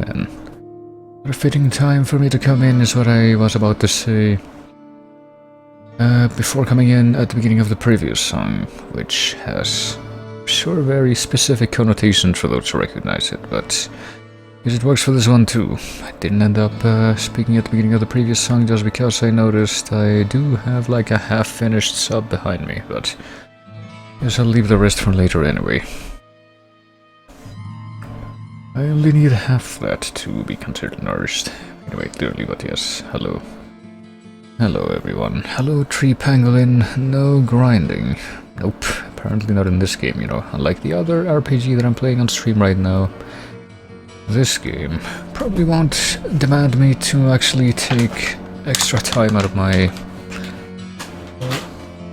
in. What a fitting time for me to come in is what I was about to say. Before coming in at the beginning of the previous song, which has sure very specific connotations for those who recognize it, but it works for this one too. I didn't end up speaking at the beginning of the previous song just because I noticed I do have like a half-finished sub behind me, but I guess I'll leave the rest for later anyway. I only need half that to be considered nourished. Anyway, clearly, but yes, hello. Hello everyone. Hello tree pangolin, no grinding. Nope, apparently not in this game, you know. Unlike the other RPG that I'm playing on stream right now, this game probably won't demand me to actually take extra time out of my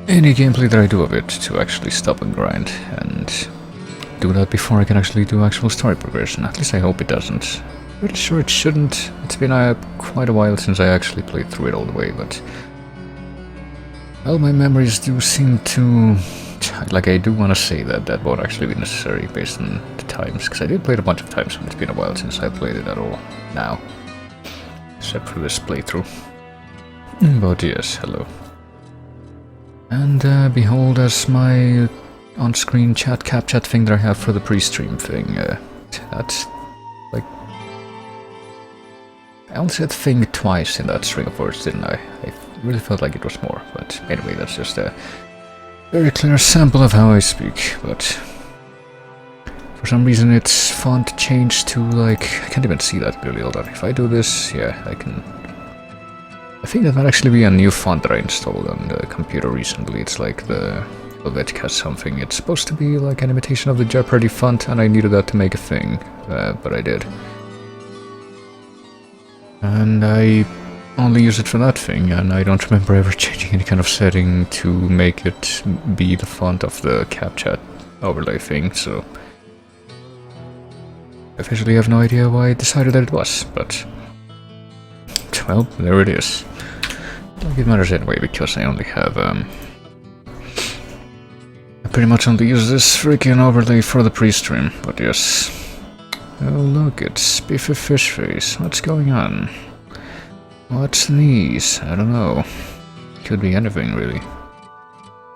any gameplay that I do of it to actually stop and grind and do that before I can actually do actual story progression. At least I hope it doesn't. Pretty sure it shouldn't. It's been quite a while since I actually played through it all the way, but well, my memories do seem to, like, I do want to say that that won't actually be necessary based on the times, because I did play it a bunch of times, but it's been a while since I played it at all now, except for this playthrough. But yes, hello. And behold, as my on-screen cap chat thing that I have for the pre-stream thing, that's like, I only said thing twice in that string of words, didn't I? I really felt like it was more, but anyway, that's just a very clear sample of how I speak, but for some reason its font changed to, like, I can't even see that clearly. Hold on, if I do this, yeah, I can. I think that might actually be a new font that I installed on the computer recently. It's like the Helvetica something. It's supposed to be like an imitation of the Jeopardy font, and I needed that to make a thing, but I did. And I only use it for that thing, and I don't remember ever changing any kind of setting to make it be the font of the CapChat overlay thing, so I officially have no idea why I decided that it was, but well, there it is. I don't think it matters anyway, because I only have I pretty much only use this freaking overlay for the pre-stream, but yes. Oh look, it's Biffy Fishface. What's going on? What's these? I don't know. Could be anything, really.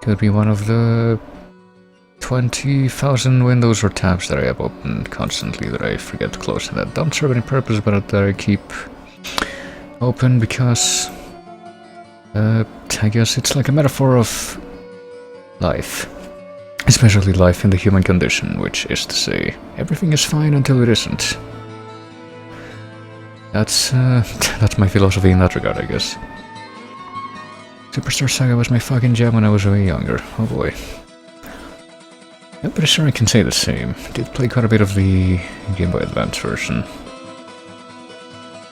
Could be one of the 20,000 windows or tabs that I have opened constantly that I forget to close and that don't serve any purpose, but that I keep open because I guess it's like a metaphor of life. Especially life in the human condition, which is to say, everything is fine until it isn't. That's my philosophy in that regard, I guess. Superstar Saga was my fucking jam when I was way younger. Oh boy. I'm pretty sure I can say the same. I did play quite a bit of the Game Boy Advance version.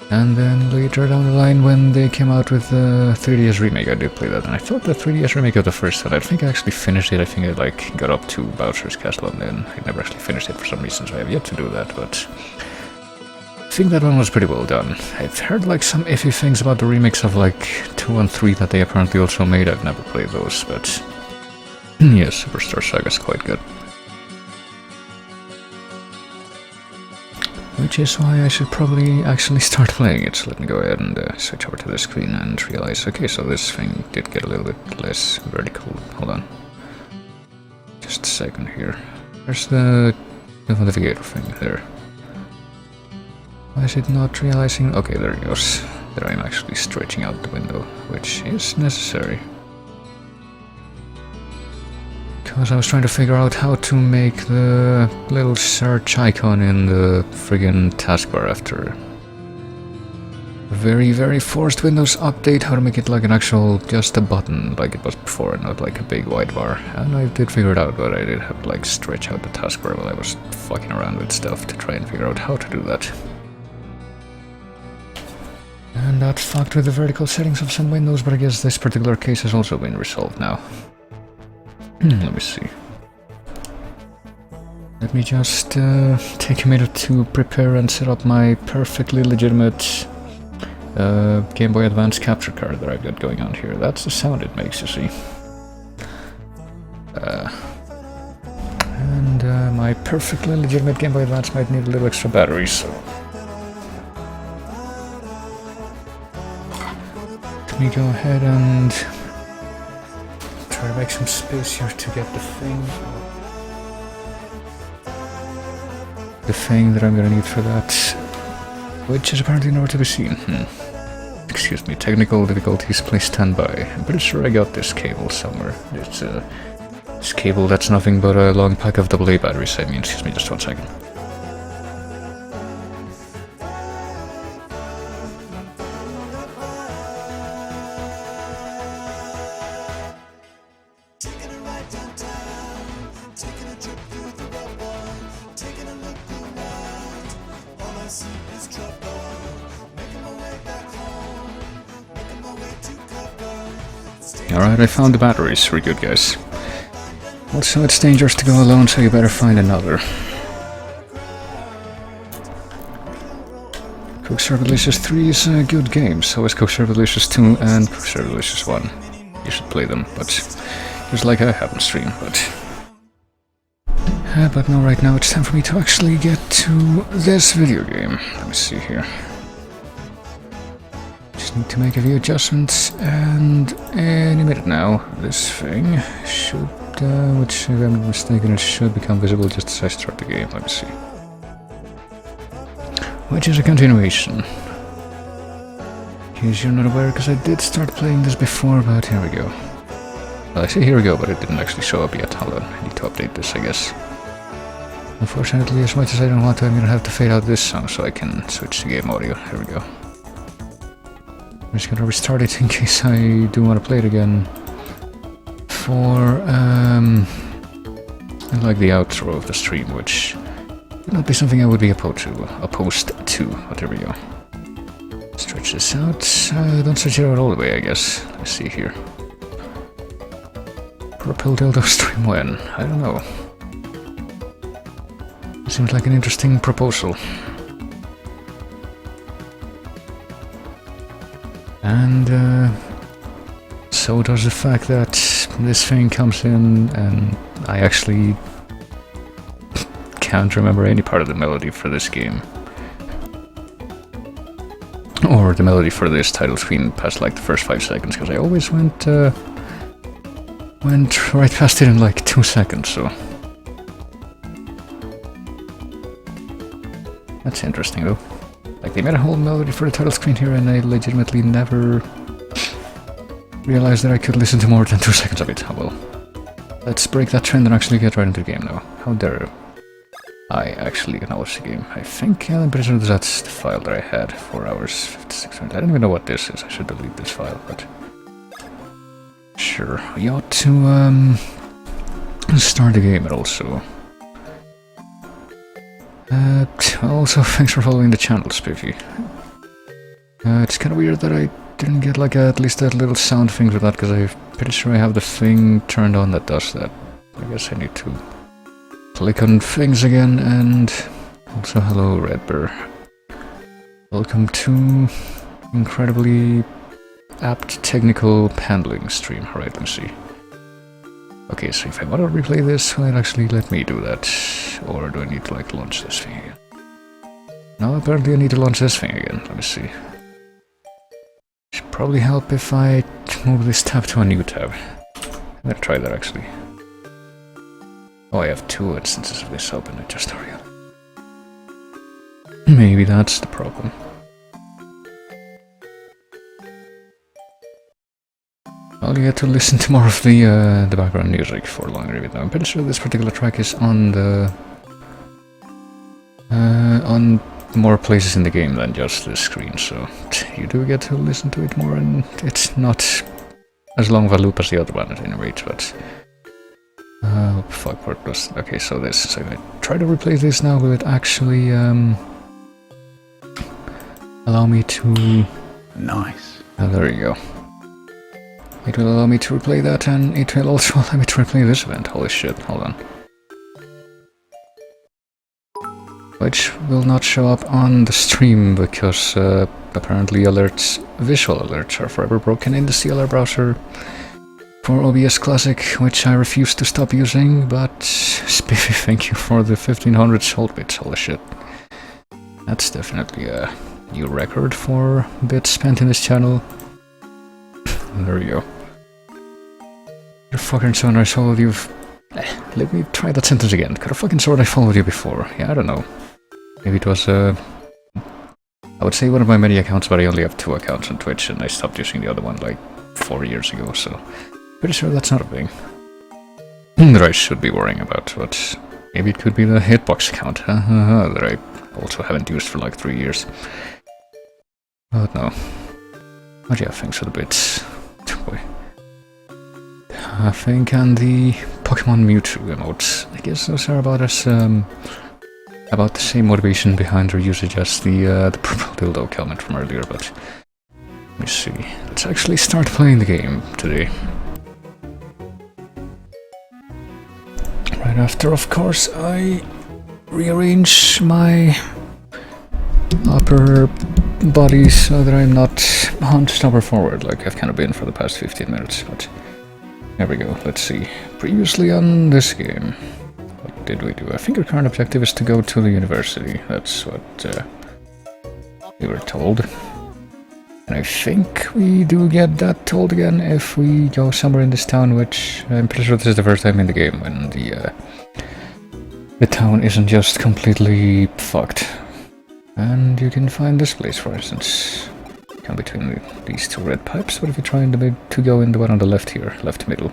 And then later down the line, when they came out with the 3DS remake, I did play that, and I thought the 3DS remake of the first one, I think I actually finished it. I think I like got up to Bowser's Castle, and then I never actually finished it for some reason, so I have yet to do that, but I think that one was pretty well done. I've heard like some iffy things about the remakes of like 2 and 3 that they apparently also made. I've never played those, but yes, Superstar Saga is quite good. Which is why I should probably actually start playing it. So let me go ahead and switch over to the screen and realize, okay, so this thing did get a little bit less vertical. Hold on. Just a second here. There's the navigator thing there. Why is it not realizing? Okay, there it goes. There I'm actually stretching out the window, which is necessary. Because I was trying to figure out how to make the little search icon in the friggin' taskbar after a very, very forced Windows update, how to make it like an actual, just a button like it was before, and not like a big white bar. And I did figure it out, but I did have to like stretch out the taskbar while I was fucking around with stuff to try and figure out how to do that. And that fucked with the vertical settings of some windows, but I guess this particular case has also been resolved now. Let me see. Let me just take a minute to prepare and set up my perfectly legitimate Game Boy Advance capture card that I've got going on here. That's the sound it makes, you see. And my perfectly legitimate Game Boy Advance might need a little extra battery, so let me go ahead and try to make some space here to get the thing. The thing that I'm gonna need for that, which is apparently nowhere to be seen. Excuse me, technical difficulties, please stand by. I'm pretty sure I got this cable somewhere. It's this cable that's nothing but a long pack of AA batteries, I mean, excuse me, just 1 second. Alright, I found the batteries. We're good, guys. Also, it's dangerous to go alone, so you better find another. Cookservalicious 3 is a good game, so is Cookservalicious 2 and Cookservalicious 1. You should play them, but just like I haven't streamed, but no, right now it's time for me to actually get to this video game. Let me see here. Just need to make a few adjustments, and any minute now, this thing should, which if I'm not mistaken, it should become visible just as I start the game. Let me see. Which is a continuation. In case you're not aware, because I did start playing this before, but here we go. Well, I say here we go, but it didn't actually show up yet. Hold on, I need to update this, I guess. Unfortunately, as much as I don't want to, I'm gonna have to fade out this song so I can switch to game audio. Here we go. I'm just gonna restart it in case I do want to play it again. For, like the outro of the stream, which would not be something I would be opposed to, but here we go. Stretch this out. Don't stretch it out all the way, I guess. Let's see here. Purple dildo stream when? I don't know. Seems like an interesting proposal. And so does the fact that this thing comes in and I actually can't remember any part of the melody for this game. Or the melody for this title screen past like the first 5 seconds, because I always went right past it in like 2 seconds, so... That's interesting though. Like, they made a whole melody for the title screen here and I legitimately never realized that I could listen to more than 2 seconds of it. Oh well. Let's break that trend and actually get right into the game now. How dare I actually acknowledge the game. I think, I'm pretty sure that's the file that I had. 4 hours, 56 minutes. I don't even know what this is. I should delete this file, but... Sure. We ought to, start the game and also... also, thanks for following the channel, Spiffy. It's kinda weird that I didn't get like at least that little sound thing for that, because I'm pretty sure I have the thing turned on that does that. I guess I need to click on things again, and also hello Red Bear. Welcome to incredibly apt technical handling stream. Alright, let me see. Okay, so if I want to replay this, will it actually let me do that? Or do I need to like launch this thing again? No, apparently I need to launch this thing again. Let me see. Should probably help if I move this tab to a new tab. I'm gonna try that actually. Oh, I have 2 instances of this open, I just realized. Maybe that's the problem. Well, you get to listen to more of the background music for longer even though I'm pretty sure this particular track is on the... on more places in the game than just this screen, so you do get to listen to it more, and it's not as long of a loop as the other one at any rate, but... oh, fuck, what was... okay, so this, so if I try to replay this now, will it actually, allow me to... Nice. Oh, there you go. It will allow me to replay that, and it will also allow me to replay this event. Holy shit, hold on. Which will not show up on the stream, because apparently alerts, visual alerts, are forever broken in the CLR browser for OBS Classic, which I refuse to stop using, but Spiffy, thank you for the 1500 salt bits, holy shit. That's definitely a new record for bits spent in this channel. There we go. You're fucking son, I followed you. Let me try that sentence again. Could have fucking sworn I followed you before. Yeah, I don't know. Maybe it was, I would say one of my many accounts, but I only have 2 accounts on Twitch, and I stopped using the other one like 4 years ago, so... Pretty sure that's not a thing. That I should be worrying about, but... Maybe it could be the Hitbox account, that I also haven't used for like 3 years. But no. But yeah, thanks for the bits. Boy. I think, and the Pokemon Mewtwo emotes. I guess those are about as, about the same motivation behind their usage as the purple dildo comment from earlier, but... Let me see. Let's actually start playing the game today. Right after, of course, I rearrange my upper body so that I'm not hunched over forward like I've kind of been for the past 15 minutes, but there we go. Let's see. Previously on this game, what did we do? I think our current objective is to go to the university. That's what we were told. And I think we do get that told again if we go somewhere in this town, which I'm pretty sure this is the first time in the game when the town isn't just completely fucked. And you can find this place, for instance. Come between these 2 red pipes, but if you try to go in the one on the left here, left middle,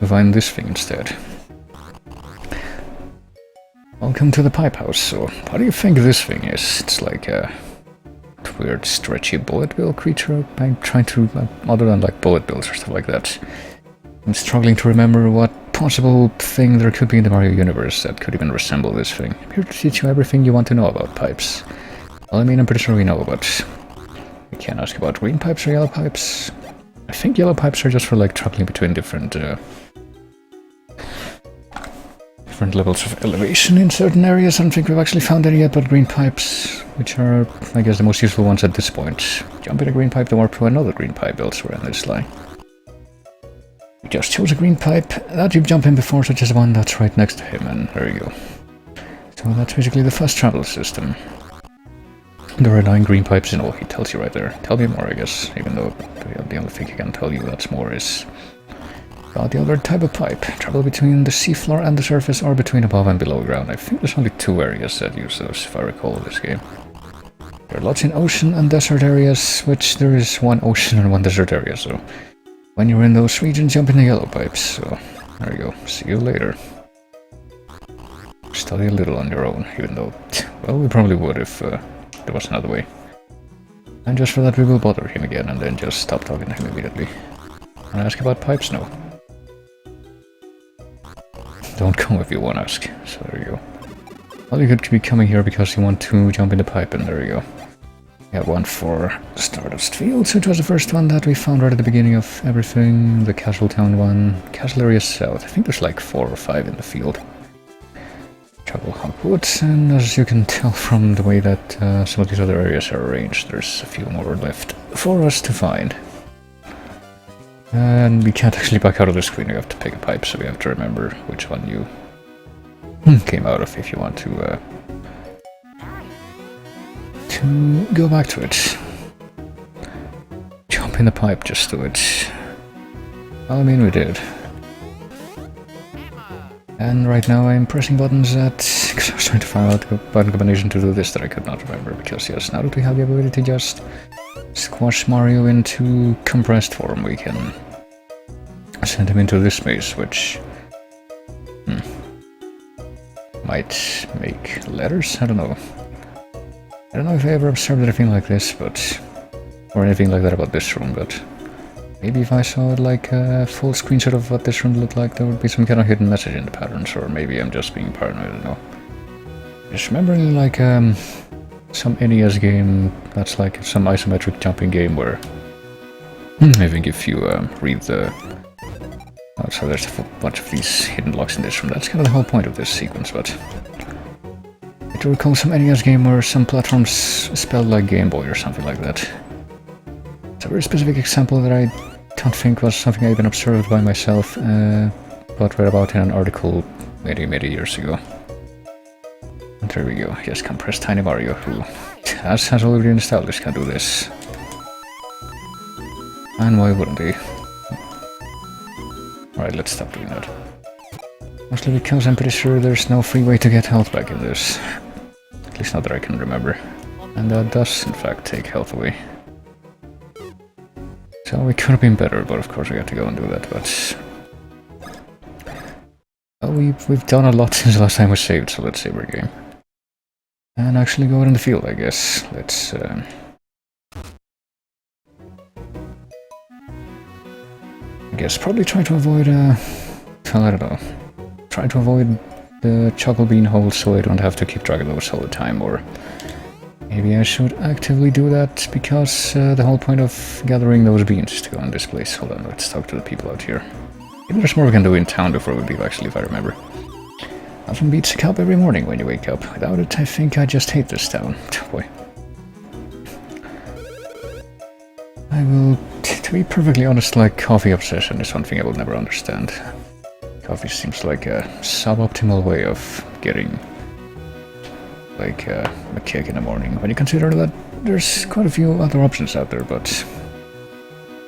you find this thing instead. Welcome to the pipe house. So, what do you think this thing is? It's like a weird stretchy bullet bill creature. I'm trying to, other than like bullet bills or stuff like that, I'm struggling to remember what possible thing there could be in the Mario universe that could even resemble this thing. I'm here to teach you everything you want to know about pipes. Well, I mean, I'm pretty sure we know, but we can't ask about green pipes or yellow pipes. I think yellow pipes are just for like traveling between different levels of elevation in certain areas. I don't think we've actually found any yet, but green pipes, which are, I guess, the most useful ones at this point. Jump in a green pipe to warp to another green pipe elsewhere in this line. You just chose a green pipe that you've jumped in before, such as the one that's right next to him, and there you go. So that's basically the fast travel system. There are 9 green pipes in all, he tells you right there. Tell me more, I guess, even though the only thing he can tell you that's more is about the other type of pipe. Travel between the seafloor and the surface, or between above and below ground. I think there's only 2 areas that use those, if I recall this game. There are lots in ocean and desert areas, which there is 1 ocean and 1 desert area, so when you're in those regions, jump in the yellow pipes. So there you go. See you later. Study a little on your own, even though, well, we probably would if there was another way. And just for that, we will bother him again, and then just stop talking to him immediately. And ask about pipes now. Don't come if you won't ask. So there you go. Well, you could be coming here because you want to jump in the pipe, and there you go. We have one for Stardust Fields, which was the first one that we found right at the beginning of everything. The Castle Town one. Castle Area South. I think there's like 4 or 5 in the field. Travel Hogwarts, and as you can tell from the way that some of these other areas are arranged, there's a few more left for us to find. And we can't actually back out of the screen, you have to pick a pipe, so we have to remember which one you came out of if you want to go back to it. Jump in the pipe, just do it. Well, I mean, we did. And right now I'm pressing buttons that, because I was trying to find out the button combination to do this that I could not remember, because yes, now that we have the ability to just squash Mario into compressed form, we can send him into this maze, which might make letters? I don't know. I don't know if I ever observed anything like this, but or anything like that about this room, but maybe if I saw like a full screenshot of what this room looked like, there would be some kind of hidden message in the patterns, or maybe I'm just being paranoid, I don't know. Just remembering like some NES game that's like some isometric jumping game where I think if you read the... Oh, so there's a bunch of these hidden blocks in this room. That's kind of the whole point of this sequence, but I do recall some NES game where some platforms spelled like Game Boy or something like that. It's a very specific example that I don't think was something I even observed by myself, but read about in an article many years ago. And there we go. Yes, compressed Tiny Mario, who has already been established, can do this. And why wouldn't he? Alright, let's stop doing that. Mostly because I'm pretty sure there's no free way to get health back in this. At least not that I can remember. And that does, in fact, take health away. So we could have been better, but of course we have to go and do that, but... Well, we've done a lot since the last time we saved, so let's save our game. And actually go out in the field, I guess. Let's... I guess probably try to avoid, well, I don't know. Try to avoid the chocolate bean holes so I don't have to keep track of those all the time, or... Maybe I should actively do that, because the whole point of gathering those beans is to go in this place. Hold on, let's talk to the people out here. Maybe there's more we can do in town before we leave, actually, if I remember. Nothing beats a cup every morning when you wake up. Without it, I think I just hate this town. Boy. I will... To be perfectly honest, like, coffee obsession is one thing I will never understand. Coffee seems like a suboptimal way of getting... like a kick in the morning, when you consider that there's quite a few other options out there, but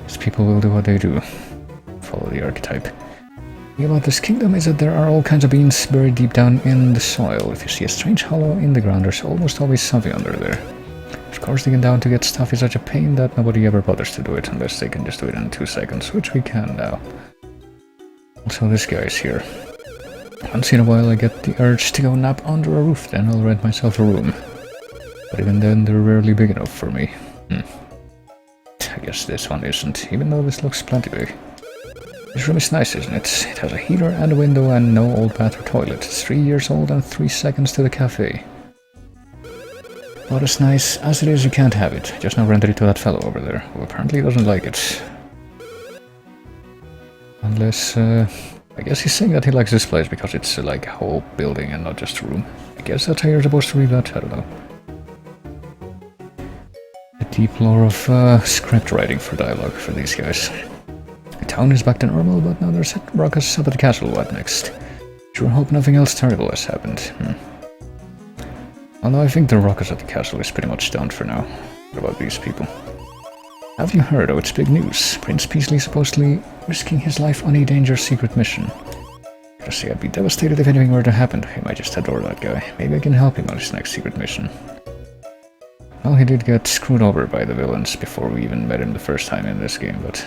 these people will do what they do. Follow the archetype. The thing about this kingdom is that there are all kinds of beans buried deep down in the soil. If you see a strange hollow in the ground, there's almost always something under there. Of course, digging down to get stuff is such a pain that nobody ever bothers to do it unless they can just do it in 2 seconds, which we can now. Also, this guy is here. Once in a while I get the urge to go nap under a roof, then I'll rent myself a room. But even then they're rarely big enough for me. I guess this one isn't, even though this looks plenty big. This room is nice, isn't it? It has a heater and a window and no old bath or toilet. It's 3 years old and 3 seconds to the cafe. But as nice as it is, you can't have it. Just now rented it to that fellow over there, who apparently doesn't like it. Unless, I guess he's saying that he likes this place because it's like a whole building and not just a room. I guess that's how you're supposed to read that, I don't know. The deep lore of script writing for dialogue for these guys. The town is back to normal, but now there's ruckus up at the castle. What next? Sure hope nothing else terrible has happened. Although I think the ruckus at the castle is pretty much done for now. What about these people? Have you heard? Oh, it's big news. Prince Peasley supposedly risking his life on a dangerous secret mission. Gotta say, I'd be devastated if anything were to happen to him. I just adore that guy. Maybe I can help him on his next secret mission. Well, he did get screwed over by the villains before we even met him the first time in this game, but...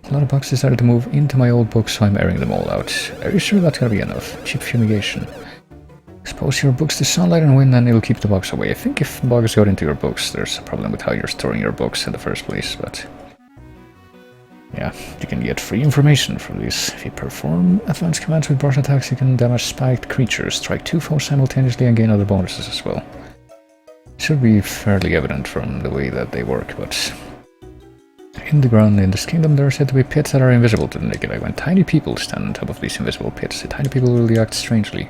A lot of bugs decided to move into my old books, so I'm airing them all out. Are you sure that's gonna be enough? Cheap fumigation. Expose your books to sunlight and wind and it'll keep the bugs away. I think if bugs got into your books, there's a problem with how you're storing your books in the first place, but... Yeah, you can get free information from these. If you perform advanced commands with brush attacks, you can damage spiked creatures, strike 2 foes simultaneously and gain other bonuses as well. It should be fairly evident from the way that they work, but... In the ground in this kingdom there are said to be pits that are invisible to the naked eye. When tiny people stand on top of these invisible pits, the tiny people will react strangely.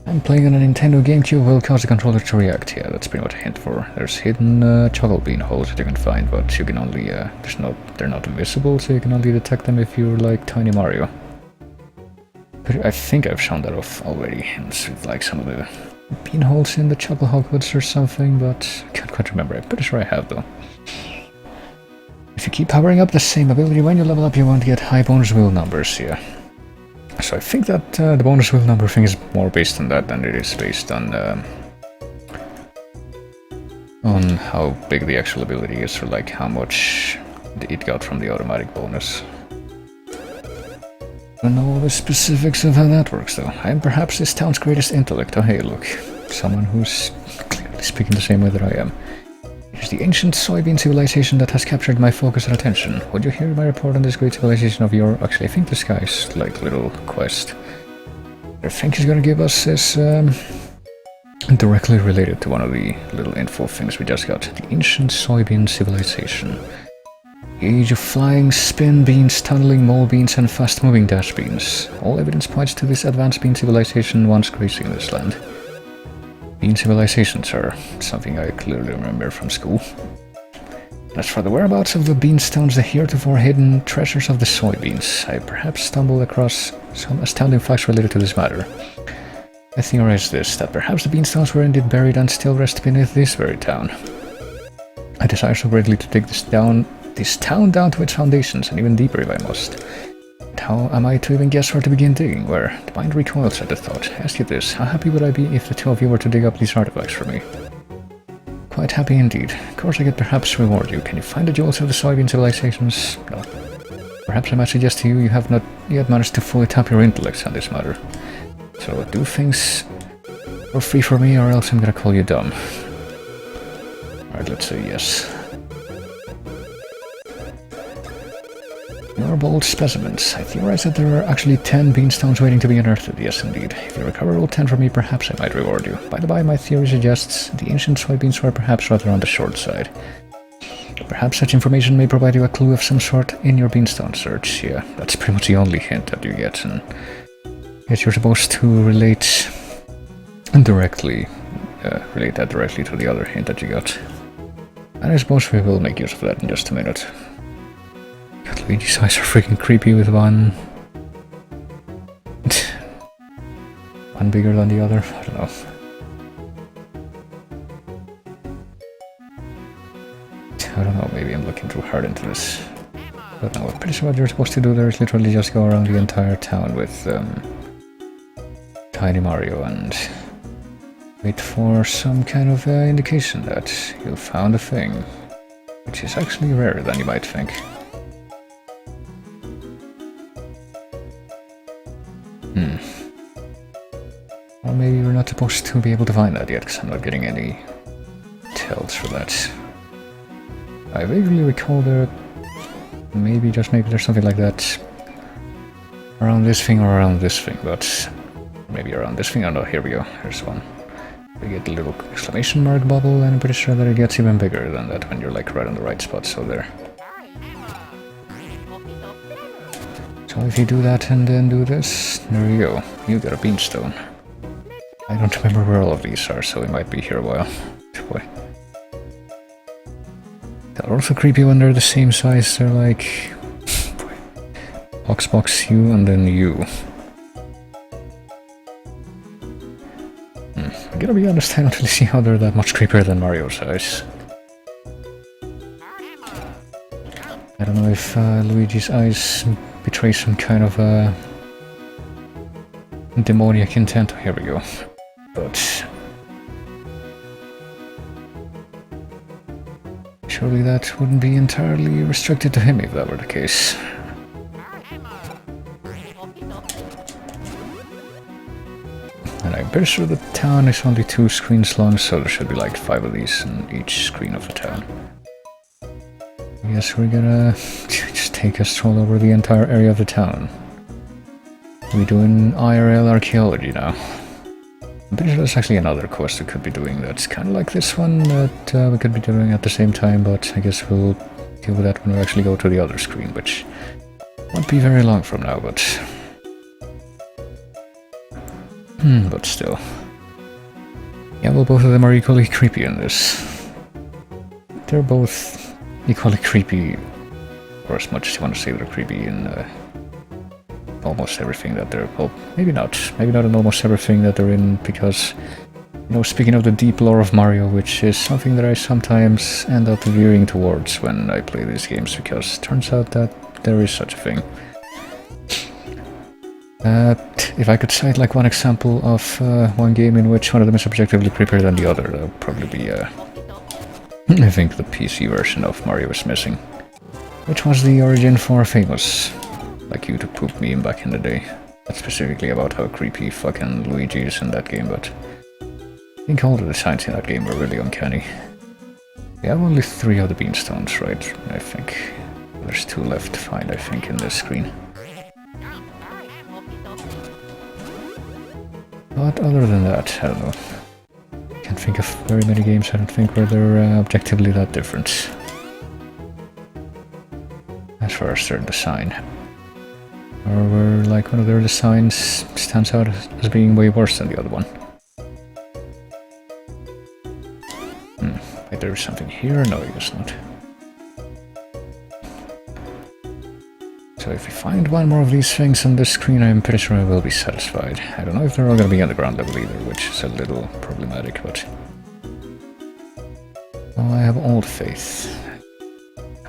And playing on a Nintendo GameCube will cause the controller to react. Yeah, that's pretty much a hint for. There's hidden chocolate bean holes that you can find, but you can only they're not visible, so you can only detect them if you're like Tiny Mario. But I think I've shown that off already, with like some of the bean holes in the chocolate hogwoods or something, but I can't quite remember. I'm pretty sure I have though. If you keep powering up the same ability when you level up, you won't get high bonus will numbers. Yeah. So I think that the bonus will number thing is more based on that than it is based on how big the actual ability is, or like how much it got from the automatic bonus. I don't know all the specifics of how that works though. I am perhaps this town's greatest intellect. Oh hey, look. Someone who's clearly speaking the same way that I am. It is the ancient soybean civilization that has captured my focus and attention. Would you hear my report on this great civilization of your... Actually, I think this guy's like little quest I think he's gonna give us is directly related to one of the little info things we just got. The ancient soybean civilization. The age of flying spin beans, tunneling mole beans, and fast-moving dash beans. All evidence points to this advanced bean civilization once gracing this land. Bean civilizations are something I clearly remember from school. As for the whereabouts of the beanstones, the heretofore hidden treasures of the soybeans, I perhaps stumbled across some astounding facts related to this matter. I theorize this, that perhaps the beanstones were indeed buried and still rest beneath this very town. I desire so greatly to take this town down to its foundations, and even deeper if I must. But how am I to even guess where to begin digging? Where? The mind recoils at the thought. Ask you this, how happy would I be if the two of you were to dig up these artifacts for me? Quite happy indeed. Of course I could perhaps reward you. Can you find the jewels of the soybean civilizations? No. Perhaps I might suggest to you you have not yet managed to fully tap your intellects on this matter. So do things for free for me, or else I'm gonna call you dumb. Alright, let's say yes. Your bold specimens. I theorize that there are actually 10 beanstones waiting to be unearthed. Yes, indeed. If you recover all 10 from me, perhaps I might reward you. By the by, my theory suggests the ancient soybeans were perhaps rather on the short side. Perhaps such information may provide you a clue of some sort in your beanstone search. Yeah, that's pretty much the only hint that you get, and I guess you're supposed to relate that directly to the other hint that you got. And I suppose we will make use of that in just a minute. God, Luigi's eyes are freaking creepy with one bigger than the other. I don't know. I don't know, maybe I'm looking too hard into this. But no, I'm pretty sure what you're supposed to do there is literally just go around the entire town with Tiny Mario and wait for some kind of indication that you found a thing, which is actually rarer than you might think. Or maybe you're not supposed to be able to find that yet, because I'm not getting any tells for that. I vaguely recall there, maybe there's something like that around this thing or around this thing, but maybe around this thing. Oh no, here we go, here's one. We get the little exclamation mark bubble, and I'm pretty sure that it gets even bigger than that when you're like right on the right spot, so there. So if you do that and then do this, there you go, you got a beanstone. I don't remember where all of these are, so we might be here a while. Boy. They're also creepy when they're the same size, they're like... Box, you, and then you. I gotta be honest, I don't really see how they're that much creepier than Mario's size. I don't know if Luigi's eyes betray some kind of demoniac intent. Here we go. But surely that wouldn't be entirely restricted to him if that were the case. And I'm pretty sure the town is only 2 screens long, so there should be like 5 of these in each screen of the town. I guess we're gonna just take a stroll over the entire area of the town. We're doing IRL archaeology now. I'm pretty sure there's actually another quest we could be doing that's kind of like this one that we could be doing at the same time, but I guess we'll deal with that when we actually go to the other screen, which won't be very long from now, but... but still. Yeah, well, both of them are equally creepy in this. They're both equally creepy, or as much as you want to say they're creepy in almost everything that they're... well, maybe not in almost everything that they're in, because, you know, speaking of the deep lore of Mario, which is something that I sometimes end up veering towards when I play these games, because it turns out that there is such a thing. If I could cite like one example of one game in which one of them is objectively creepier than the other, that would probably be, I think, the PC version of Mario is Missing, which was the origin for famous Like You to Poop meme back in the day. That's specifically about how creepy fucking Luigi is in that game, but I think all the designs in that game were really uncanny. We have only 3 of the beanstones, right? I think there's 2 left to find, I think, in this screen. But other than that, I don't know. Can't think of very many games, I don't think, where they're objectively that different. As far as their design. Or where, like, one of their designs stands out as being way worse than the other one. Wait, there's something here? No, I guess not. So if we find one more of these things on this screen, I'm pretty sure I will be satisfied. I don't know if they're all gonna be on the ground level either, which is a little problematic, but... well, I have all the faith.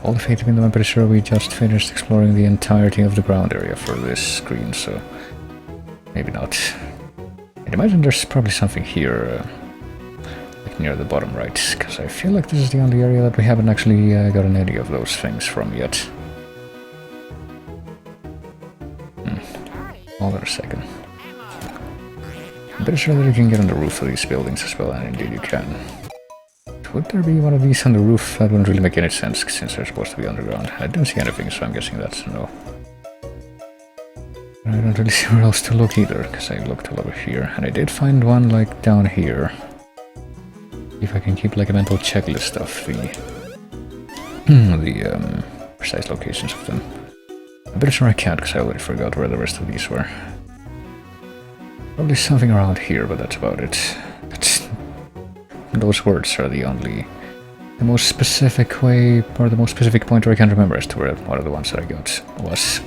all the faith in them, I'm pretty sure we just finished exploring the entirety of the ground area for this screen, so maybe not. I'd imagine there's probably something here, like near the bottom right, because I feel like this is the only area that we haven't actually gotten any of those things from yet. Hold on a second. I'm pretty sure that you can get on the roof of these buildings as well, and indeed you can. Would there be one of these on the roof? That wouldn't really make any sense since they're supposed to be underground. I didn't see anything, so I'm guessing that's a no. I don't really see where else to look either, because I looked all over here. And I did find one, like, down here. If I can keep, like, a mental checklist of the precise locations of them. I'm pretty sure I can't, because I already forgot where the rest of these were. Probably something around here, but that's about it. Those words are the most specific way, or the most specific point where I can remember as to where one of the ones that I got was.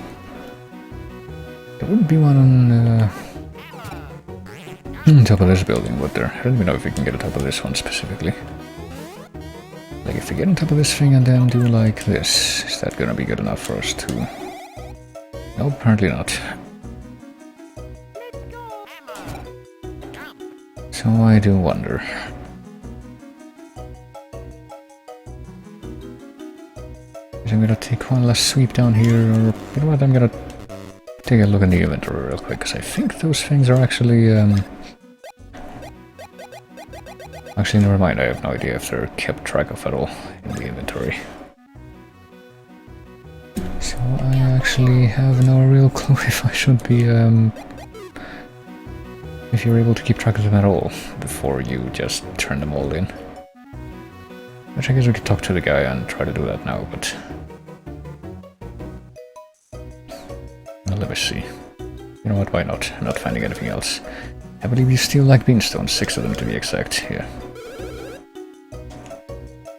There wouldn't be one on top of this building, would there? I don't even know if we can get on top of this one specifically. Like, if we get on top of this thing and then do like this, is that gonna be good enough for us to... No, apparently not. So I do wonder. I'm gonna take one last sweep down here, or you know what, I'm gonna take a look in the inventory real quick, because I think those things are actually, actually, never mind, I have no idea if they're kept track of at all in the inventory. So I actually have no real clue if I should be, if you're able to keep track of them at all before you just turn them all in. Which I guess we could talk to the guy and try to do that now, but... Well, let me see. You know what, why not? I'm not finding anything else. I believe you still like beanstones, 6 of them to be exact, yeah.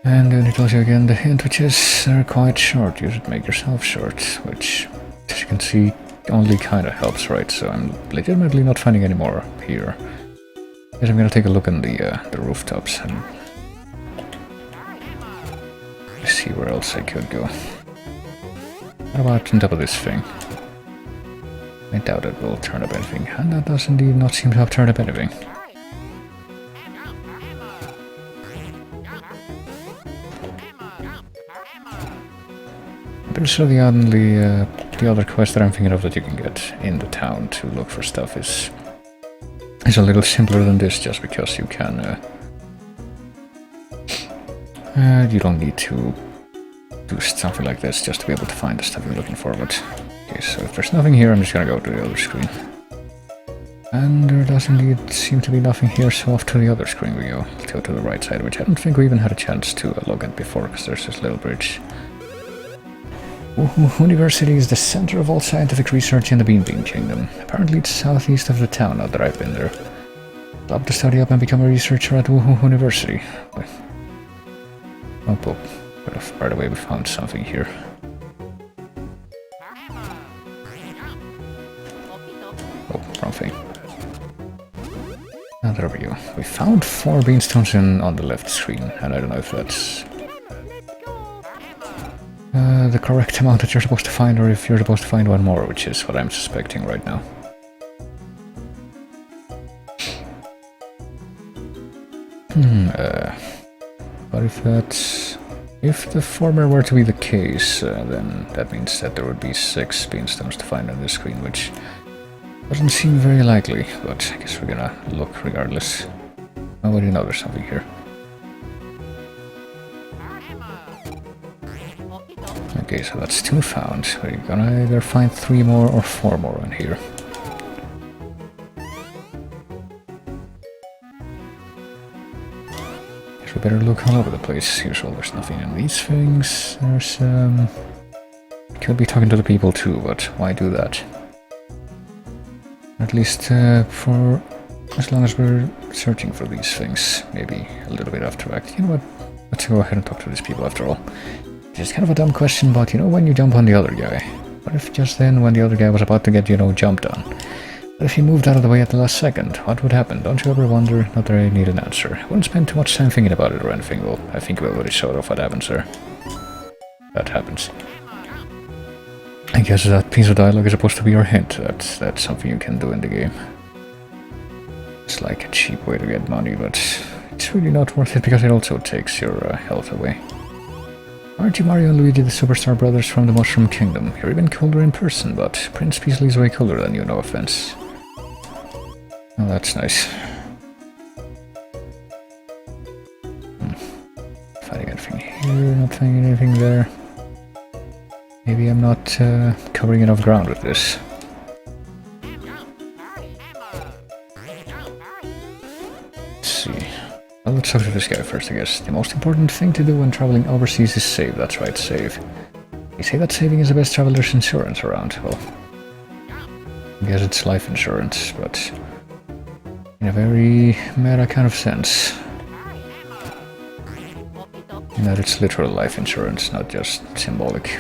And then it tells you again the hint, which is they're quite short. You should make yourself short, which, as you can see, only kind of helps, right? So I'm legitimately not finding any more here. I guess I'm gonna take a look on the rooftops and see where else I could go. What about on top of this thing? I doubt it will turn up anything, and that does indeed not seem to have turned up anything. I'm pretty sure the other quest that I'm thinking of that you can get in the town to look for stuff is a little simpler than this, just because you can you don't need to do something like this just to be able to find the stuff you're looking for, but okay, so if there's nothing here, I'm just gonna go to the other screen. And there does indeed seem to be nothing here, so off to the other screen we go. Let's go to the right side, which I don't think we even had a chance to log in before, because there's this little bridge. University is the center of all scientific research in the Beanbean Kingdom. Apparently it's southeast of the town, now that I've been there. I'd love to study up and become a researcher at University. Oh, but by the way, we found something here. Oh, wrong thing. Ah, there we go. We found 4 beanstones on the left screen, and I don't know if that's the correct amount that you're supposed to find, or if you're supposed to find one more, which is what I'm suspecting right now. But if the former were to be the case, then that means that there would be 6 beanstones to find on this screen, which doesn't seem very likely, but I guess we're gonna look regardless. Oh, I didn't know there's something here. Okay, so that's 2 found. We're gonna either find 3 more or 4 more in here. Guess we better look all over the place. As usual, there's nothing in these things. There's could be talking to the people too, but why do that? At least for as long as we're searching for these things. Maybe a little bit afterwards. You know what? Let's go ahead and talk to these people after all. It's kind of a dumb question, but you know, when you jump on the other guy, what if just then, when the other guy was about to get, you know, jumped on? What if he moved out of the way at the last second? What would happen? Don't you ever wonder? Not that I need an answer. I wouldn't spend too much time thinking about it or anything. Well, I think we already showed off what happens there. that happens. I guess that piece of dialogue is supposed to be your hint. That's something you can do in the game. It's like a cheap way to get money, but it's really not worth it because it also takes your health away. Aren't you Mario and Luigi, the superstar brothers from the Mushroom Kingdom? You're even cooler in person, but Prince Peasley's way cooler than you, no offense. Oh, that's nice. Finding anything here, not finding anything there. Maybe I'm not covering enough ground with this. Let's see. Well, let's talk to this guy first, I guess. The most important thing to do when traveling overseas is save. That's right, save. You say that saving is the best traveler's insurance around. Well, I guess it's life insurance, but in a very meta kind of sense. In that it's literal life insurance, not just symbolic.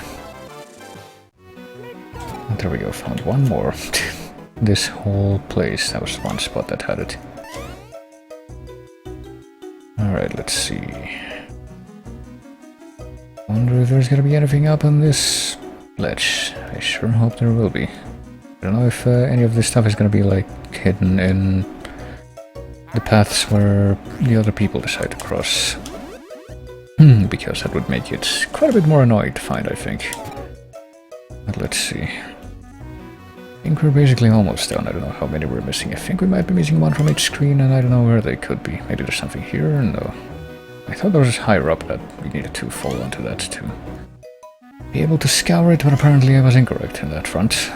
And there we go, found one more. This whole place, that was one spot that had it. Alright, let's see. Wonder if there's gonna be anything up on this ledge. I sure hope there will be. I don't know if any of this stuff is gonna be like hidden in the paths where the other people decide to cross. Because that would make it quite a bit more annoying to find, I think. But let's see. I think we're basically almost done. I don't know how many we're missing. I think we might be missing one from each screen, and I don't know where they could be. Maybe there's something here? No. I thought there was higher up that we needed to fall onto that to be able to scour it, but apparently I was incorrect in that front.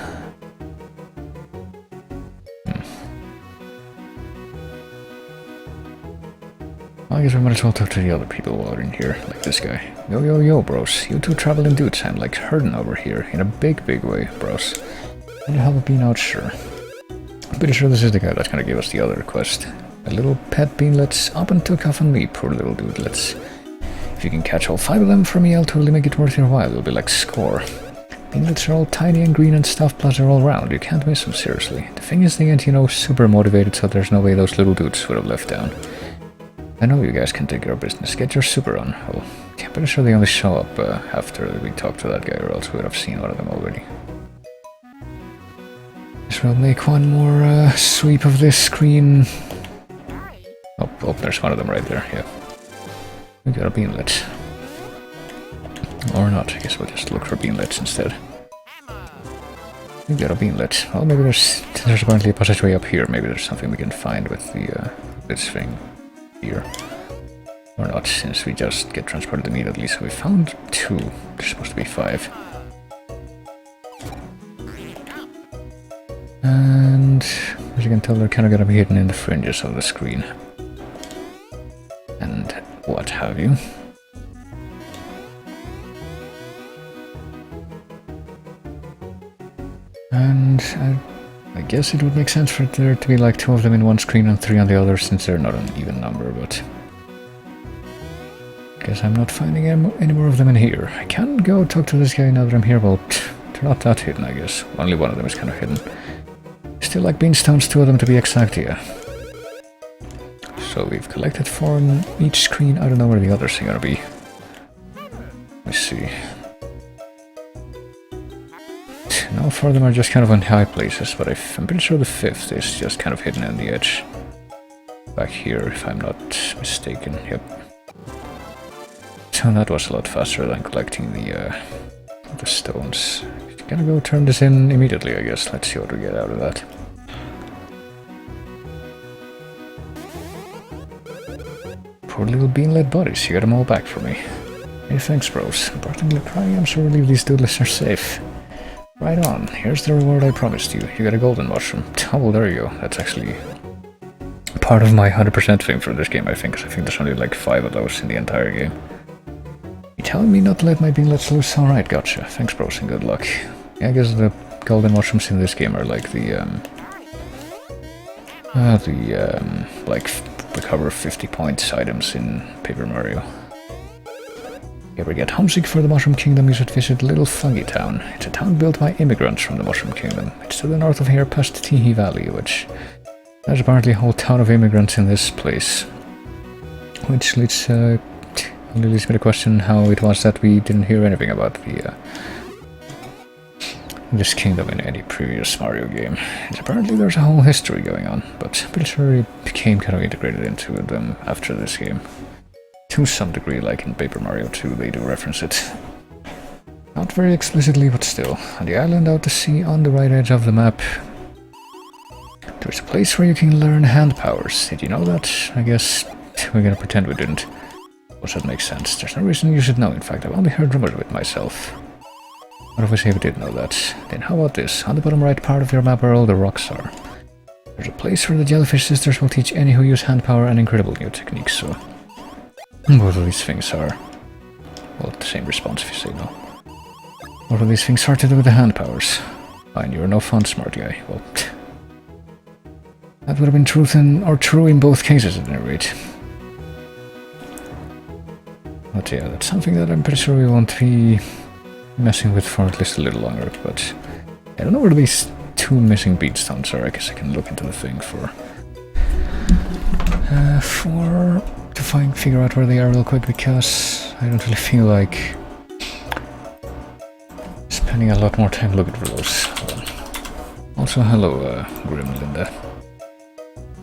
I guess we might as well talk to the other people while we're in here, like this guy. Yo, yo, yo, bros. You two traveling dudes, I'm like hurting over here, in a big, big way, bros. Can you help being out? Sure. I'm pretty sure this is the guy that's gonna give us the other quest. A little pet beanlets up and took off on me, poor little dudelets. If you can catch all 5 of them for me, I'll totally make it worth your while. It'll be like score. Beanlets are all tiny and green and stuff, plus they're all round. You can't miss them, seriously. The thing is, they get, you know, super motivated, so there's no way those little dudes would have left town. I know you guys can take care of business. Get your super on. Well, I'm pretty sure they only show up after we talk to that guy, or else we would have seen one of them already. Guess we'll make one more sweep of this screen. Oh, there's one of them right there, yeah. We got a beanlet. Or not, I guess we'll just look for beanlets instead. We got a beanlet. Well, maybe there's apparently a passageway up here. Maybe there's something we can find with the this thing here. Or not, since we just get transported immediately. So we found 2. There's supposed to be 5. And as you can tell, they're kind of gonna be hidden in the fringes of the screen. And what have you. And I guess it would make sense for there to be like 2 of them in one screen and 3 on the other, since they're not an even number, but guess I'm not finding any more of them in here. I can go talk to this guy now that I'm here. Well, they're not that hidden, I guess. Only one of them is kind of hidden. Still like beanstones, 2 of them to be exact, yeah. So we've collected 4 on each screen. I don't know where the others are gonna be. Let's see. No, 4 of them are just kind of in high places, but I'm pretty sure the 5th is just kind of hidden in the edge. Back here, if I'm not mistaken. Yep. So that was a lot faster than collecting the stones. Gonna go turn this in immediately, I guess. Let's see what we get out of that. Poor little beanlet buddies, you got them all back for me. Hey, thanks, bros. Importantly, I'm so relieved these doodles are safe. Right on, here's the reward I promised you. You got a golden mushroom. Oh, there you go. That's actually part of my 100% thing for this game, I think, because I think there's only like 5 of those in the entire game. You telling me not to let my beanlets loose? Alright, gotcha. Thanks, bros, and good luck. Yeah, I guess the golden mushrooms in this game are like like recover 50 points items in Paper Mario. If you ever get homesick for the Mushroom Kingdom, you should visit Little Fungi Town. It's a town built by immigrants from the Mushroom Kingdom. It's to the north of here past Teehee Valley, which there's apparently a whole town of immigrants in this place. Which leads Only leads me to question how it was that we didn't hear anything about this kingdom in any previous Mario game. And apparently there's a whole history going on, but I'm pretty sure it became kind of integrated into them after this game. To some degree, like in Paper Mario 2, they do reference it. Not very explicitly, but still. On the island out to sea on the right edge of the map, there's a place where you can learn hand powers. Did you know that? I guess we're gonna pretend we didn't. Which that makes sense. There's no reason you should know. In fact, I've only heard rumors of it myself. What if I say we did know that? Then how about this? On the bottom right part of your map where all the rocks are. There's a place where the Jellyfish Sisters will teach any who use hand power an incredible new technique, so... Both of these things are... Well, the same response if you say no. What of these things are to do with the hand powers? Fine, you're no fun smart guy. Well, that would have been true in both cases at any rate. But yeah, that's something that I'm pretty sure we won't be messing with for at least a little longer, but I don't know where these two missing beatstones are. I guess I can look into the thing to figure out where they are real quick, because I don't really feel like spending a lot more time looking for those. Also, hello, Grim Linda.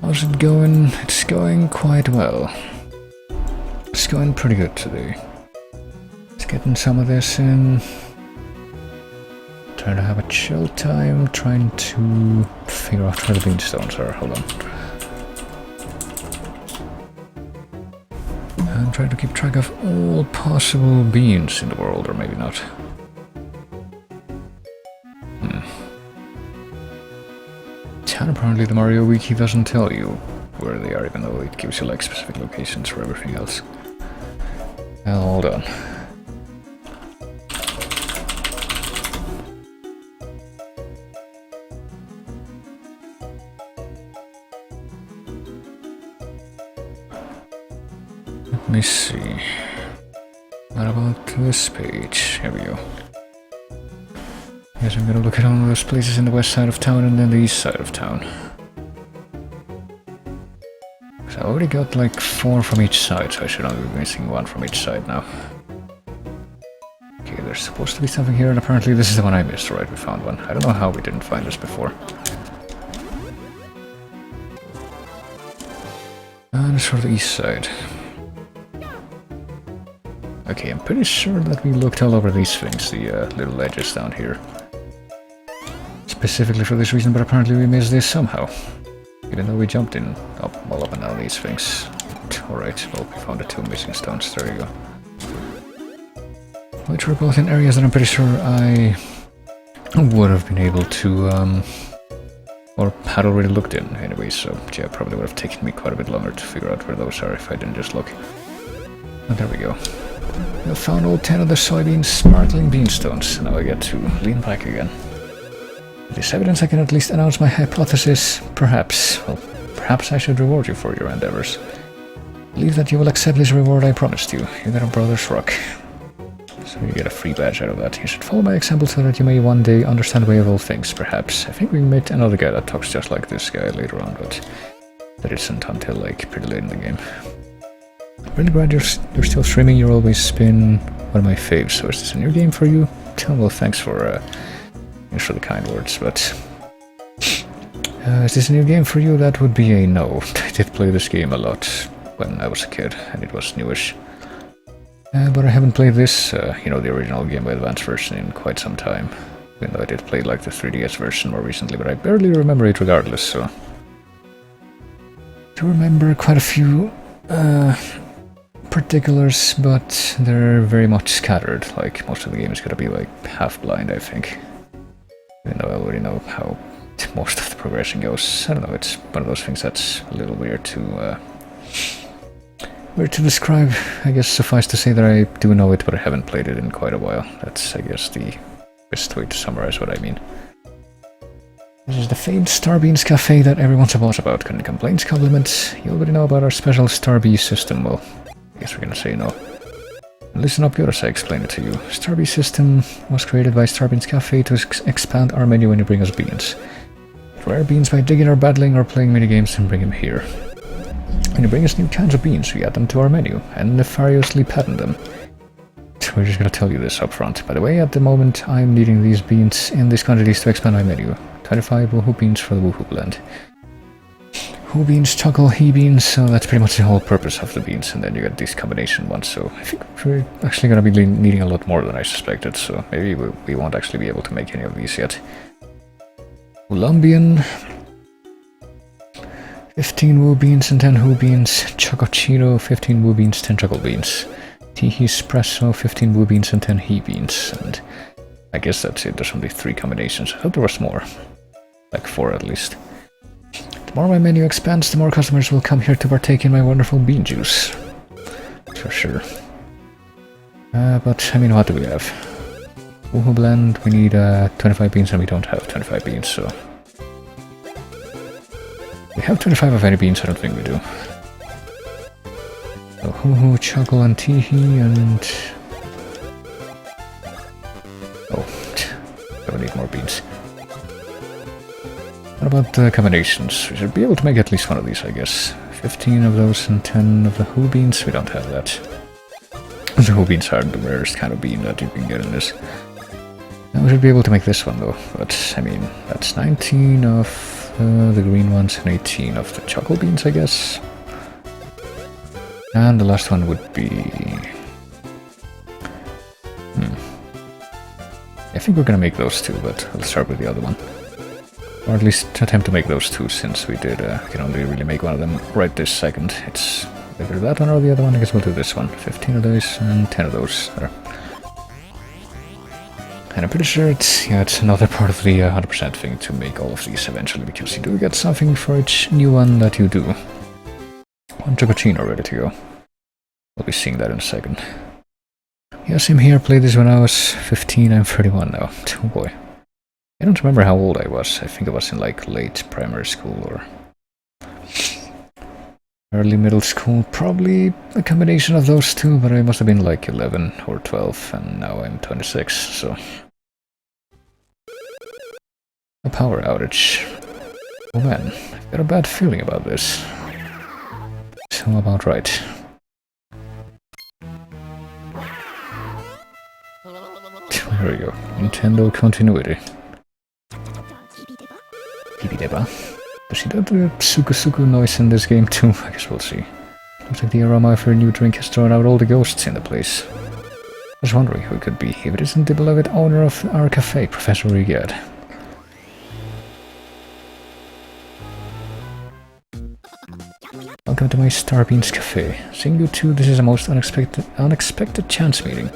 How's it going? It's going quite well. It's going pretty good today. Just getting some of this in. Trying to have a chill time, trying to figure out where the beanstones are. Hold on. And trying to keep track of all possible beans in the world, or maybe not. And apparently the Mario Wiki doesn't tell you where they are, even though it gives you like specific locations for everything else. Well, hold on. Let me see. What about this page? Here we go. Guess I'm gonna look at all of those places in the west side of town and then the east side of town. So I already got like 4 from each side, so I should only be missing 1 from each side now. Okay, there's supposed to be something here, and apparently this is the one I missed. Right, we found one. I don't know how we didn't find this before. And it's for the east side. Okay, I'm pretty sure that we looked all over these things, the little ledges down here. Specifically for this reason, but apparently we missed this somehow. Even though we jumped in all up and down these things. Alright, well, we found the 2 missing stones, there you go. Which were both in areas that I'm pretty sure I would have been able to, or had already looked in anyway, so yeah, probably would have taken me quite a bit longer to figure out where those are if I didn't just look. But there we go. I found all 10 of the soybean sparkling beanstones, and now I get to lean back again. With this evidence I can at least announce my hypothesis. Perhaps I should reward you for your endeavors. Believe that you will accept this reward I promised you. You got a brother's rock. So you get a free badge out of that. You should follow my example so that you may one day understand the way of all things, perhaps. I think we met another guy that talks just like this guy later on, but that isn't until like pretty late in the game. Really glad you're still streaming. You're always been one of my faves. So is this a new game for you? Well, thanks for the kind words, but is this a new game for you? That would be a no. I did play this game a lot when I was a kid, and it was newish. But I haven't played this, the original Game Boy Advance version in quite some time. Even though I did play like the 3DS version more recently, but I barely remember it regardless, so... I do remember quite a few particulars, but they're very much scattered. Like, most of the game is gonna be like half-blind, I think. Even though I already know how most of the progression goes. I don't know, it's one of those things that's a little weird to describe. I guess suffice to say that I do know it, but I haven't played it in quite a while. That's, I guess, the best way to summarize what I mean. This is the famed Starbeans Cafe that everyone's a boss about. Couldn't complaints, compliments. You already know about our special Starbee system. Well, I guess we're gonna say no. Listen up good as I explain it to you. Starbee system was created by Starbeans Cafe to expand our menu when you bring us beans. Rare beans by digging or battling or playing minigames and bring them here. When you bring us new kinds of beans, we add them to our menu, and nefariously patent them. We're just gonna tell you this up front. By the way, at the moment, I'm needing these beans in these quantities to expand my menu. 25 woohoo beans for the woohoo blend. Who beans, chocolate, he beans, so that's pretty much the whole purpose of the beans, and then you get these combination ones, so I think we're actually gonna be needing a lot more than I suspected, so maybe we won't actually be able to make any of these yet. Colombian, 15 woo beans and 10 woo beans. Chocochino, 15 woo beans, 10 chocolate beans. Teehee espresso, 15 woo beans and 10 he beans, and I guess that's it. There's only 3 combinations. I thought there was more, like 4 at least. The more my menu expands, the more customers will come here to partake in my wonderful bean juice. For sure. But, I mean, what do we have? Woohoo blend, we need 25 beans and we don't have 25 beans, so... We have 25 of any beans, I don't think we do. So, woohoo, chocolate and teehee and... Oh, don't need more beans. What about the combinations? We should be able to make at least one of these, I guess. 15 of those and 10 of the whole beans. We don't have that. The whole beans are the rarest kind of bean that you can get in this. Now we should be able to make this one though. But, I mean, that's 19 of the green ones and 18 of the chocolate beans, I guess. And the last one would be... I think we're gonna make those two, but I'll start with the other one. Or at least attempt to make those two, since we can only really make one of them right this second. It's either that one or the other one. I guess we'll do this one. 15 of those and 10 of those. There. And I'm pretty sure it's another part of the 100% thing to make all of these eventually, because you do get something for each new one that you do. One Chocochino ready to go. We'll be seeing that in a second. Yes, I'm here. Played this when I was 15. I'm 31 now. Oh boy. I don't remember how old I was. I think I was in like late primary school or early middle school. Probably a combination of those two, but I must have been like 11 or 12, and now I'm 26, so... A power outage. Oh man, I've got a bad feeling about this. So about right. There we go. Nintendo continuity. Does he do the suku noise in this game too? I guess we'll see. Looks like the aroma for a new drink has thrown out all the ghosts in the place. I was wondering who it could be, if it isn't the beloved owner of our cafe, Professor Rigad. Welcome to my Starbeans Cafe. Seeing you two, this is a most unexpected chance meeting.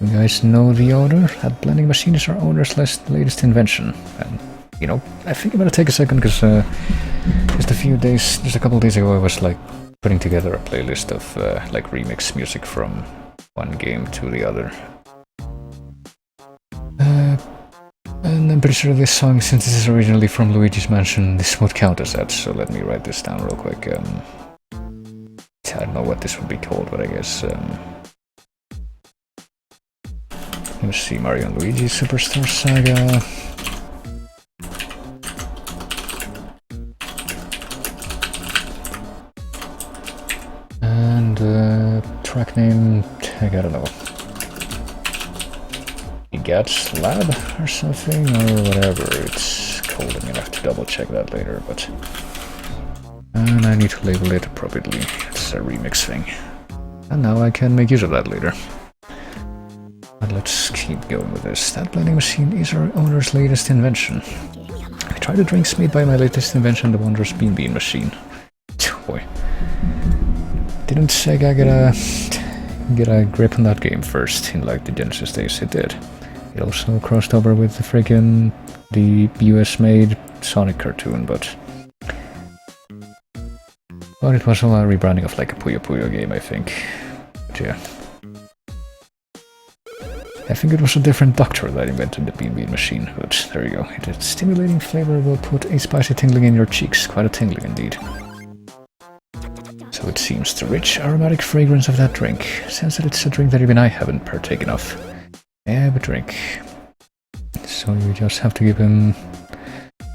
You guys know the owner? That blending machine is our owner's latest invention. And, you know, I think I'm gonna take a second, because just a couple of days ago I was like putting together a playlist of like remix music from one game to the other. And I'm pretty sure this song, since this is originally from Luigi's Mansion, this would count as that, so let me write this down real quick. I don't know what this would be called, but I guess... Let's see, Mario and Luigi Superstar Saga. And track name, I don't know. Egat's Lab or something, or whatever it's called. I'm gonna have to double check that later, but... And I need to label it appropriately. It's a remix thing. And now I can make use of that later. But let's keep going with this. That blending machine is our owner's latest invention. I tried the drinks made by my latest invention, the wondrous Beanbean machine. Oh boy. Didn't Saga get a grip on that game first, in like the Genesis days? It did. It also crossed over with the US-made Sonic cartoon, but it was all a rebranding of like a Puyo Puyo game, I think. But yeah. I think it was a different doctor that invented the Beanbean machine, but there you go. Its stimulating flavor will put a spicy tingling in your cheeks. Quite a tingling indeed. So it seems the rich, aromatic fragrance of that drink. Sense that it's a drink that even I haven't partaken of. Have a drink. So you just have to give him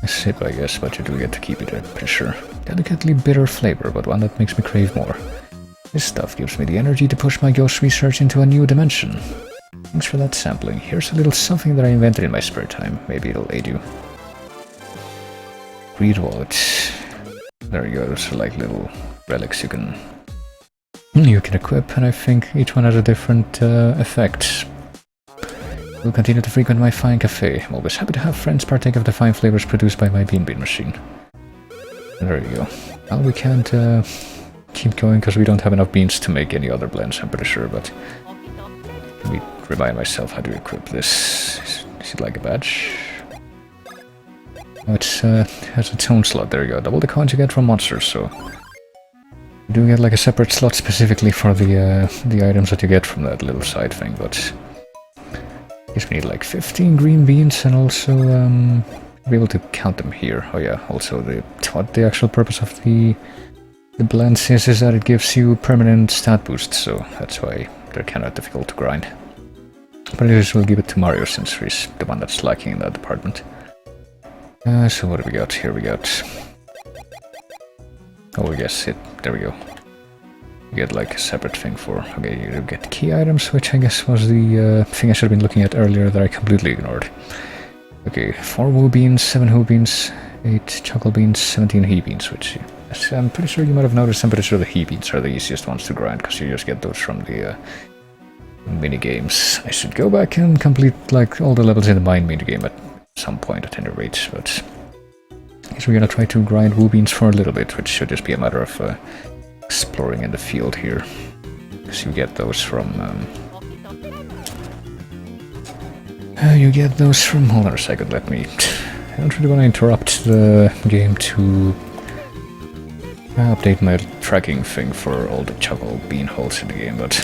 a sip, I guess, but you do get to keep it, I'm pretty sure. delicately bitter flavor, but one that makes me crave more. This stuff gives me the energy to push my ghost research into a new dimension. Thanks for that sampling. Here's a little something that I invented in my spare time. Maybe it'll aid you. Read wallet. There you go, those are like little relics you can equip, and I think each one has a different effect. We'll continue to frequent my fine cafe. I'm always happy to have friends partake of the fine flavors produced by my Bean machine. There you go. Well, we can't keep going because we don't have enough beans to make any other blends, I'm pretty sure, but let me remind myself how to equip this. Is it like a badge? Oh, it has its own slot. There you go. Double the coins you get from monsters, so you do get like a separate slot specifically for the items that you get from that little side thing, but I guess we need like 15 green beans and also be able to count them here. Oh yeah, also what the actual purpose of the blends is that it gives you permanent stat boosts, so that's why they're kind of difficult to grind. But anyways, we'll give it to Mario since he's the one that's lacking in that department. So what do we got? Here we got... Oh, yes, there we go. You get like a separate thing for... Okay, you get key items, which I guess was the thing I should have been looking at earlier that I completely ignored. Okay, 4 woo beans, 7 woo beans, 8 chocolate beans, 17 he beans, which I'm pretty sure you might have noticed. I'm pretty sure the he beans are the easiest ones to grind, because you just get those from the mini games. I should go back and complete like all the levels in the mine mini game at some point at any rate, but I guess we're gonna try to grind woo beans for a little bit, which should just be a matter of exploring in the field here, because you get those from hold on a second, I don't really want to interrupt the game to update my tracking thing for all the chocolate bean holes in the game, but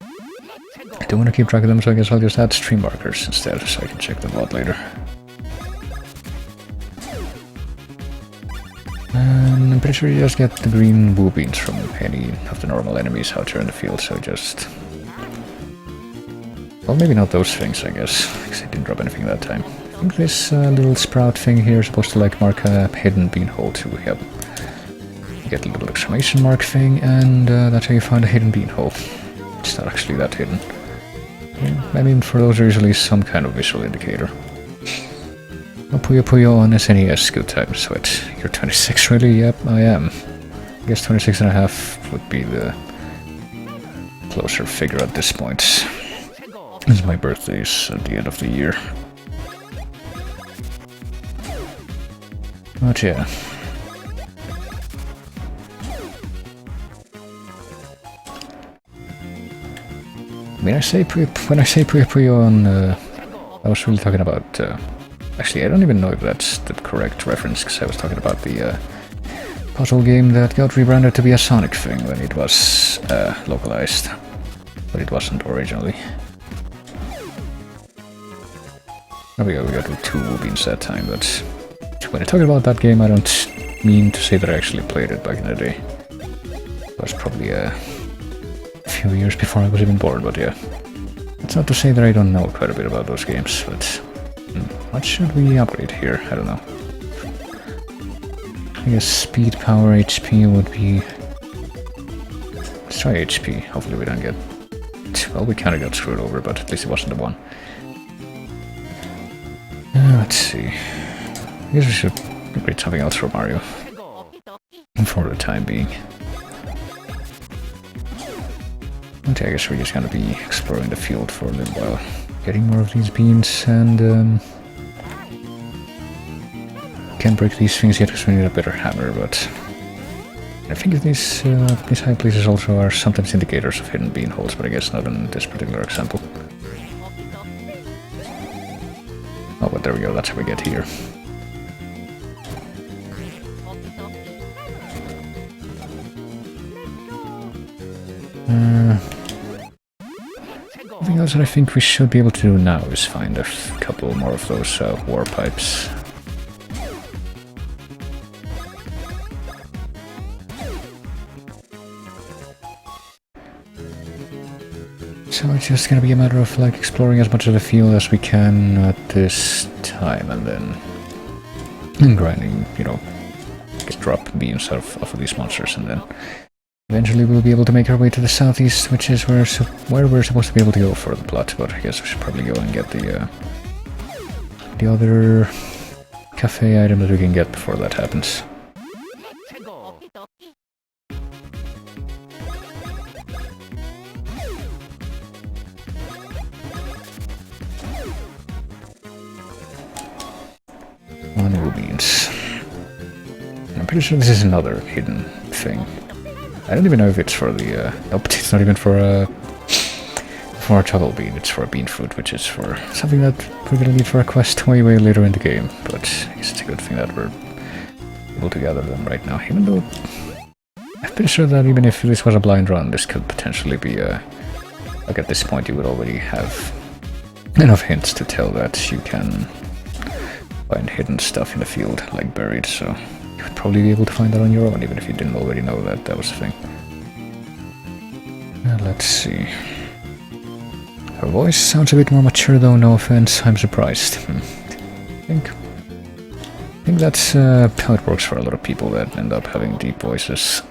I don't want to keep track of them, so I guess I'll just add stream markers instead, so I can check them out later. And I'm pretty sure you just get the green woo beans from any of the normal enemies out here in the field, so just... Well, maybe not those things, I guess, because I didn't drop anything that time. I think this little sprout thing here is supposed to like mark a hidden bean hole too, yep. You get a little exclamation mark thing, and that's how you find a hidden bean hole. It's not actually that hidden. Yeah, I mean, for those are usually some kind of visual indicator. Oh, Puyo Puyo on SNES, good times. Wait, you're 26 really? Yep, I am. I guess 26 and a half would be the closer figure at this point. As my birthday is at the end of the year. But yeah. When I say Puyo Puyo on, I was really talking about, actually I don't even know if that's the correct reference, because I was talking about the puzzle game that got rebranded to be a Sonic thing when it was localized, but it wasn't originally. There we go, we got 2 woo beans that time, but when I talk about that game I don't mean to say that I actually played it back in the day. It was probably a few years before I was even born, but yeah. It's not to say that I don't know quite a bit about those games, but what should we upgrade here? I don't know. I guess speed, power, HP would be... Let's try HP, hopefully we don't get... Well, we kinda got screwed over, but at least it wasn't the one. Let's see. I guess we should upgrade something else for Mario. For the time being. Okay, I guess we're just gonna be exploring the field for a little while. Getting more of these beans, and can't break these things yet because we need a better hammer, but I think these high places also are sometimes indicators of hidden bean holes, but I guess not in this particular example. Oh, but there we go, that's how we get here. Something else that I think we should be able to do now is find a couple more of those war pipes. So it's just gonna be a matter of like exploring as much of the field as we can at this time, and then grinding, you know, to get drop beams off of these monsters, and then eventually we'll be able to make our way to the southeast, which is where we're supposed to be able to go for the plot. But I guess we should probably go and get the other cafe item that we can get before that happens. Manual beans. I'm pretty sure this is another hidden thing. I don't even know if it's for the, nope, it's not even for a chocolate bean, it's for a bean fruit, which is for something that we're gonna need for a quest way later in the game, but I guess it's a good thing that we're able to gather them right now, even though I'm pretty sure that even if this was a blind run, this could potentially be like at this point you would already have enough hints to tell that you can find hidden stuff in the field, like buried, so you would probably be able to find that on your own, even if you didn't already know that that was a thing. Let's see. Her voice sounds a bit more mature though, no offense, I'm surprised. I think that's how it works for a lot of people that end up having deep voices.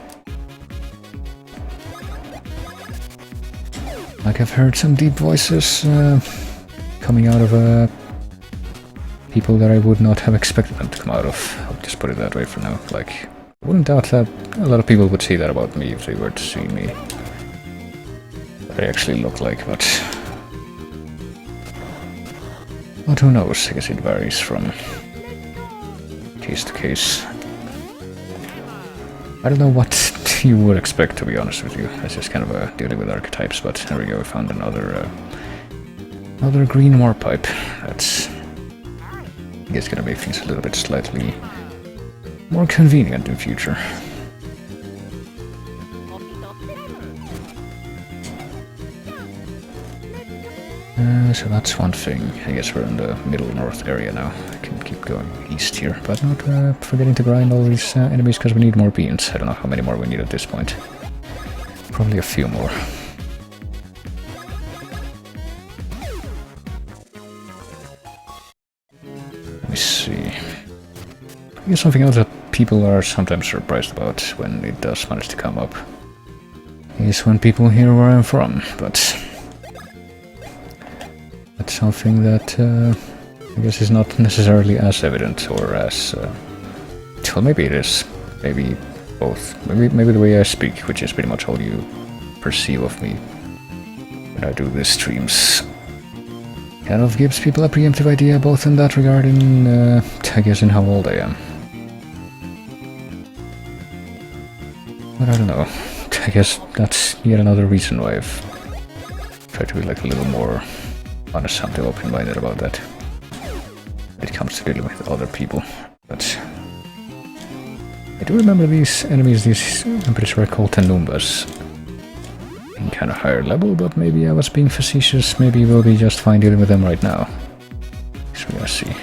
Like I've heard some deep voices coming out of people that I would not have expected them to come out of. I'll just put it that way for now. Like, I wouldn't doubt that a lot of people would say that about me if they were to see me. What I actually look like, but who knows? I guess it varies from case to case. I don't know what you would expect, to be honest with you. That's just kind of dealing with archetypes, but there we go, we found another green warp pipe. That's, I guess, gonna make things a little bit slightly more convenient in future. So that's one thing. I guess we're in the middle north area now. I can keep going east here, but not forgetting to grind all these enemies because we need more beans. I don't know how many more we need at this point. Probably a few more. Let me see. I guess something else that people are sometimes surprised about when it does manage to come up is when people hear where I'm from, but that's something that I guess is not necessarily as evident or as well, maybe it is, maybe both, maybe the way I speak, which is pretty much all you perceive of me when I do these streams, kind of gives people a preemptive idea both in that regard and I guess in how old I am. But I don't know, I guess that's yet another reason why I've tried to be like a little more honest, something open-minded about that when it comes to dealing with other people. But I do remember these enemies, these, I'm pretty sure I call Tanumbas, in kind of higher level, but maybe I was being facetious, maybe we'll be just fine dealing with them right now. So we're gonna see.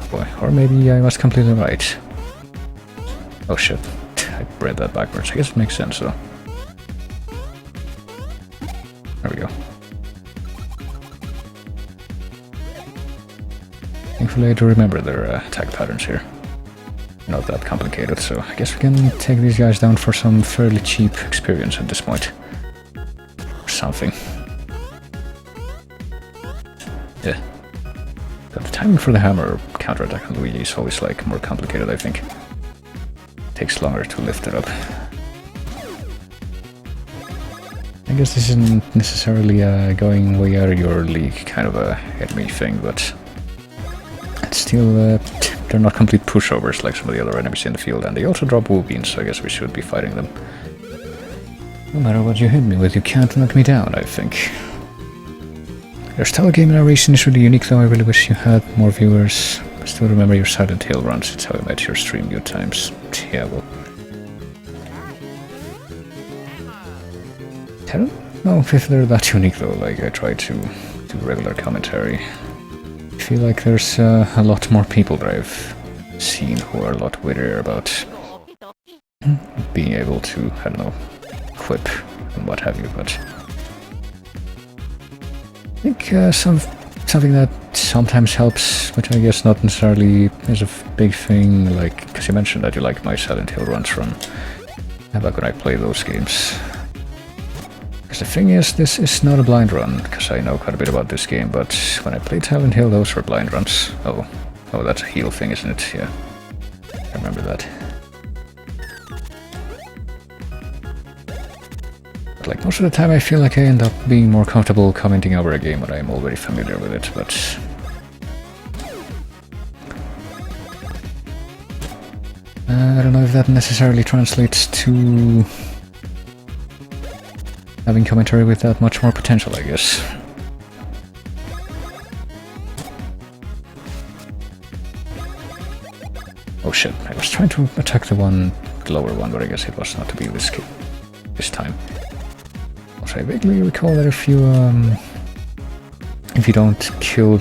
Oh boy, or maybe I was completely right. Oh shit, I read that backwards, I guess it makes sense though. There we go. Thankfully I do remember their attack patterns here. Not that complicated, so I guess we can take these guys down for some fairly cheap experience at this point. Or something. Yeah. But the timing for the hammer counterattack on Luigi is always like more complicated, I think. Takes longer to lift it up. I guess this isn't necessarily going way out of your league kind of a enemy thing, but it's still, they're not complete pushovers like some of the other enemies in the field, and they also drop woo beans, so I guess we should be fighting them. No matter what you hit me with, you can't knock me down, I think. Your style game narration is really unique though, I really wish you had more viewers. I still remember your Silent Hill runs, it's how I met your stream good times. Yeah, well. I don't know if they're that unique though, like I try to do regular commentary. I feel like there's a lot more people that I've seen who are a lot wittier about being able to, I don't know, quip and what have you, but I think some something that sometimes helps, which I guess not necessarily is a big thing, like, because you mentioned that you like my Silent Hill runs from back when I play those games. Because the thing is, this is not a blind run, because I know quite a bit about this game, but when I played Silent Hill, those were blind runs. Oh, that's a heal thing, isn't it? Yeah, I remember that. But like most of the time I feel like I end up being more comfortable commenting over a game when I'm already familiar with it, but... I don't know if that necessarily translates to having commentary with that much more potential, I guess. Oh shit, I was trying to attack the lower one, but I guess it was not to be this time. Also, I vaguely recall that if you don't kill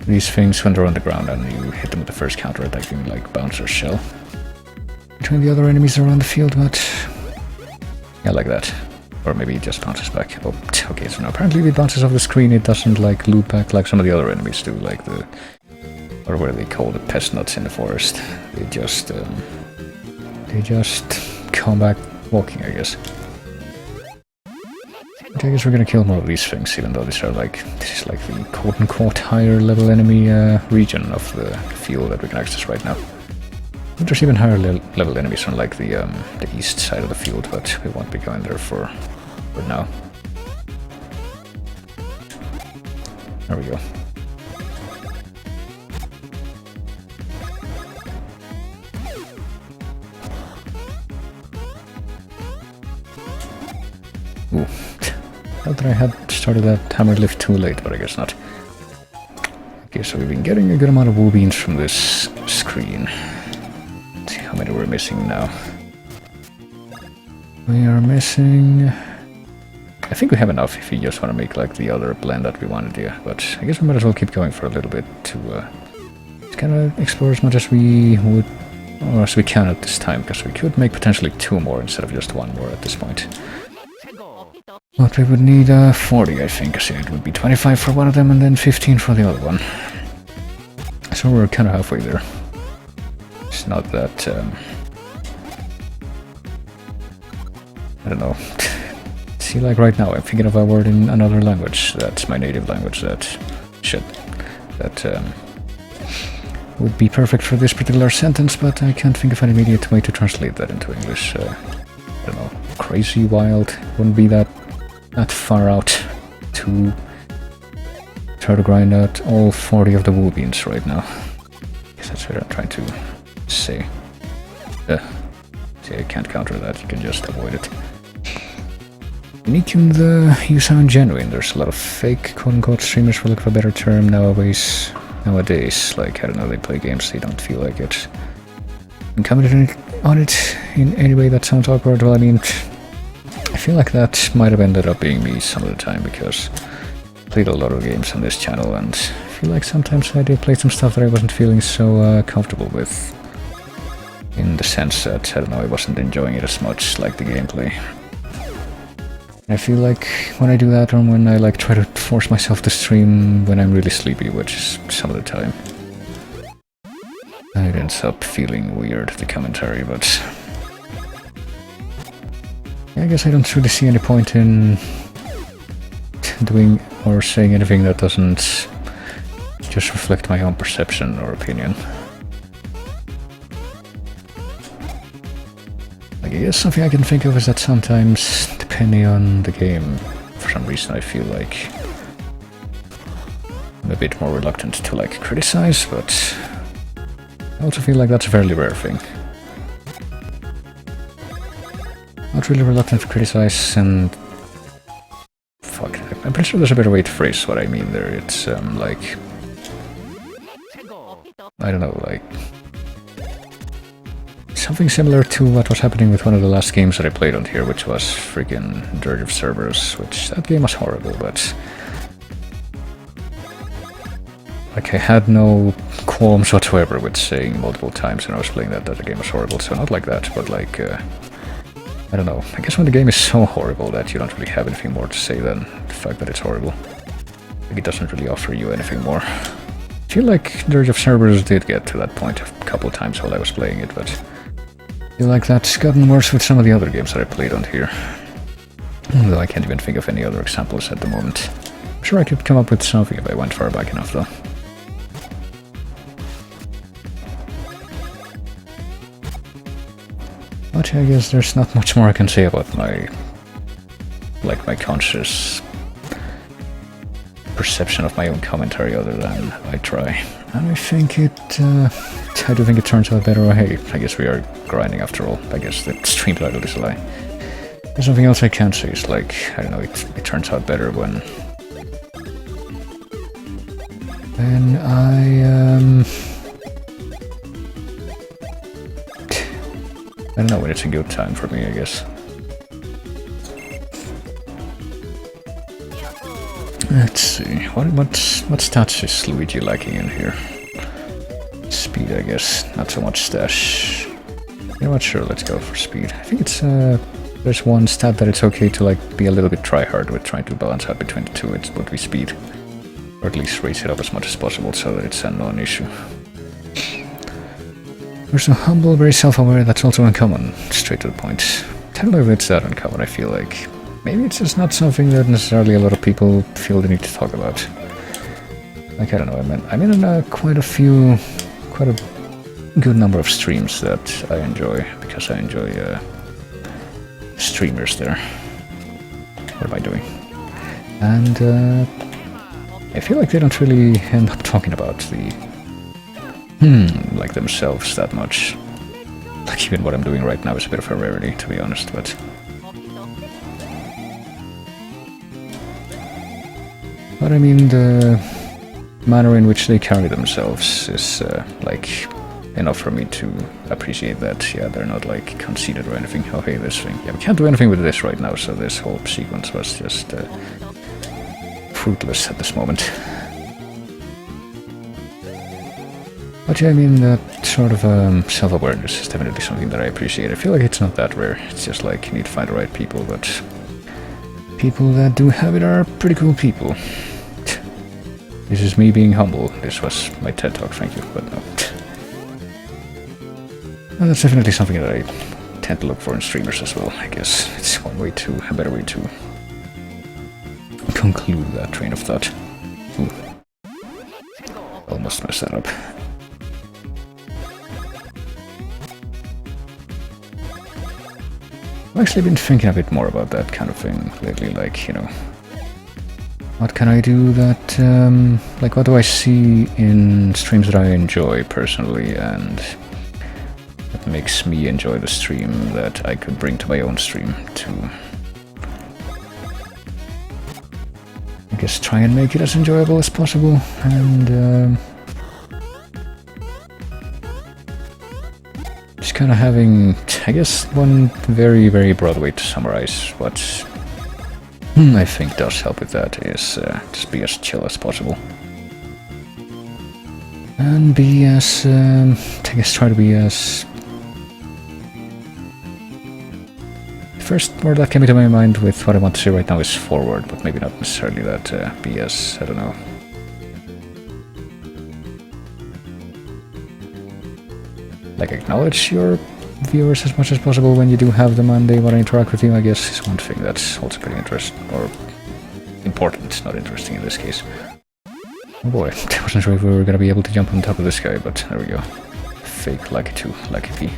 these things when they're on the ground and you hit them with the first counter attack, you can like bounce or shell between the other enemies around the field, but yeah, like that. Or maybe it just bounces back. Oh, okay, so now apparently if it bounces off the screen, it doesn't like loop back like some of the other enemies do, like or what are they called, the pest nuts in the forest. They just come back walking, I guess. But I guess we're gonna kill more of these things, even though this is like the quote-unquote higher level enemy region of the field that we can access right now. But there's even higher level enemies on like the east side of the field, but we won't be going there for now. There we go. Ooh. Thought that I had started that hammer lift too late, but I guess not. Okay, so we've been getting a good amount of wool beans from this screen. Let's see how many we're missing now. We are missing... I think we have enough if you just want to make like the other blend that we wanted here, but I guess we might as well keep going for a little bit to kind of explore as much as we would, or as we can at this time, because we could make potentially 2 more instead of just 1 more at this point. But we would need 40, I think, so it would be 25 for one of them and then 15 for the other one. So we're kind of halfway there. It's not that... I don't know. See, like right now, I'm thinking of a word in another language. That's my native language. That would be perfect for this particular sentence, but I can't think of an immediate way to translate that into English. I don't know. Crazy, wild. Wouldn't be that far out to try to grind out all 40 of the wool beans right now. I guess that's what I'm trying to say. See, I can't counter that. You can just avoid it. Unique in the you sound genuine. There's a lot of fake quote-unquote streamers, for lack of a better term, nowadays. Like, I don't know, they play games, they don't feel like it. And commenting on it in any way that sounds awkward, well, I mean, I feel like that might have ended up being me some of the time, because I played a lot of games on this channel, and I feel like sometimes I did play some stuff that I wasn't feeling so comfortable with. In the sense that, I don't know, I wasn't enjoying it as much, like the gameplay. I feel like when I do that, or when I like try to force myself to stream when I'm really sleepy, which is some of the time, it ends up feeling weird, the commentary, but I guess I don't really see any point in doing or saying anything that doesn't just reflect my own perception or opinion. Like, I guess something I can think of is that sometimes, depending on the game, for some reason I feel like I'm a bit more reluctant to like criticize, but I also feel like that's a fairly rare thing. Not really reluctant to criticize, and fuck, I'm pretty sure there's a better way to phrase what I mean there. It's like, I don't know, like something similar to what was happening with one of the last games that I played on here, which was freaking Dirge of Cerberus, which that game was horrible, but like I had no qualms whatsoever with saying multiple times when I was playing that the game was horrible, so not like that, but like, I don't know, I guess when the game is so horrible that you don't really have anything more to say than the fact that it's horrible. Like, it doesn't really offer you anything more. I feel like Dirge of Cerberus did get to that point a couple of times while I was playing it, but I feel like that's gotten worse with some of the other games that I played on here. Though I can't even think of any other examples at the moment. I'm sure I could come up with something if I went far back enough, though. But I guess there's not much more I can say about my conscious perception of my own commentary other than I try. And I think I do think it turns out better. Hey, I guess we are grinding after all. I guess the stream title is a lie. There's something else I can't say. It's like, I don't know, it turns out better when I don't know, when it's a good time for me, I guess. Let's see, what stats is Luigi lacking in here? Speed, I guess, not so much stash. You know what, sure, let's go for speed. I think it's, there's one stat that it's okay to, like, be a little bit try-hard with trying to balance out between the two, it would be speed. Or at least raise it up as much as possible so that it's a non-issue. We're so humble, very self-aware, that's also uncommon. Straight to the point. I don't know if it's that uncommon, I feel like. Maybe it's just not something that necessarily a lot of people feel the need to talk about. Like, I don't know, I'm in quite a good number of streams that I enjoy, because I enjoy streamers there. What am I doing? And I feel like they don't really end up talking about the like themselves that much. Like, even what I'm doing right now is a bit of a rarity, to be honest, but I mean, the manner in which they carry themselves is like enough for me to appreciate that. Yeah, they're not like conceited or anything. Oh hey, this thing. Yeah, we can't do anything with this right now, so this whole sequence was just fruitless at this moment. But yeah, I mean, that sort of self-awareness is definitely something that I appreciate. I feel like it's not that rare. It's just like you need to find the right people, but people that do have it are pretty cool people. This is me being humble. This was my TED Talk, thank you, but no. Well, that's definitely something that I tend to look for in streamers as well. I guess it's a better way to conclude that train of thought. Ooh. Almost messed that up. I've actually been thinking a bit more about that kind of thing lately, like, you know, what can I do that, like, what do I see in streams that I enjoy personally, and that makes me enjoy the stream that I could bring to my own stream to, I guess, try and make it as enjoyable as possible, and just kind of having, I guess, one very, very broad way to summarize what I think does help with that is just be as chill as possible. And be as, I guess, try to be as... The first word that came into my mind with what I want to say right now is forward, but maybe not necessarily that, be as, I don't know. Like, acknowledge your viewers as much as possible when you do have them and they want to interact with you, I guess, is one thing that's also pretty interesting, or important, not interesting in this case. Oh boy, I wasn't sure if we were going to be able to jump on top of this guy, but there we go. Fake lucky 2, lucky P.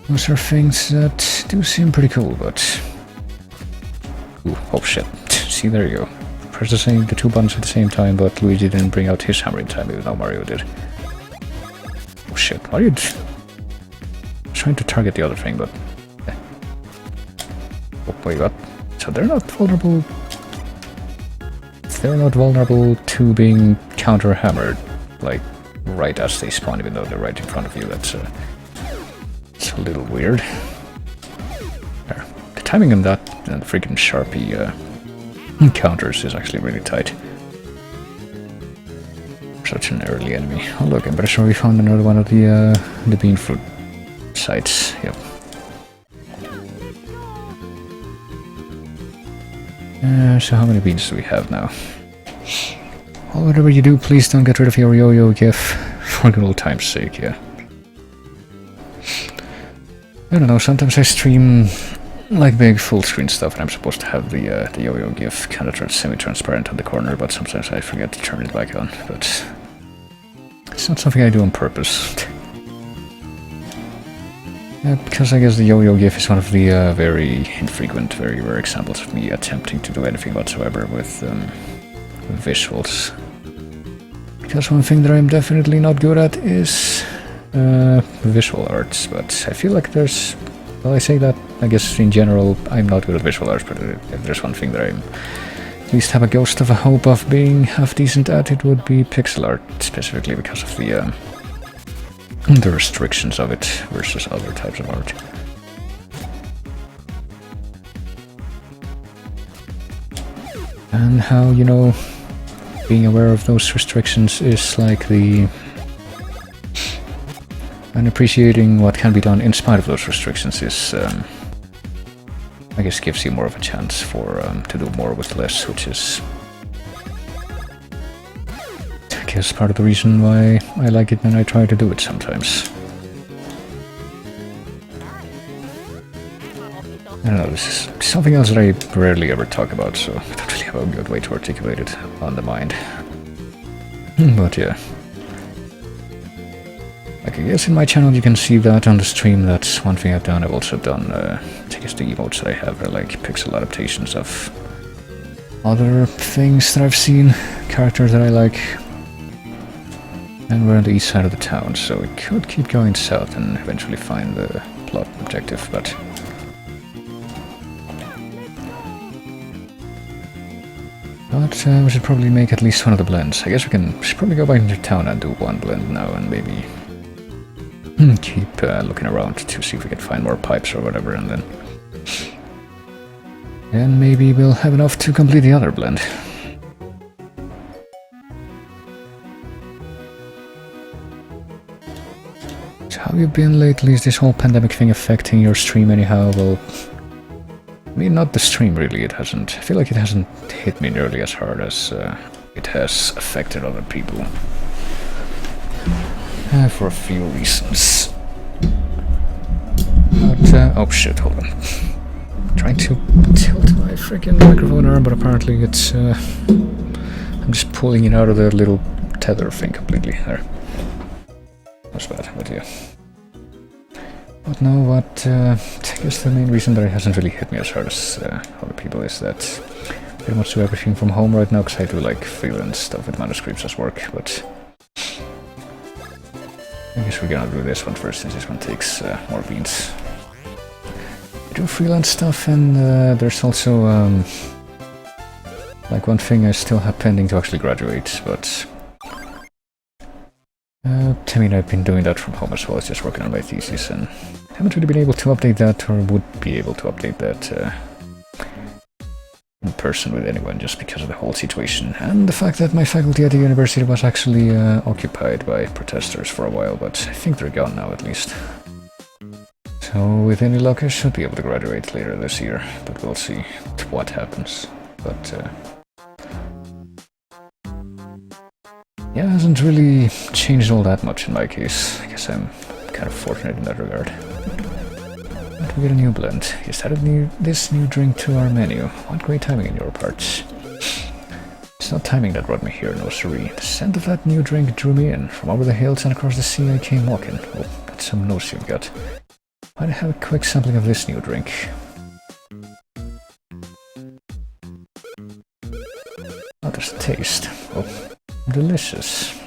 Those are things that do seem pretty cool, but... Ooh, oh shit. See, there you go. Press the two buttons at the same time, but Luigi didn't bring out his hammer in time, even though Mario did. Oh shit, why are you trying to target the other thing, but... Oh, wait, what? So they're not vulnerable... They're not vulnerable to being counter-hammered, like, right as they spawn, even though they're right in front of you. That's it's a little weird. There. The timing on that freaking Sharpie counters is actually really tight. Such an early enemy. Oh look, I'm pretty sure we found another one of the bean fruit sites. Yep. So how many beans do we have now? Well, whatever you do, please don't get rid of your yo-yo gif, for good old time's sake, yeah. I don't know, sometimes I stream like big full screen stuff and I'm supposed to have the yo-yo gif kind of semi-transparent on the corner, but sometimes I forget to turn it back on, but it's not something I do on purpose. Because I guess the yo-yo gif is one of the very infrequent, very rare examples of me attempting to do anything whatsoever with visuals. Because one thing that I'm definitely not good at is visual arts, but I feel like there's... Well, I say that, I guess in general, I'm not good at visual arts, but if there's one thing that I at least have a ghost of a hope of being half decent at, it would be pixel art, specifically because of the restrictions of it versus other types of art. And how, you know, being aware of those restrictions is like the... and appreciating what can be done in spite of those restrictions is, I guess, gives you more of a chance for to do more with less, which is, I guess, part of the reason why I like it and I try to do it sometimes. I don't know, this is something else that I rarely ever talk about, so I don't really have a good way to articulate it on the mind. But yeah. Like, I guess in my channel you can see that on the stream. That's one thing I've done. I've also done, I guess the emotes that I have are like pixel adaptations of other things that I've seen, characters that I like. And we're on the east side of the town, so we could keep going south and eventually find the plot objective, but... we should probably make at least one of the blends. I guess we should probably go back into town and do one blend now and maybe keep looking around to see if we can find more pipes or whatever, and then... and maybe we'll have enough to complete the other blend. So how have you been lately? Is this whole pandemic thing affecting your stream anyhow? Well... I mean, not the stream really, it hasn't... I feel like it hasn't hit me nearly as hard as it has affected other people. For a few reasons. But, oh shit, hold on. I'm trying to tilt my freaking microphone arm, but apparently it's... I'm just pulling it out of the little tether thing completely. There. That's bad, but yeah. But no, what I guess the main reason that it hasn't really hit me as hard as other people is that I pretty much do everything from home right now, because I do like freelance stuff with manuscripts as work, but I guess we're gonna do this one first, since this one takes more beans. I do freelance stuff, and there's also like one thing I still have pending to actually graduate, but I mean, I've been doing that from home as well as just working on my thesis, and haven't really been able to update that, or would be able to update that in person with anyone, just because of the whole situation, and the fact that my faculty at the university was actually occupied by protesters for a while, but I think they're gone now at least. So with any luck I should be able to graduate later this year, but we'll see what happens. But yeah, it hasn't really changed all that much in my case. I guess I'm kind of fortunate in that regard. But we get a new blend. Yes, added this new drink to our menu. What great timing on your part. It's not timing that brought me here, no siree. The scent of that new drink drew me in. From over the hills and across the sea I came walking. Oh, that's some nose you've got. Why don't I have a quick sampling of this new drink? Oh, there's the taste. Oh. Delicious.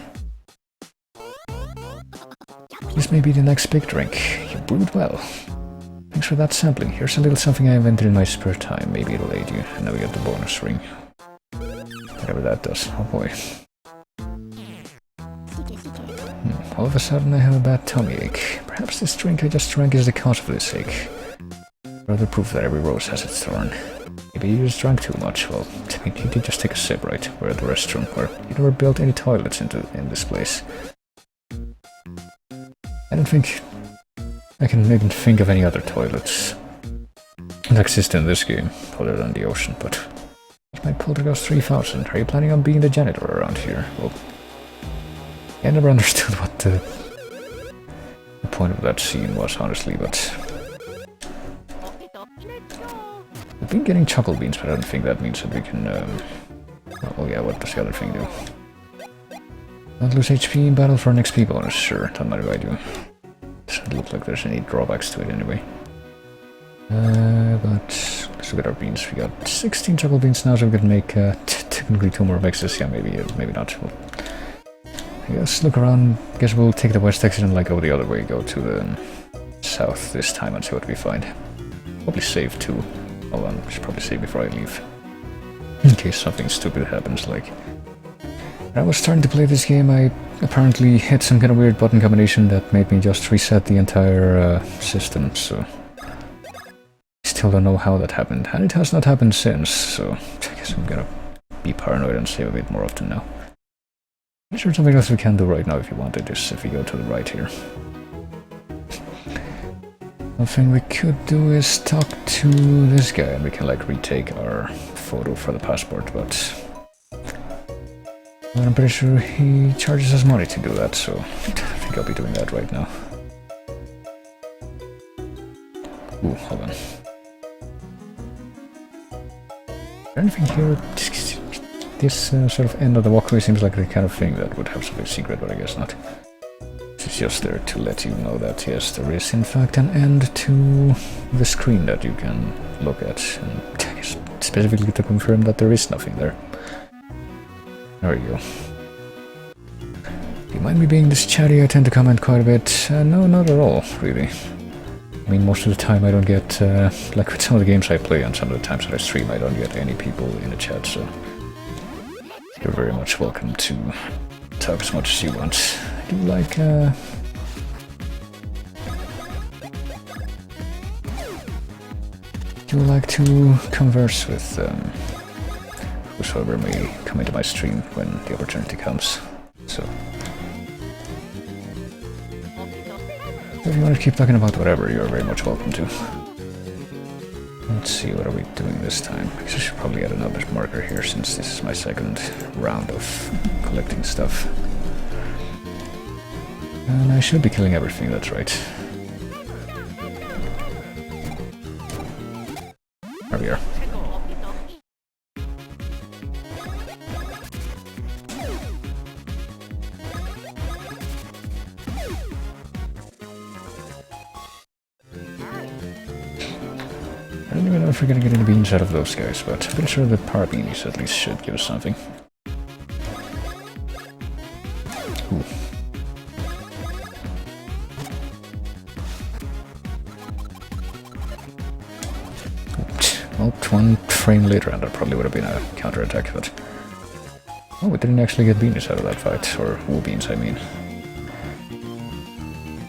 This may be the next big drink. You brewed well. Thanks for that sampling. Here's a little something I invented in my spare time. Maybe it'll aid you. And now we get the bonus ring. Whatever that does. Oh boy. All of a sudden I have a bad tummy ache. Perhaps this drink I just drank is the cause of this ache. Further proof that every rose has its thorn. Maybe you just drank too much. Well, I mean, you did just take a sip, right? We're at the restroom, where you never built any toilets in this place. I don't think I can even think of any other toilets that exist in this game, other than the ocean, but My Poltergeist 3000. Are you planning on being the janitor around here? Well, I never understood what the point of that scene was, honestly, but... We've been getting chuckle beans, but I don't think that means that we can... Oh yeah, what does the other thing do? Not lose HP in battle for an XP bonus. Sure, that might be what I do. Doesn't look like there's any drawbacks to it anyway. But let's look at our beans. We got 16 chuckle beans now, so we could make technically 2 more mixes. Yeah, maybe not. We'll, I guess look around. I guess we'll take the west exit and like go the other way. Go to the south this time and see what we find. Probably save too. Hold on, I should probably save before I leave. In case something stupid happens, like... When I was starting to play this game, I apparently hit some kind of weird button combination that made me just reset the entire system, so... I still don't know how that happened, and it has not happened since, so I guess I'm gonna be paranoid and save a bit more often now. I'm sure something else we can do right now if you wanted, just if we go to the right here. One thing we could do is talk to this guy and we can like retake our photo for the passport, but I'm pretty sure he charges us money to do that, so I think I'll be doing that right now. Ooh, hold on. Is there anything here? This sort of end of the walkway seems like the kind of thing that would have something secret, but I guess not. It's just there to let you know that yes, there is in fact an end to the screen that you can look at, and I guess specifically to confirm that there is nothing there. There we go. Do you mind me being this chatty? I tend to comment quite a bit. No, not at all, really. I mean, most of the time I don't get, like with some of the games I play and some of the times that I stream, I don't get any people in the chat, so you're very much welcome to talk as much as you want. I do like, to converse with whosoever may come into my stream when the opportunity comes, so if you want to keep talking about whatever, you're very much welcome to. Let's see, what are we doing this time? Because I should probably add another marker here since this is my second round of collecting stuff. And I should be killing everything, that's right. There we are. I don't even know if we're gonna get any beans out of those guys, but I'm pretty sure the power beanies at least should give us something. Ooh. Well, 1 frame later and that probably would have been a counterattack, but... Oh, we didn't actually get beanies out of that fight, or wool beans, I mean.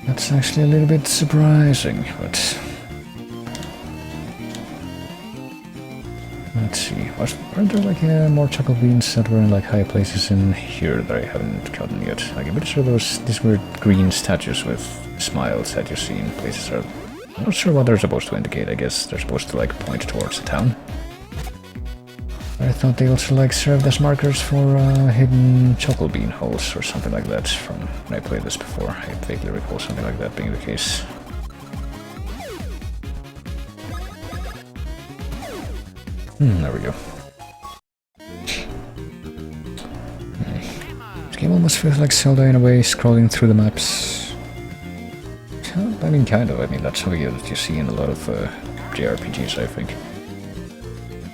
That's actually a little bit surprising, but... Let's see, weren't there like more chuckle beans that were in like high places in here that I haven't gotten yet? Like, I'm pretty sure there was these weird green statues with smiles that you see in places that... I'm not sure what they're supposed to indicate. I guess they're supposed to like point towards the town. I thought they also like served as markers for hidden chuckle bean holes or something like that from when I played this before. I vaguely recall something like that being the case. There we go. This game almost feels like Zelda in a way, scrolling through the maps. I mean, kind of. I mean, that's something that you see in a lot of JRPGs, I think.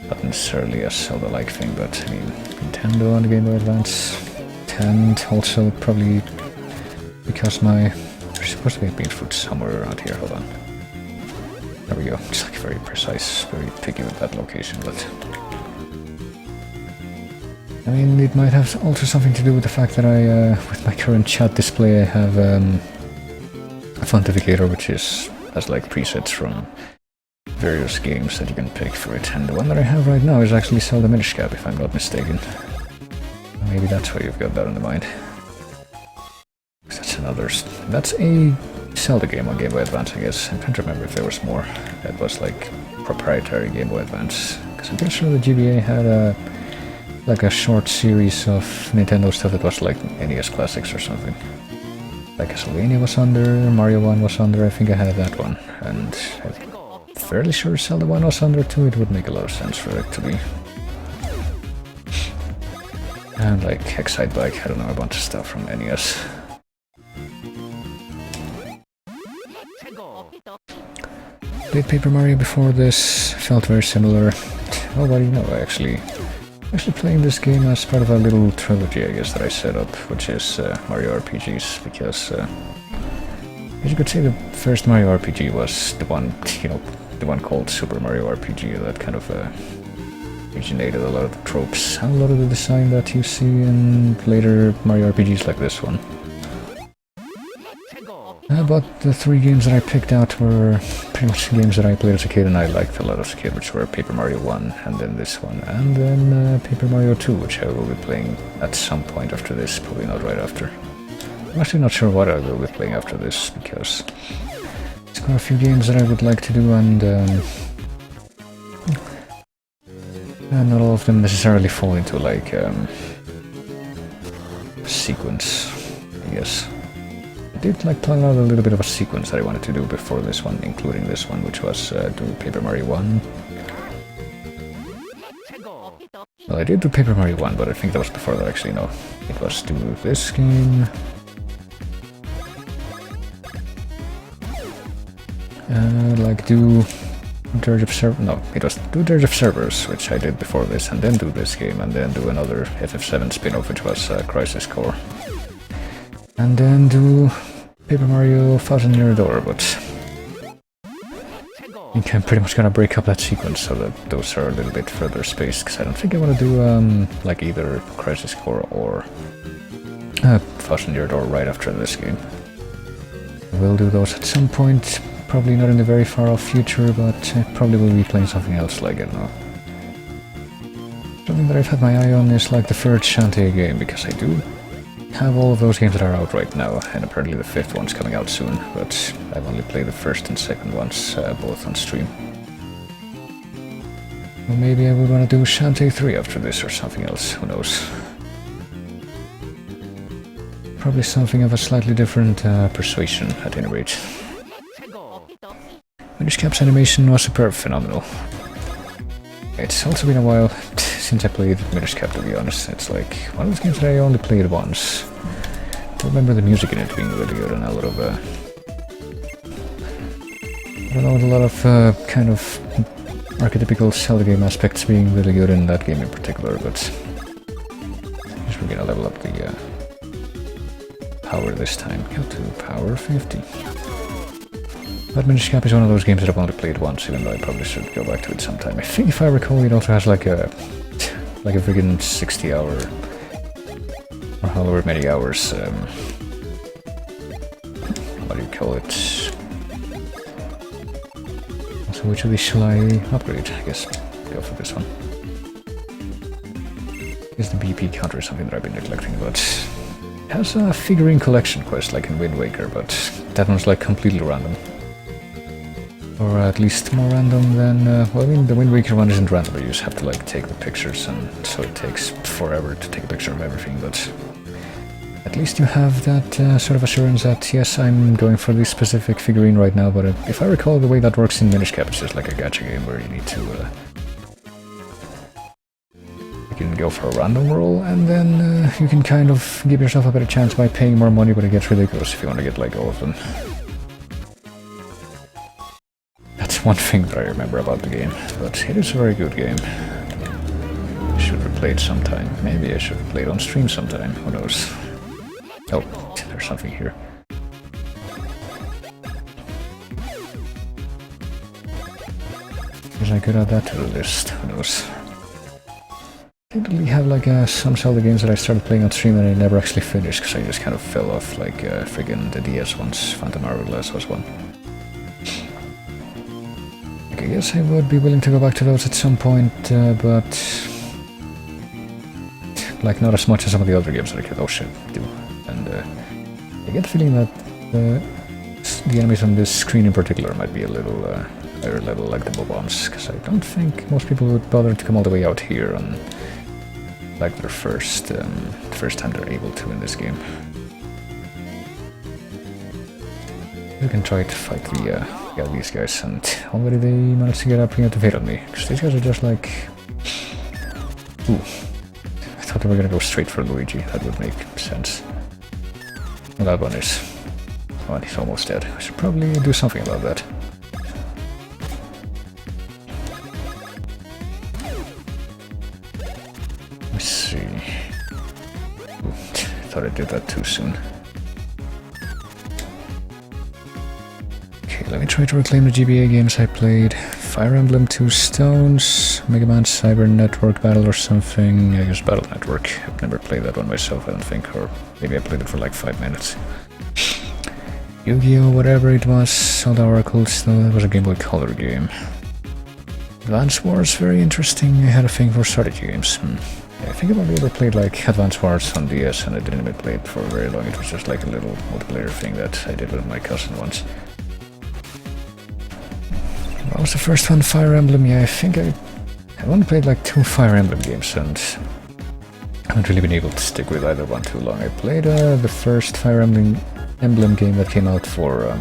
Not necessarily a Zelda-like thing, but I mean, Nintendo and Game Boy Advance, and also probably because there's supposed to be a bean fruit somewhere around here. Hold on. There we go. It's like very precise, very picky with that location, but... I mean, it might have also something to do with the fact that I, with my current chat display, I have a Fontificator, which has like presets from various games that you can pick for it, and the one that I have right now is actually Zelda Minish Cap, if I'm not mistaken. Maybe that's why you've got that in the mind. That's a Zelda game on Game Boy Advance, I guess. I can't remember if there was more that was like proprietary Game Boy Advance, because I'm pretty sure the GBA had a like a short series of Nintendo stuff that was like NES classics or something. Like Castlevania was under, Mario 1 was under, I think I had that one. And I'm fairly sure Zelda 1 was under too, it would make a lot of sense for it to be. And like Excite Bike, I don't know, a bunch of stuff from NES. Played Paper Mario before this, felt very similar. Oh, what do you know, actually playing this game as part of a little trilogy, I guess, that I set up, which is Mario RPGs, because as you could say, the first Mario RPG was the one, the one called Super Mario RPG, that kind of originated a lot of the tropes and a lot of the design that you see in later Mario RPGs like this one. But the 3 games that I picked out were pretty much games that I played as a kid and I liked a lot as a kid, which were Paper Mario 1 and then this one, and then Paper Mario 2, which I will be playing at some point after this, probably not right after. I'm actually not sure what I will be playing after this, because it's got a few games that I would like to do, and not all of them necessarily fall into like sequence, I guess. I did like plan out a little bit of a sequence that I wanted to do before this one, including this one, which was do Paper Mario 1. Well, I did do Paper Mario 1, but I think that was before that, actually, no. It was do this game. Like do Dirge of Cerberus, no, it was do Dirge of Cerberus, which I did before this, and then do this game, and then do another FF7 spin-off, which was Crisis Core. And then do Paper Mario Thousand Year Door, but I think I'm pretty much gonna break up that sequence so that those are a little bit further spaced, because I don't think I want to do like either Crisis Core or Thousand Year Door right after this game. We'll do those at some point, probably not in the very far off future, but probably will be playing something else, like, I don't know. Something that I've had my eye on is like the third Shantae game, because I do have all of those games that are out right now, and apparently the 5th one's coming out soon, but I've only played the 1st and 2nd ones, both on stream. Well, maybe I will want to do Shantae 3 after this, or something else, who knows. Probably something of a slightly different persuasion, at any rate. Minish Cap's animation was superb, phenomenal. It's also been a while since I played Minish Cap, to be honest. It's like one of those games that I only played once. I remember the music in it being really good, and a lot of I don't know, a lot of kind of archetypical Zelda game aspects being really good in that game in particular, but just we're gonna level up the power this time. Go to power 50. But Minish Cap is one of those games that I've only played once, even though I probably should go back to it sometime. I think, if I recall, it also has like a friggin' 60-hour or however many hours. What do you call it? So which of these shall I upgrade? I guess go for this one. Is the BP counter or something that I've been neglecting, but it has a figurine collection quest like in Wind Waker, but that one's like completely random. Or at least more random than, well, I mean, the Wind Waker one isn't random, but you just have to like take the pictures, and so it takes forever to take a picture of everything, but at least you have that sort of assurance that, yes, I'm going for this specific figurine right now, but if I recall, the way that works in Minish Cap, it's just like a gacha game where you need to, you can go for a random roll, and then you can kind of give yourself a better chance by paying more money, but it gets ridiculous if you want to get like all of them. That's one thing that I remember about the game, but it is a very good game. I should replay it sometime. Maybe I should play it on stream sometime, who knows. Oh, there's something here. Guess I could add that to the list, who knows. I typically have like some Zelda games that I started playing on stream and I never actually finished, because I just kind of fell off, like friggin' the DS ones. Phantom Hourglass was one. I guess I would be willing to go back to those at some point, but like not as much as some of the other games that I could, oh shit, do. And I get the feeling that the enemies on this screen in particular might be a little higher level like the bombs, because I don't think most people would bother to come all the way out here on like their first time they're able to in this game. You can try to fight these guys, and already they managed to get up here to hit on me, because these guys are just like... Ooh. I thought they were gonna go straight for Luigi, that would make sense. Well, that one is... Oh, and he's almost dead. I should probably do something about that. Let's see... Ooh, thought I did that too soon. Okay, let me try to reclaim the GBA games I played. Fire Emblem 2 Stones, Mega Man Cyber Network Battle or something. I guess Battle Network. I've never played that one myself, I don't think, or maybe I played it for like 5 minutes. Yu-Gi-Oh! Whatever it was, all the Oracles, though, that was a Game Boy Color game. Advance Wars, very interesting. I had a thing for strategy games. Yeah, I think I've only ever played like Advance Wars on DS, and I didn't even play it for very long. It was just like a little multiplayer thing that I did with my cousin once. What was the first one? Fire Emblem? Yeah, I think I've only played like 2 Fire Emblem games, and I haven't really been able to stick with either one too long. I played the first Fire Emblem game that came out for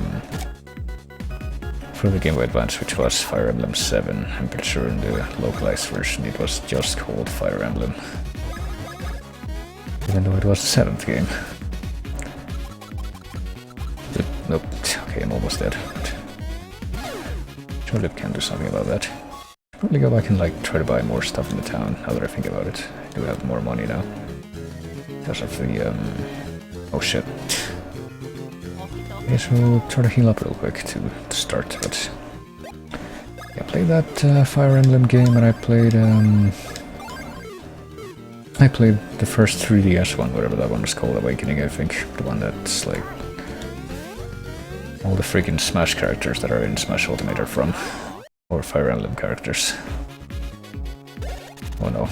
the Game Boy Advance, which was Fire Emblem 7. I'm pretty sure in the localized version it was just called Fire Emblem, even though it was the 7th game. Nope. Okay, I'm almost dead. Surely I can do something about that. Probably go back and like try to buy more stuff in the town, now that I think about it. I do have more money now. Because of the oh shit. Okay, so we'll try to heal up real quick to start, but... Yeah, I played that Fire Emblem game, and I played the first 3DS one, whatever that one was called, Awakening, I think. The one that's like... all the freaking Smash characters that are in Smash Ultimate are from. Or Fire Emblem characters. Oh no.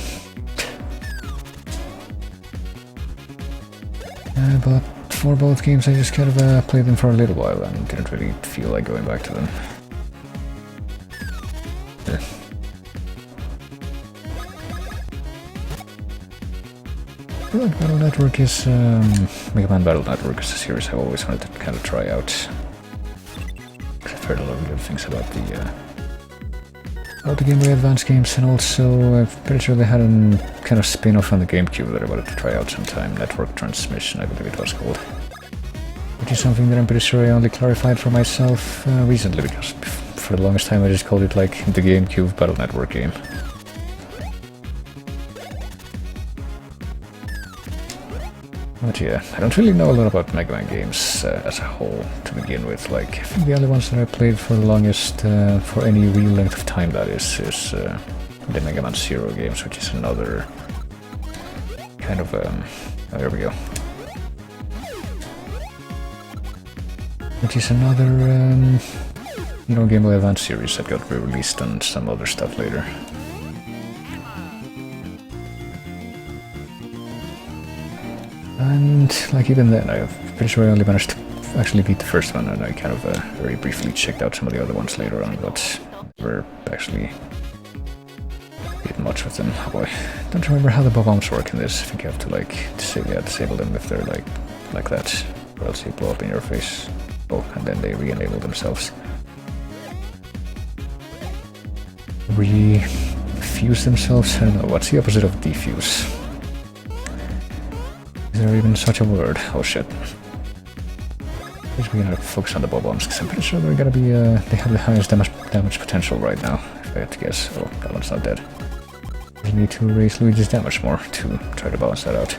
But for both games I just kind of played them for a little while and didn't really feel like going back to them. Yeah. I feel like Battle Network is... Mega Man Battle Network is a series I've always wanted to kind of try out. I've heard a lot of good things about the Game Boy Advance games, and also I'm pretty sure they had a kind of spin-off on the GameCube that I wanted to try out sometime. Network Transmission, I believe it was called. Which is something that I'm pretty sure I only clarified for myself recently, because for the longest time I just called it like the GameCube Battle Network game. But yeah, I don't really know a lot about Mega Man games as a whole to begin with. Like, I think the only ones that I played for the longest, for any real length of time, that is the Mega Man Zero games, which is another kind of, oh, there we go. Which is another, you know, Game Boy Advance series that got re-released and some other stuff later. And, like, even then, I'm pretty sure I only managed to actually beat the first one, and I kind of very briefly checked out some of the other ones later on, but never actually did much with them. Oh boy, don't remember how the bombs work in this. I think you have to, like, disable them if they're, like that, or else they blow up in your face. Oh, and then they re-enable themselves. Refuse themselves? I don't know, what's the opposite of defuse? Is there even such a word? Oh shit. I guess we're gonna focus on the bombs, because I'm pretty sure they're gonna be, they have the highest damage potential right now, if I had to guess. Oh, that one's not dead. We need to raise Luigi's damage more to try to balance that out.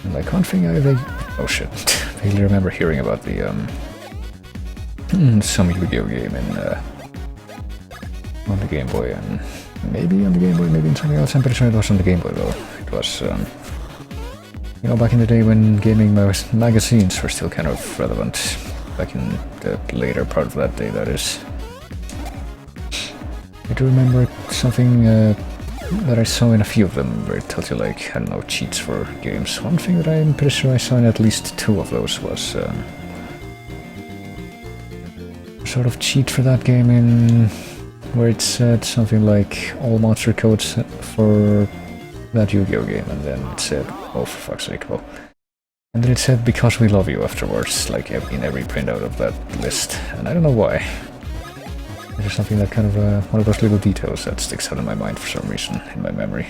And like one thing oh shit, I vaguely remember hearing about the, some Yu-Gi-Oh! Game in, on the Game Boy, and maybe on the Game Boy, maybe in something else. I'm pretty sure it was on the Game Boy though. It was, you know, back in the day when gaming magazines were still kind of relevant. Back in the later part of that day, that is. I do remember something that I saw in a few of them where it tells you, like, I don't know, cheats for games. One thing that I'm pretty sure I saw in at least 2 of those was sort of cheat for that game in where it said something like all monster codes for that Yu-Gi-Oh game, and then it said, oh for fuck's sake, well. And then it said because we love you afterwards, like in every printout of that list, and I don't know why. There's something that kind of, one of those little details that sticks out in my mind for some reason, in my memory.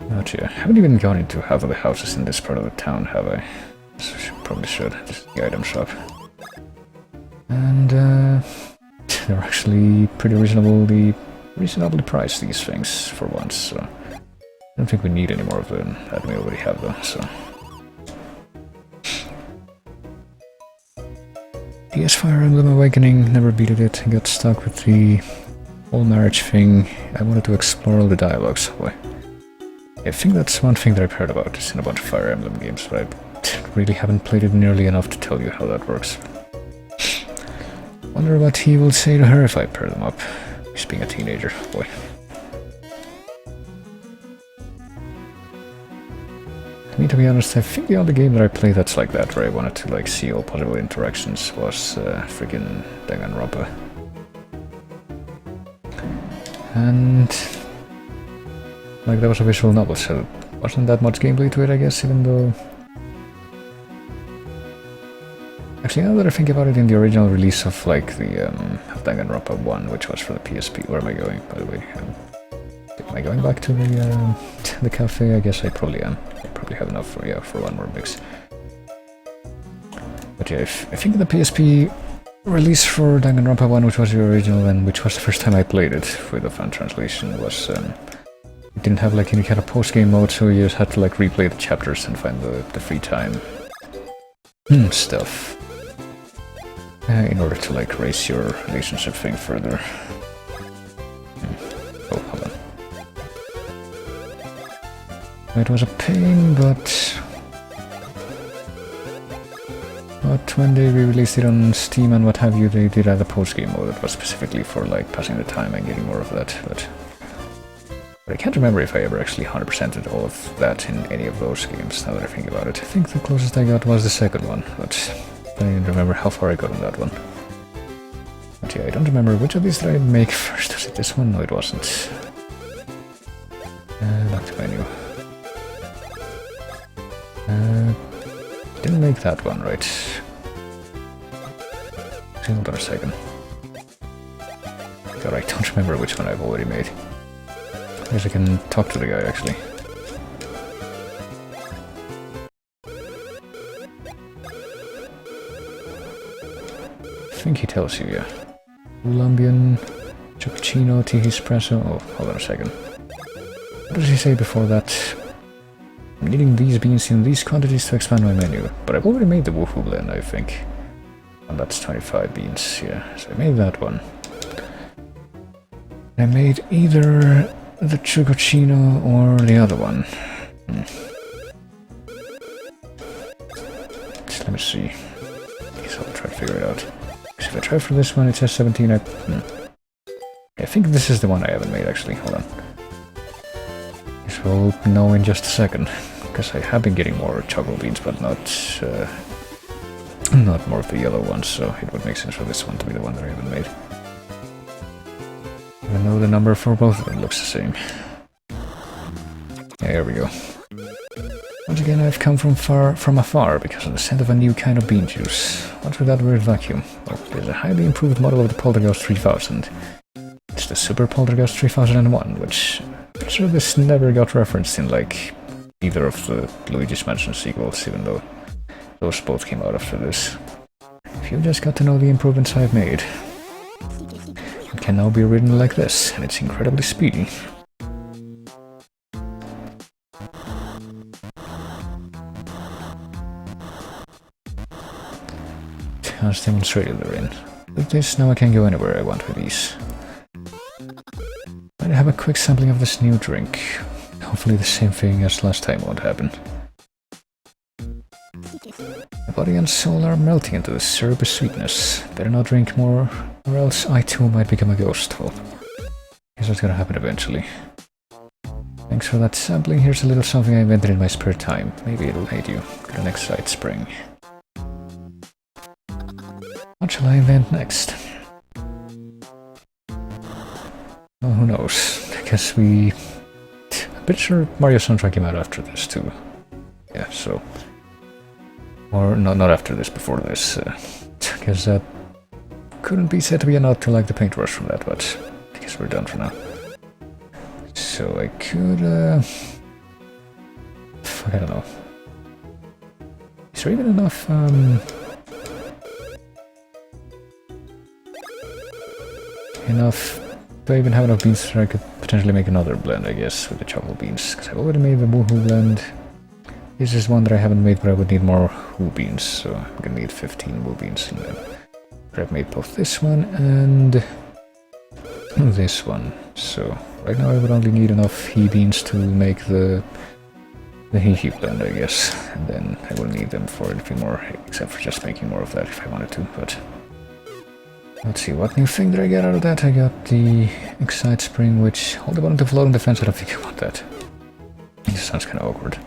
But yeah, I haven't even gone into half of the houses in this part of the town, have I? So probably should. This is the item shop. And they're actually pretty reasonably priced, these things, for once, so I don't think we need any more of them that we already have though, so. PS Fire Emblem Awakening, never beated it, got stuck with the whole marriage thing. I wanted to explore all the dialogues. Boy. I think that's one thing that I've heard about, is in a bunch of Fire Emblem games, but I really haven't played it nearly enough to tell you how that works. Wonder what he will say to her if I pair them up. He's being a teenager, boy. I mean, to be honest, I think the only game that I played that's like that, where I wanted to like see all possible interactions, was freaking Danganronpa. And like that was a visual novel, so wasn't that much gameplay to it, I guess, even though... Actually, now that I think about it, in the original release of like the Danganronpa 1, which was for the PSP, where am I going, by the way? Am I going back to the cafe? I guess I probably am. I probably have enough for, yeah, for one more mix. But yeah, I think the PSP release for Danganronpa 1, which was the original and which was the first time I played it with a fan translation, was it didn't have like any kind of post-game mode, so you just had to like replay the chapters and find the free time stuff in order to like raise your relationship thing further. Oh, hold on. It was a pain, but when they re-released it on Steam and what have you, they did add a post-game mode that was specifically for like passing the time and getting more of that, but I can't remember if I ever actually 100%ed all of that in any of those games, now that I think about it. I think the closest I got was the second one, but I don't even remember how far I got on that one. But yeah, I don't remember which of these did I make first. Was it this one? No, it wasn't. Back to menu. Didn't make that one, right? Hold on a second. God, I don't remember which one I've already made. I guess I can talk to the guy, actually. I think he tells you, yeah. Colombian, cappuccino, tea espresso. Oh, hold on a second. What does he say before that? I'm needing these beans in these quantities to expand my menu. But I've already made the Woohoo blend, I think. And that's 25 beans, yeah. So I made that one. I made either the Chucochino or the other one. Just let me see. I guess I'll try to figure it out. Because if I try for this one, it says 17. I think this is the one I haven't made, actually. Hold on. Guess we'll know in just a second. Because I have been getting more chocolate beans, but not more of the yellow ones, so it would make sense for this one to be the one that I haven't made. Even though the number for both of them looks the same. There we go. Once again, I've come from afar because of the scent of a new kind of bean juice. What's with that weird vacuum? Well, there's a highly improved model of the Poltergust 3000. It's the Super Poltergust 3001, which I'm sure this never got referenced in like either of the Luigi's Mansion sequels, even though those both came out after this. If you just got to know the improvements I've made. It can now be ridden like this, and it's incredibly speedy. As demonstrated therein. With this, now I can go anywhere I want with these. I have a quick sampling of this new drink. Hopefully the same thing as last time won't happen. Body and soul are melting into this syrupy sweetness. Better not drink more, or else I too might become a ghost. Well, guess that's gonna happen eventually. Thanks for that sampling. Here's a little something I invented in my spare time. Maybe it'll aid you. Got an Excite Spring. What shall I invent next? Well, who knows? I guess I'm pretty sure Mario soundtrack came out after this too. Yeah, so... Or no, not after this, before this. I guess that couldn't be said to be a nod to like the paintbrush from that, but I guess we're done for now. So I could, fuck, I don't know. Is there even enough, do I even have enough beans that I could potentially make another blend, I guess, with the chocolate beans? Because I've already made the woohoo blend. This is one that I haven't made, but I would need more woo beans, so I'm gonna need 15 woo beans in there. But I've made both this one and this one, so right now I would only need enough he beans to make the he blend, I guess, and then I will need them for anything more, except for just making more of that if I wanted to, but... Let's see, what new thing did I get out of that? I got the Excite Spring, which... Hold the button to float on defense, I don't think I want that. It sounds kind of awkward.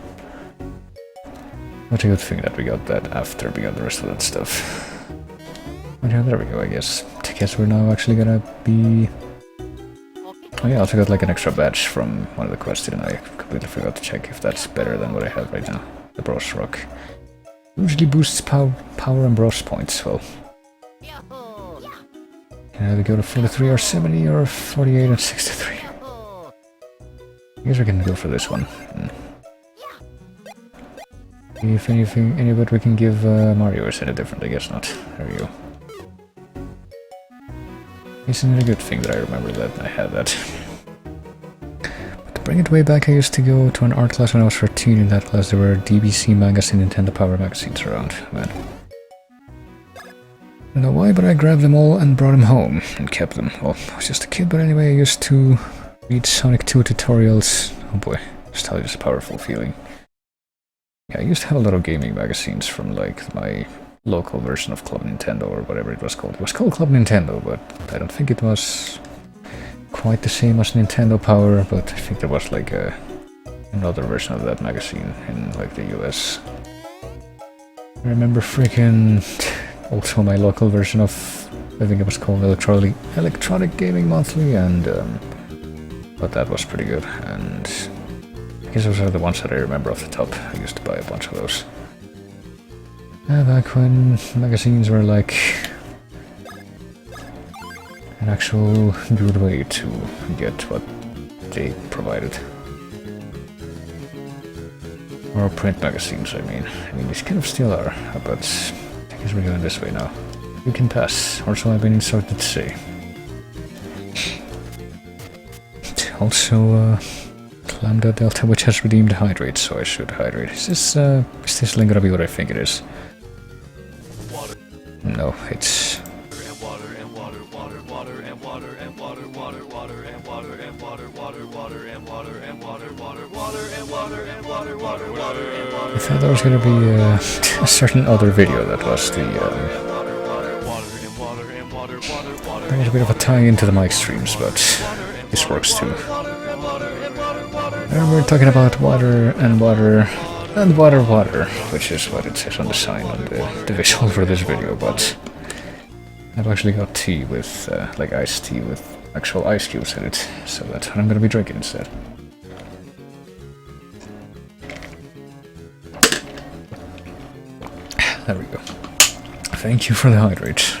But a good thing that we got that after we got the rest of that stuff. But yeah, there we go, I guess. I guess we're now actually gonna be... Oh yeah, I also got like an extra badge from one of the quests, and I completely forgot to check if that's better than what I have right now. The Bros Rock. Usually boosts power and Bros points, well... Can either go to 43 or 70 or 48 and 63. I guess we're gonna go for this one. If anything, any of it we can give Mario is any different, I guess not. There we go. Isn't it a good thing that I remember that I had that? But to bring it way back, I used to go to an art class when I was 13. In that class there were DBC magazine, Nintendo Power magazines around, man. I don't know why, but I grabbed them all and brought them home and kept them. Well, I was just a kid, but anyway, I used to read Sonic 2 tutorials. Oh boy, nostalgia is a powerful feeling. Yeah, I used to have a lot of gaming magazines from like my local version of Club Nintendo or whatever it was called. It was called Club Nintendo, but I don't think it was quite the same as Nintendo Power, but I think there was like another version of that magazine in like the US. I remember freaking... Also my local version of, I think it was called Electronic Gaming Monthly, and but that was pretty good, and I guess those are the ones that I remember off the top. I used to buy a bunch of those. Back when magazines were like an actual good way to get what they provided. Or print magazines, I mean. These kind of still are, but... I guess we're going this way now. You can pass, or so I've been instructed to say. Also, Lambda Delta, which has redeemed hydrate, so I should hydrate. Is this link gonna be what I think it is? No, it's... I thought there was gonna be a certain other video that was the there was a bit of a tie-in to the mic streams, but this works too. And we're talking about water and water and water, which is what it says on the sign on the visual for this video, but I've actually got tea with like iced tea with actual ice cubes in it, so that's what I'm gonna be drinking instead. There we go. Thank you for the hydrate.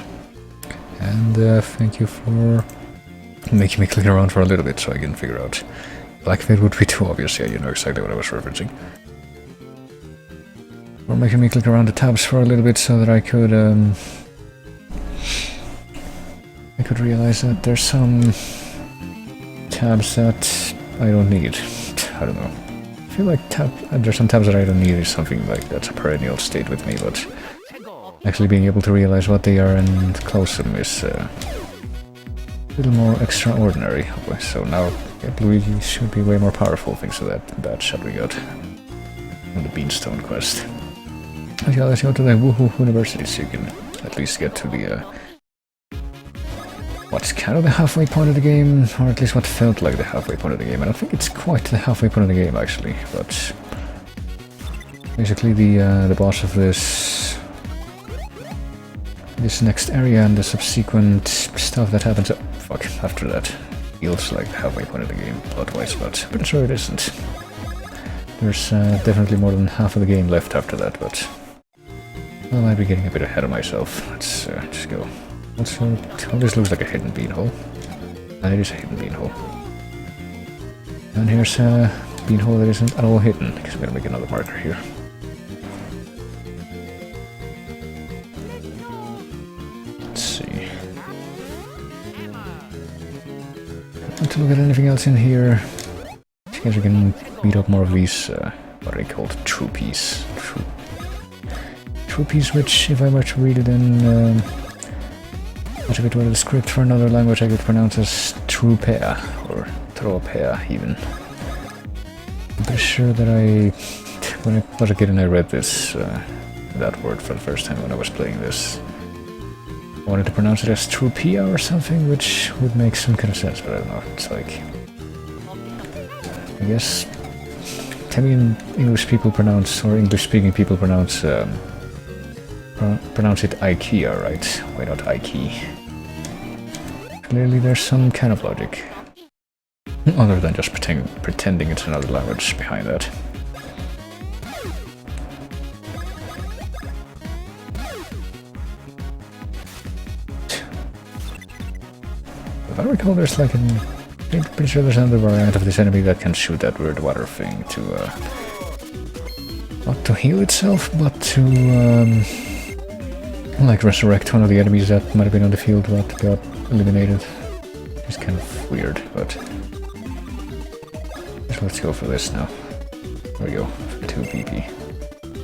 And thank you for making me click around for a little bit so I can figure out. Blackfade would be too obvious, yeah, you know exactly what I was referencing. Or making me click around the tabs for a little bit so that I could realize that there's some tabs that I don't need. I don't know. I feel like there's some tabs that I don't need is something like that's a perennial state with me, but actually being able to realize what they are and close them is a little more extraordinary. Okay, so now Luigi should be way more powerful thanks to that badge that we got on the Beanstone quest. Okay, let's go to the Woohoo University so you can at least get to the what's kind of the halfway point of the game, or at least what felt like the halfway point of the game. I don't think it's quite the halfway point of the game actually, but basically the boss of this next area and the subsequent stuff that happens after that feels like the halfway point of the game plot-wise, but I'm pretty sure it isn't. There's definitely more than half of the game left after that, but I might be getting a bit ahead of myself. Let's just go. Also, this looks like a hidden beanhole. And it is a hidden beanhole. And here's a beanhole that isn't at all hidden, because I'm gonna make another marker here. Let's see. Not to look at anything else in here. I guess we can beat up more of these, what are they called? Troupies. Troupies, which, if I were to read it in much of it was a script for another language, I could pronounce as Troupea, or Tropea even. I'm pretty sure that when I was a kid and I read this, that word for the first time when I was playing this, I wanted to pronounce it as Troupea or something, which would make some kind of sense, but I don't know. It's like, I guess, Italian English people pronounce, or English-speaking people pronounce it IKEA, right? Why not Ikea? Clearly there's some kind of logic. Other than just pretending it's another language behind that. If I recall, there's like I'm pretty sure there's another variant of this enemy that can shoot that weird water thing to not to heal itself, but to like resurrect one of the enemies that might have been on the field but got eliminated. It's kind of weird, but so let's go for this now. There we go, for 2 BP.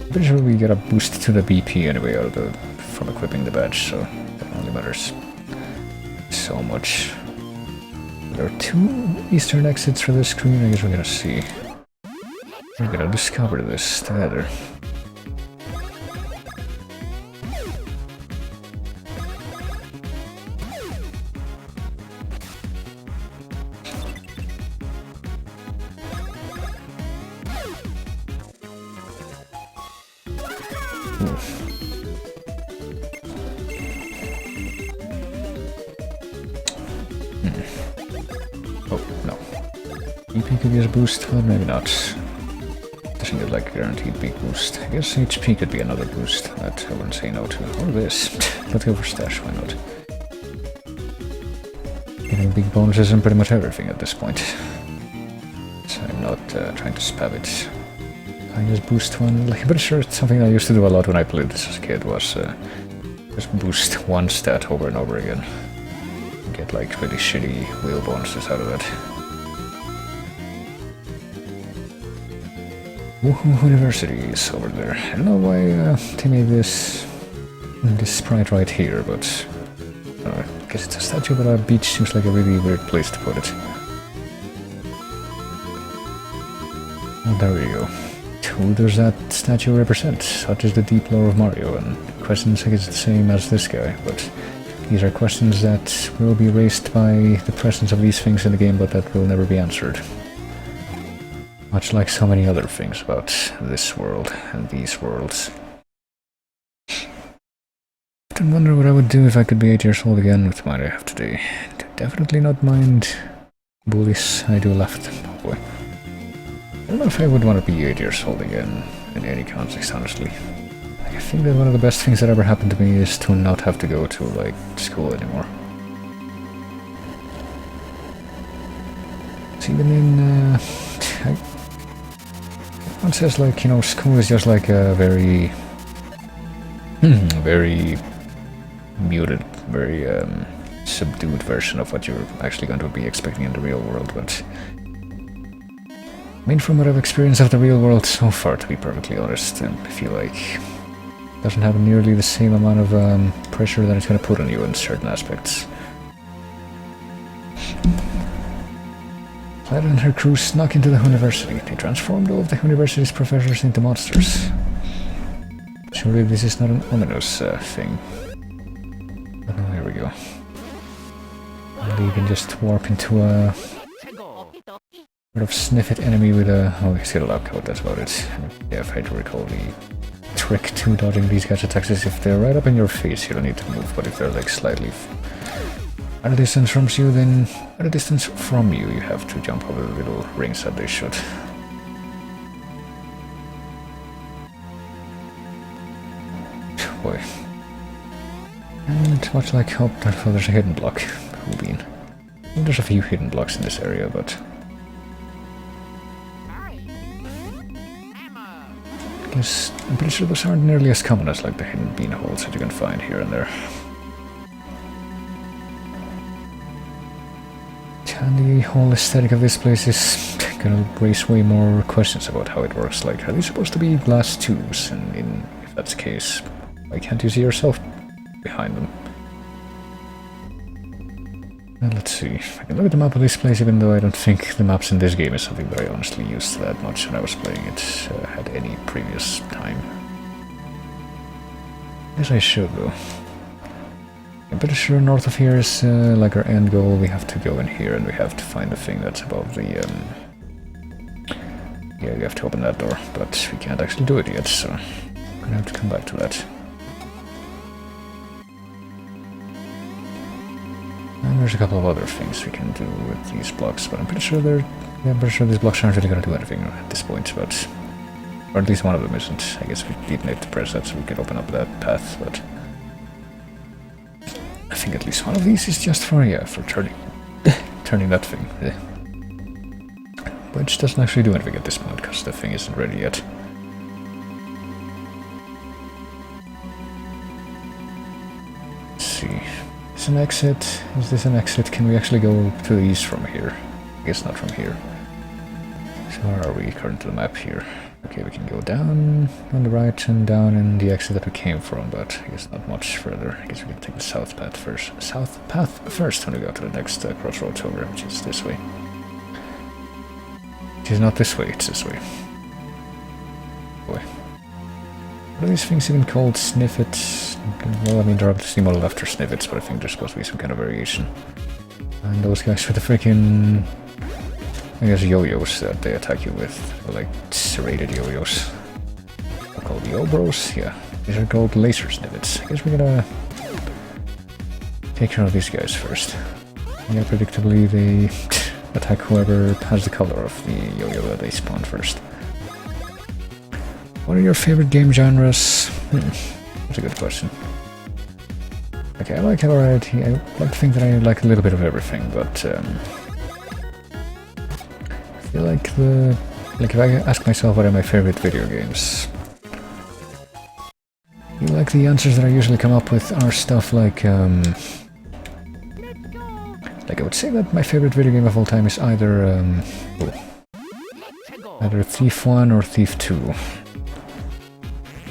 I'm pretty sure we get a boost to the BP anyway out of from equipping the badge, so that only matters so much. There are 2 eastern exits for this screen. I guess we're gonna see. We're gonna discover this together. Oh, no. EP could use a boost, but maybe not. Doesn't get like a guaranteed big boost. I guess HP could be another boost that I wouldn't say no to. Or this. Let's go for stash, why not? Getting big bonuses and pretty much everything at this point. So I'm not trying to spam it. I just boost one. Like, I'm pretty sure it's something I used to do a lot when I played this as a kid, was just boost one stat over and over again. Get like really shitty wheel bonuses out of it. Woohoo University is over there. I don't know why they made this sprite right here, but I guess it's a statue, but a beach seems like a really weird place to put it. Oh, there we go. Who does that statue represent? Such is the deep lore of Mario, and questions I guess the same as this guy, but these are questions that will be raised by the presence of these things in the game, but that will never be answered. Much like so many other things about this world and these worlds. I often wonder what I would do if I could be 8 years old again with the mind I have today. Do definitely not mind bullies I do left. Oh boy. I don't know if I would want to be 8 years old again in any context, honestly. I think that one of the best things that ever happened to me is to not have to go to, like, school anymore. It's even in, one says, like, you know, school is just like a very, very muted, very, subdued version of what you're actually going to be expecting in the real world, but I mean, from what I've experienced of the real world so far, to be perfectly honest, I feel like it doesn't have nearly the same amount of pressure that it's going to put on you in certain aspects. Clyde and her crew snuck into the university. They transformed all of the university's professors into monsters. Surely this is not an ominous thing. But oh, here we go. Maybe you can just warp into a sort of sniff-it enemy with a... oh, he's got a lab coat, that's about it. Yeah, if I do recall, the trick to dodging these guys' attacks is if they're right up in your face, you don't need to move, but if they're like slightly at a distance from you, then at a distance from you, you have to jump over the little rings that they shoot. Boy. And much like hope that there's a hidden block. Bean. Well, there's a few hidden blocks in this area, but I guess I'm pretty sure those aren't nearly as common as like the hidden bean holes that you can find here and there. And the whole aesthetic of this place is gonna raise way more questions about how it works. Like, are these supposed to be glass tubes? And if that's the case, why can't you see yourself behind them? And let's see. I can look at the map of this place, even though I don't think the maps in this game is something that I honestly used that much when I was playing it at any previous time. Yes, I should, though. I'm pretty sure north of here is like our end goal. We have to go in here and we have to find the thing that's above the... yeah, we have to open that door, but we can't actually do it yet, so I'm gonna have to come back to that. And there's a couple of other things we can do with these blocks, but I'm pretty sure these blocks aren't really gonna do anything at this point, but... or at least one of them isn't. I guess we did need to press that so we could open up that path, but... I think at least one of these is just for, yeah, for turning that thing. Which doesn't actually do anything at this point, because the thing isn't ready yet. Let's see. Is an exit? Is this an exit? Can we actually go to the east from here? I guess not from here. So where are we according to the map here? Okay, we can go down on the right and down in the exit that we came from, but I guess not much further. I guess we can take the south path first. South path first when we go to the next crossroads over, which is this way. It is not this way, it's this way. Boy. What are these things even called? Sniffets? Well, I mean, they're obviously modeled after sniffets, but I think there's supposed to be some kind of variation. And those guys with the freaking... I guess yo-yos that they attack you with, like serrated yo-yos. They're called yo-bros, yeah. These are called laser snippets. I guess we're gonna take care of these guys first. Yeah, predictably they attack whoever has the color of the yo-yo that they spawn first. What are your favorite game genres? That's a good question. Okay, I like variety. I like to think that I like a little bit of everything, but I feel like if I ask myself what are my favorite video games, I feel like the answers that I usually come up with are stuff like I would say that my favorite video game of all time is either Thief 1 or Thief 2.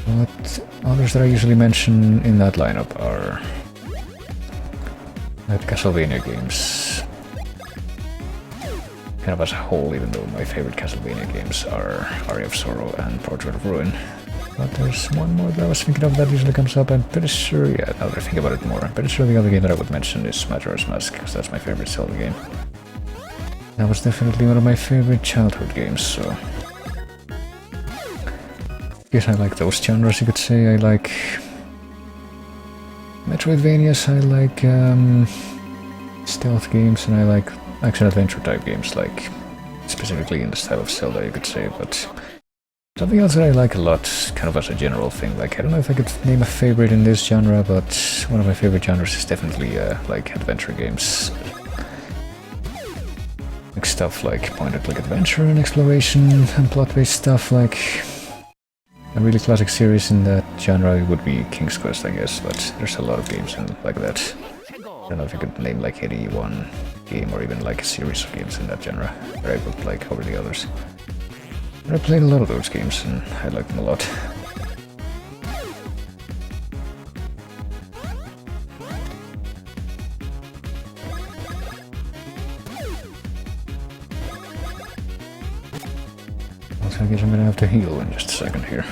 But others that I usually mention in that lineup are Castlevania games. Kind of as a whole, even though my favorite Castlevania games are Aria of Sorrow and Portrait of Ruin. But there's one more that I was thinking of that usually comes up. I'm pretty sure, yeah, now that I think about it more, I'm pretty sure the other game that I would mention is Majora's Mask, because that's my favorite Zelda game. That was definitely one of my favorite childhood games, so... I guess I like those genres, you could say. I like... Metroidvanias, I like stealth games, and I like action-adventure type games, like specifically in the style of Zelda, you could say, but something else that I like a lot, kind of as a general thing, like I don't know if I could name a favorite in this genre, but one of my favorite genres is definitely like adventure games. Like stuff like point-and-click adventure and exploration and plot-based stuff, like a really classic series in that genre would be King's Quest, I guess, but there's a lot of games like that. I don't know if you could name like any one game or even like a series of games in that genre that I would like over the others. But I played a lot of those games and I like them a lot. Also, I guess I'm gonna have to heal in just a second here.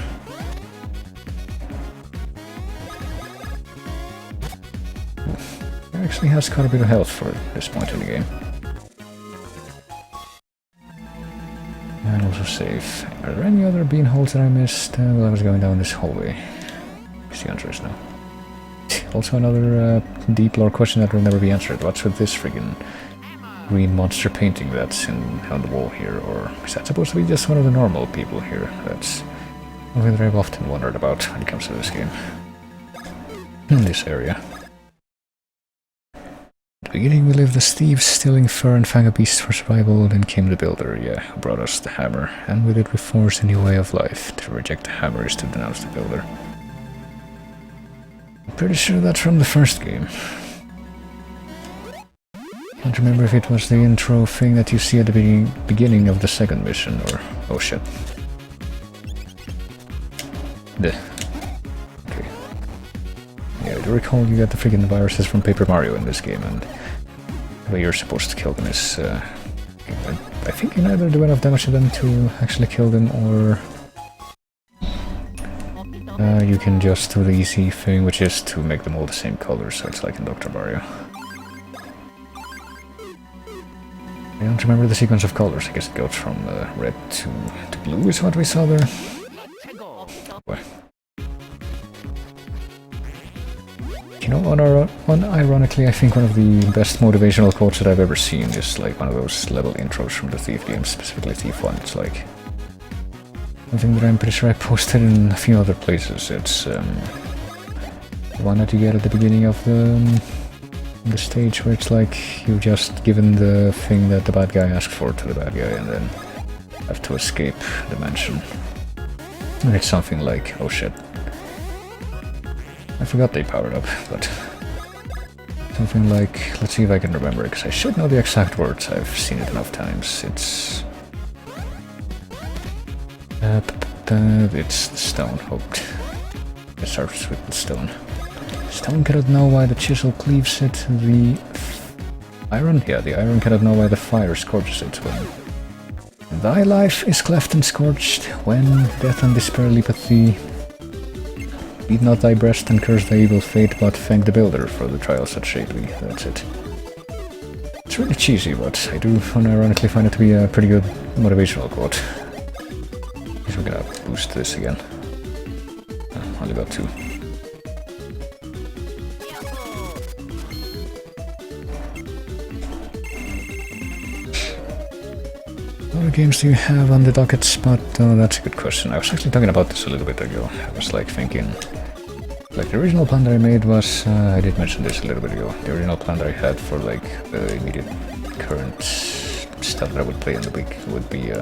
actually has quite a bit of health for this point in the game. And also save. Are there any other bean holes that I missed while I was going down this hallway? The answer is no. Also another deep lore question that will never be answered. What's with this friggin' green monster painting that's on the wall here? Or is that supposed to be just one of the normal people here? That's something that I've often wondered about when it comes to this game. In this area. At the beginning we lived as thieves, stealing fur and fang a beast for survival, then came the builder, who brought us the hammer, and with it we forged a new way of life. To reject the hammer is to denounce the builder. I'm pretty sure that's from the first game. Can't remember if it was the intro thing that you see at the beginning of the second mission, or... oh shit. Okay. Yeah, I do recall you got the freaking viruses from Paper Mario in this game, and the way you're supposed to kill them is... I think you neither do enough damage to them to actually kill them, or... you can just do the easy thing, which is to make them all the same color, so it's like in Dr. Mario. I don't remember the sequence of colors. I guess it goes from red to blue is what we saw there. You know, unironically, I think one of the best motivational quotes that I've ever seen is like one of those level intros from the Thief games, specifically Thief 1. It's like something that I'm pretty sure I posted in a few other places. It's the one that you get at the beginning of the stage where it's like you've just given the thing that the bad guy asked for to the bad guy and then have to escape the mansion. And it's something like, oh shit. I forgot they powered up, but something like, let's see if I can remember it, because I should know the exact words, I've seen it enough times. It's the stone hooked. It starts with the stone. Stone cannot know why the chisel cleaves it. The iron? Yeah, the iron cannot know why the fire scorches it. When thy life is cleft and scorched, when death and despair leap at thee, beat not thy breast and curse thy evil fate, but thank the builder for the trials that shaped thee. That's it. It's really cheesy, but I do unironically find it to be a pretty good motivational quote. I guess we're gonna boost this again. Only got 2. What other games do you have on the docket spot? Oh, that's a good question. I was actually talking about this a little bit ago. I was like thinking, like the original plan that I made was, I did mention this a little bit ago, the original plan that I had for like the immediate current stuff that I would play in the week would be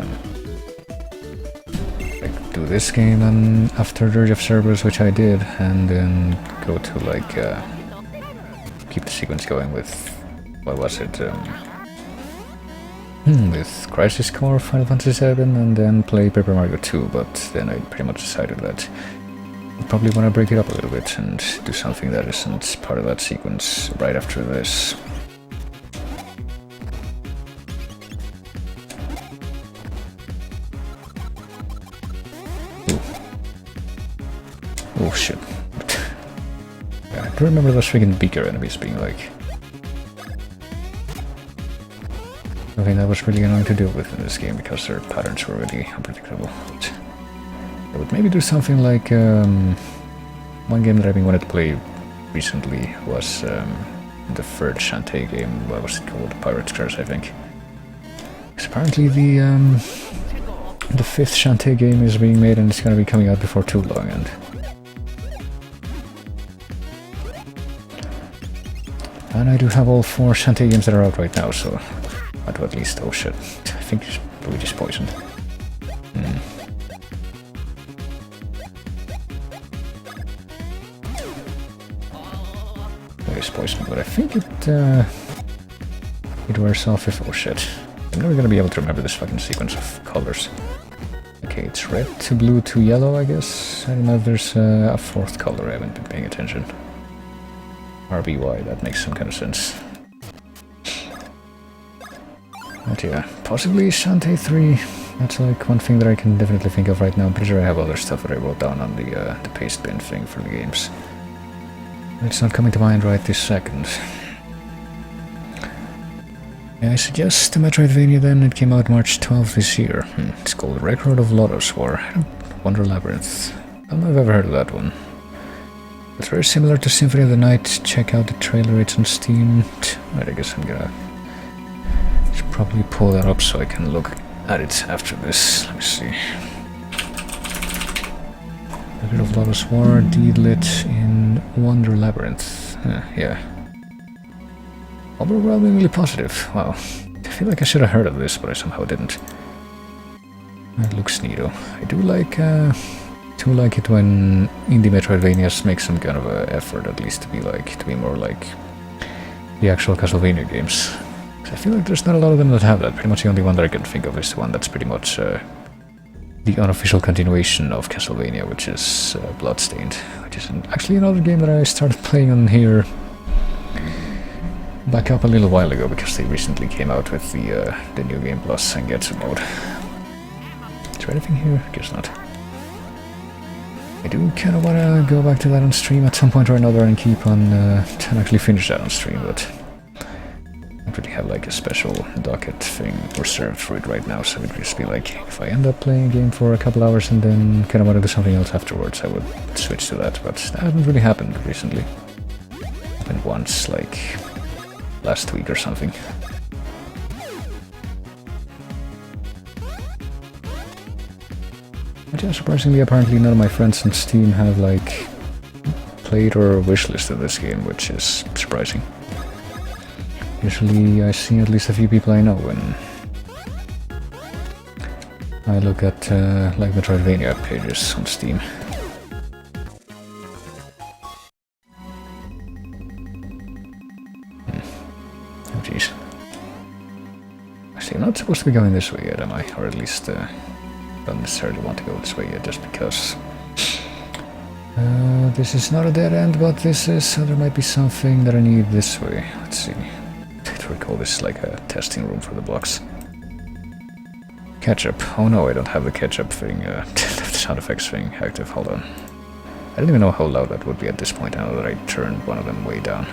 like do this game and after Dirge of Cerberus, which I did, and then go to like keep the sequence going with, what was it, with Crisis Core, Final Fantasy 7, and then play Paper Mario 2, but then I pretty much decided that I probably want to break it up a little bit and do something that isn't part of that sequence right after this. Ooh. Oh shit. Yeah, I do remember those freaking beaker enemies being like something that was really annoying to deal with in this game because their patterns were really unpredictable. But I would maybe do something like one game that I've been wanting to play recently was the third Shantae game. What was it called? Pirate's Curse, I think. Because apparently the fifth Shantae game is being made and it's going to be coming out before too long. And I do have all 4 Shantae games that are out right now, so I do at least. Oh shit! I think Luigi's poisoned. Luigi's poisoned, but I think it wears off if. Oh shit! I'm never gonna be able to remember this fucking sequence of colors. Okay, it's red to blue to yellow, I guess. I don't know if there's a 4th color. I haven't been paying attention. RBY, that makes some kind of sense. But yeah, possibly Shantae 3. That's like one thing that I can definitely think of right now. I'm pretty sure I have other stuff that I wrote down on the paste bin thing for the games. It's not coming to mind right this second. I suggest the Metroidvania then. It came out March 12th this year. It's called Record of Lotus War. Wonder Labyrinth. I don't know if I've ever heard of that one. It's very similar to Symphony of the Night. Check out the trailer, it's on Steam. Right, I guess I'm gonna should probably pull that up so I can look at it after this. Let me see. Record of Lotus War, Deedlit in Wonder Labyrinth. Yeah. Overwhelmingly positive. Wow. I feel like I should have heard of this, but I somehow didn't. It looks neato. I do like it when indie Metroidvanias make some kind of a effort, at least to be more like the actual Castlevania games. I feel like there's not a lot of them that have that. Pretty much the only one that I can think of is the one that's pretty much the unofficial continuation of Castlevania, which is Bloodstained, which is actually another game that I started playing on here back up a little while ago because they recently came out with the New Game Plus and Getsu mode. Is there anything here? Guess not. I do kind of want to go back to that on stream at some point or another and keep on and actually finish that on stream, but I don't really have like a special docket thing reserved for it right now, so it would just be like if I end up playing a game for a couple hours and then kind of want to do something else afterwards, I would switch to that, but that hasn't really happened recently. Happened once, like last week or something. But yeah, surprisingly, apparently none of my friends on Steam have like played or wishlisted this game, which is surprising. Usually I see at least a few people I know when I look at like Metroidvania pages on Steam. Oh jeez. Actually, I'm not supposed to be going this way yet, am I? Or at least don't necessarily want to go this way yet, just because this is not a dead end, but this is, so there might be something that I need this way. Let's see. I recall this is like a testing room for the blocks. Ketchup. Oh no, I don't have the ketchup thing, the sound effects thing active. Hold on. I don't even know how loud that would be at this point. I know that I turned one of them way down.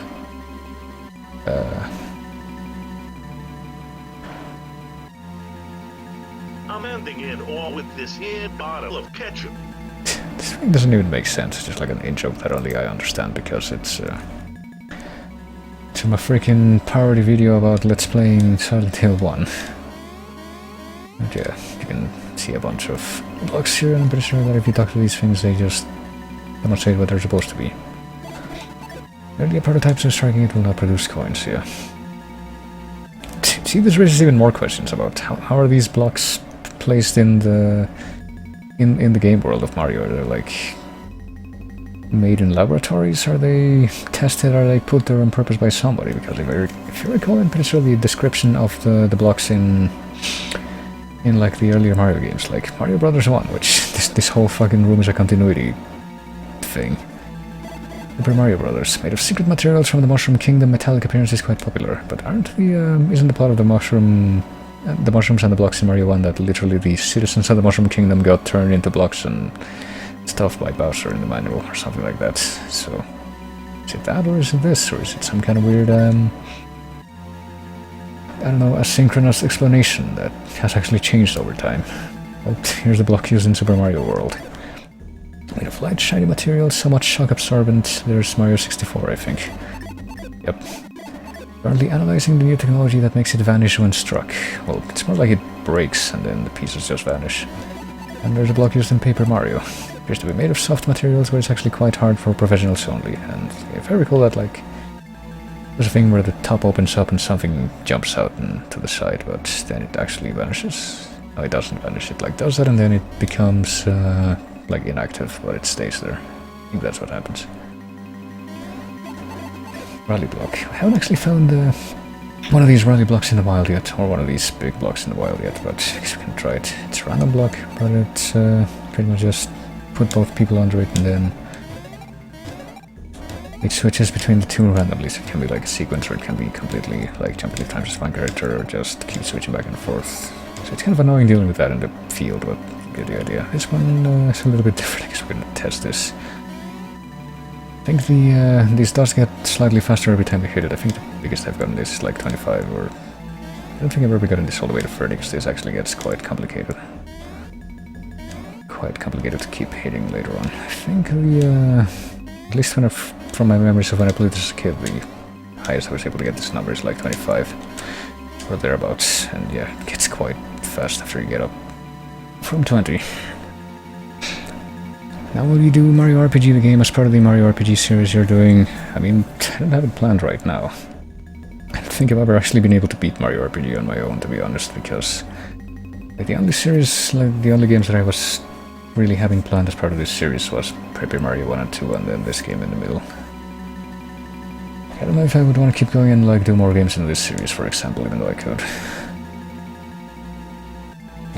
I'm ending it all with this here bottle of ketchup. This thing doesn't even make sense. It's just like an in-joke that only I understand because it's from a freaking parody video about Let's Playing Silent Hill 1. And yeah, you can see a bunch of blocks here, and I'm pretty sure that if you talk to these things, they just cannot say what they're supposed to be. Earlier prototypes are striking it will not produce coins, yeah. See, this raises even more questions about how are these blocks placed in the game world of Mario? Are they like made in laboratories? Are they tested? Are they put there on purpose by somebody? Because if you recall, I'm pretty sure the description of the blocks in like the earlier Mario games, like Mario Brothers 1, which this whole fucking room is a continuity thing. Super Mario Brothers, made of secret materials from the Mushroom Kingdom, metallic appearance is quite popular. But isn't the plot of the mushrooms and the blocks in Mario 1 that literally the citizens of the Mushroom Kingdom got turned into blocks and stuff by Bowser in the manual or something like that? So, is it that, or is it this, or is it some kind of weird, I don't know, asynchronous explanation that has actually changed over time? Well, here's the block used in Super Mario World. Made of light, shiny materials, somewhat shock absorbent. There's Mario 64, I think. Yep. Currently analyzing the new technology that makes it vanish when struck. Well, it's more like it breaks and then the pieces just vanish. And there's a block used in Paper Mario. Appears to be made of soft materials, but it's actually quite hard for professionals only. And if I recall that, like, there's a thing where the top opens up and something jumps out and to the side, but then it actually vanishes. No, it doesn't vanish. It like does that and then it becomes like inactive, but it stays there. I think that's what happens. Rally block. I haven't actually found one of these rally blocks in the wild yet, or one of these big blocks in the wild yet, but I guess we can try it. It's a random block, but it's pretty much just put both people under it and then it switches between the two randomly, so it can be like a sequence or it can be completely like jump 5 times as one character or just keep switching back and forth. So it's kind of annoying dealing with that in the field, but you get the idea. This one is a little bit different. I guess we're gonna test this. I think these dots get slightly faster every time you hit it. I think the biggest I've gotten is like 25 or I don't think I've ever gotten this all the way to 30 because this actually gets quite complicated. Quite complicated to keep hitting later on. I think the, at least when from my memories of when I played this as a kid, the highest I was able to get this number is like 25 or thereabouts, and yeah, it gets quite fast after you get up from 20. Now will you do Mario RPG the game as part of the Mario RPG series you're doing? I mean, I don't have it planned right now. I don't think I've ever actually been able to beat Mario RPG on my own, to be honest, because like, the only series, like the only games that I was really having planned as part of this series was Paper Mario 1 and 2, and then this game in the middle. I don't know if I would want to keep going and like do more games in this series, for example, even though I could.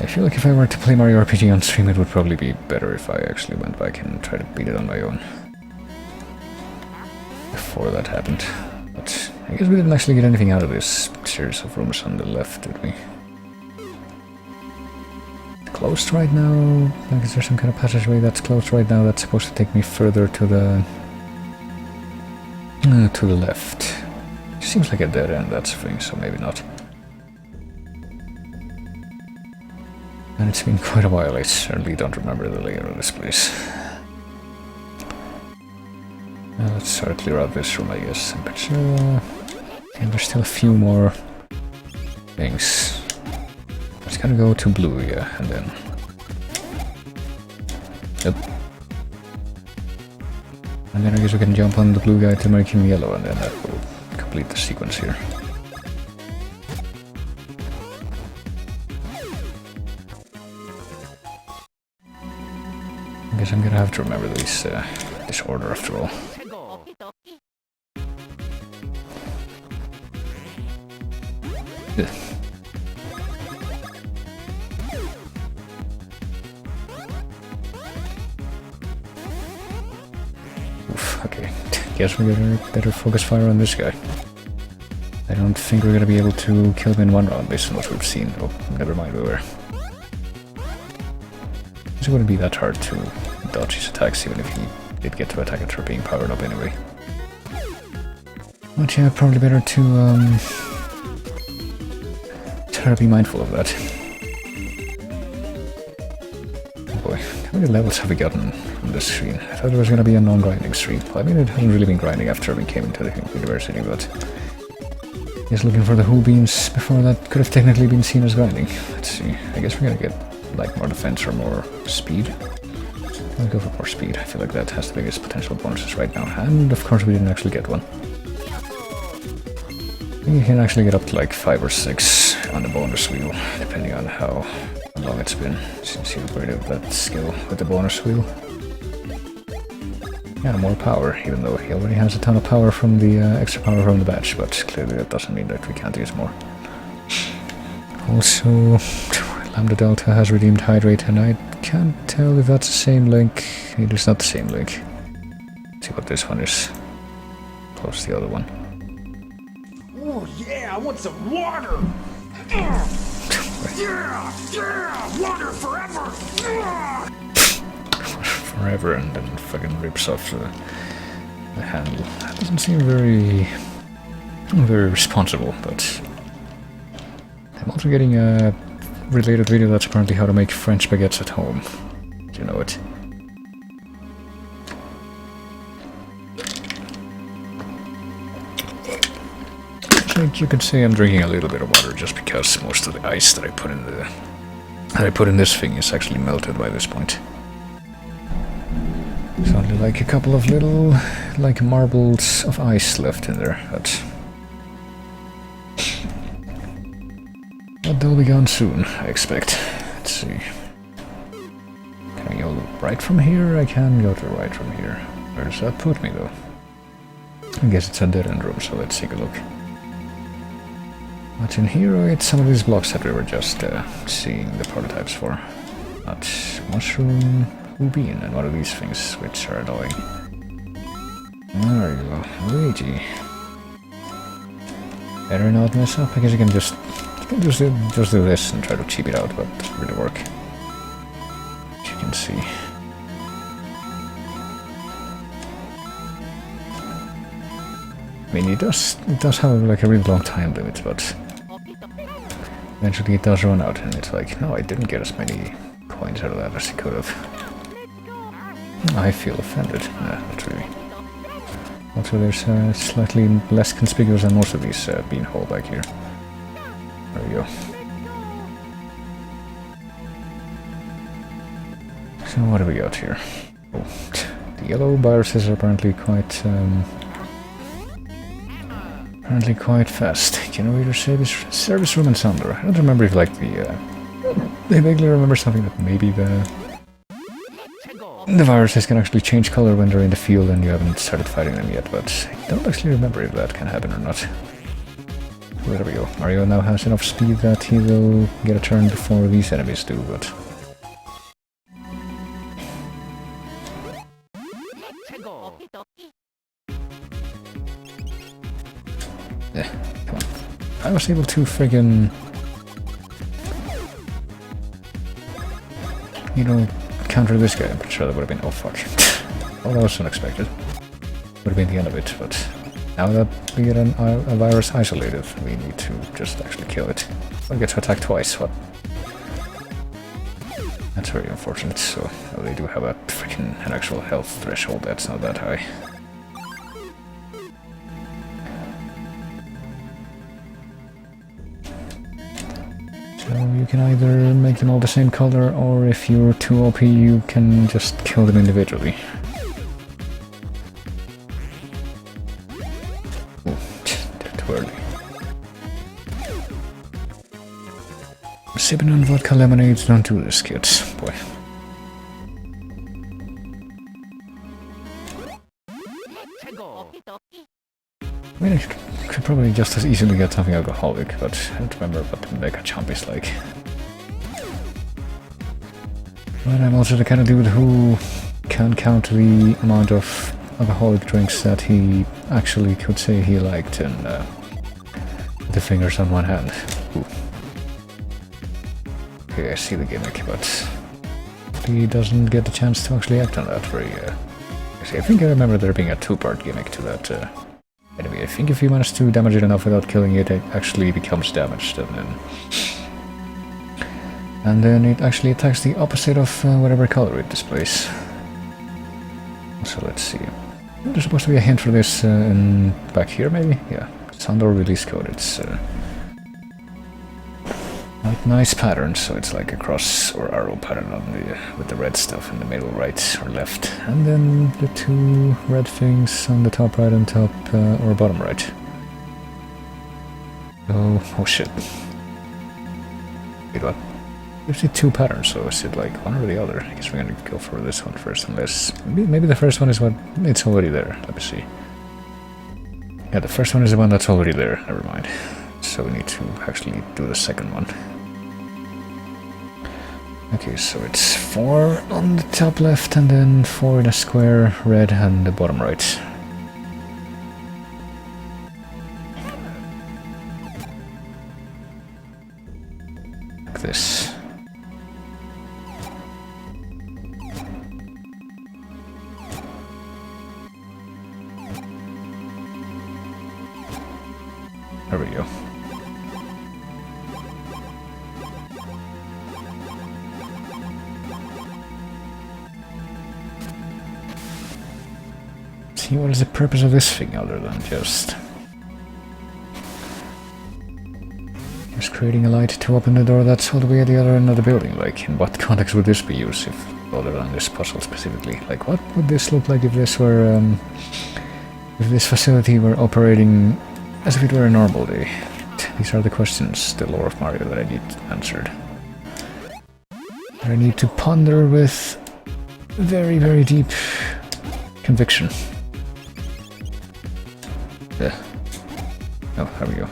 I feel like if I were to play Mario RPG on stream, it would probably be better if I actually went back and tried to beat it on my own. Before that happened. But I guess we didn't actually get anything out of this series of rooms on the left, did we? Closed right now? Like, is there some kind of passageway that's closed right now that's supposed to take me further to the left? It seems like a dead end, that's the thing, so maybe not. And it's been quite a while, I certainly don't remember the layout of this place. Now let's try to clear out this room, I guess. Temperature... and there's still a few more things. Let's kind of go to blue, yeah, and then... Yep. And then I guess we can jump on the blue guy to make him yellow, and then that will complete the sequence here. I guess I'm gonna have to remember this order after all. Oof, okay. Guess we're gonna better focus fire on this guy. I don't think we're gonna be able to kill him in one round based on what we've seen. Oh, never mind, we were. It wouldn't be that hard to dodge his attacks even if he did get to attack after being powered up anyway. But yeah, probably better to try to be mindful of that. Oh boy, how many levels have we gotten on this screen? I thought there was gonna be a non-grinding stream. Well, I mean, it hasn't really been grinding after we came into the university, but just looking for the whole beans before that could have technically been seen as grinding. Let's see, I guess we're gonna get like more defense or more speed. I'll go for more speed. I feel like that has the biggest potential bonuses right now. And of course we didn't actually get one. I think you can actually get up to like 5 or 6 on the bonus wheel, depending on how long it's been since you upgraded that skill with the bonus wheel. Yeah, more power, even though he already has a ton of power from the extra power from the badge, but clearly that doesn't mean that we can't use more. Also, Lambda Delta has redeemed Hydrate, and I can't tell if that's the same link. It is not the same link. Let's see what this one is. Close to the other one. Oh yeah, I want some water! Yeah, water forever! Forever, and then fucking rips off the handle. That doesn't seem very responsible, but I'm also getting a related video that's apparently how to make French baguettes at home. You know it. I think you could say I'm drinking a little bit of water just because most of the ice that I put in this thing is actually melted by this point. There's only like a couple of little like marbles of ice left in there, but they'll be gone soon, I expect. Let's see. Can I go right from here? I can go to the right from here. Where does that put me though? I guess it's a dead end room, so let's take a look. What's in here? Oh, it's some of these blocks that we were just seeing the prototypes for. Not mushroom, bean, and one of these things which are annoying. There you go, Luigi. Better not mess up. I guess you can just do this and try to cheap it out, but it doesn't really work. As you can see. I mean, it does have like a really long time limit, but eventually it does run out, and it's like, no, I didn't get as many coins out of that as I could have. I feel offended. Nah, not really. Also, there's slightly less conspicuous than most of these beanhole back here. There we go. So what do we got here? Oh, the yellow viruses are apparently quite fast. Generator service room and sounder. I don't remember if like the I vaguely remember something that maybe the viruses can actually change color when they're in the field and you haven't started fighting them yet, but I don't actually remember if that can happen or not. Well, there we go. Mario now has enough speed that he will get a turn before these enemies do, but... yeah, come on. I was able to friggin'... you know, counter this guy. I'm pretty sure that would have been... oh fuck. Well, that was unexpected. Would have been the end of it, but now that we get a virus isolated, we need to just actually kill it. I get to attack twice, what? That's very unfortunate, so oh, they do have a freaking an actual health threshold that's not that high. So you can either make them all the same color, or if you're too OP, you can just kill them individually. Oh, they're too early. Sipping on vodka lemonades don't do this, kids. Boy. I mean, I could probably just as easily get something alcoholic, but I don't remember what the mega chump is like. But I'm also the kind of dude who can't count the amount of alcoholic drinks that he actually could say he liked in the fingers on one hand. Ooh. Okay, I see the gimmick, but he doesn't get the chance to actually act on that very... I think I remember there being a two-part gimmick to that. Anyway, I think if you manage to damage it enough without killing it, it actually becomes damaged, and then it actually attacks the opposite of whatever color it displays. So let's see. There's supposed to be a hint for this in back here, maybe? Yeah, Sandor release code. It's like nice pattern, so it's like a cross or arrow pattern on the with the red stuff in the middle right or left, and then the two red things on the top right and top or bottom right. Oh shit. Wait, what? There's the two patterns, so is it like one or the other? I guess we're gonna go for this one first, unless maybe the first one is what it's already there. Let me see. Yeah, the first one is the one that's already there. Never mind. So we need to actually do the second one. Okay, so it's 4 on the top left and then 4 in a square red and the bottom right. Like this. There we go. See, what is the purpose of this thing other than just creating a light to open the door that's all the way at the other end of the building? Like, in what context would this be used, if other than this puzzle specifically? Like, what would this look like if this were, if this facility were operating as if it were a normal day? These are the questions, the lore of Mario, that I need answered. That I need to ponder with very, very deep conviction. Yeah. Oh, there we go.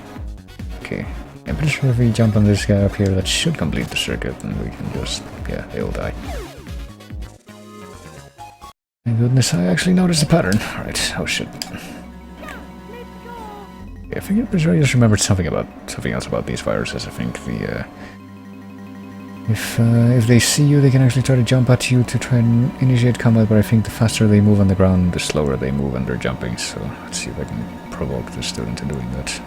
Okay. I'm pretty sure if we jump on this guy up here, that should complete the circuit, and we can just... yeah, they'll die. Thank goodness I actually noticed the pattern. Alright, oh shit. I think I'm pretty sure I just remembered something else about these viruses. I think the if they see you, they can actually try to jump at you to try and initiate combat. But I think the faster they move on the ground, the slower they move when they're jumping. So let's see if I can provoke the student into doing that.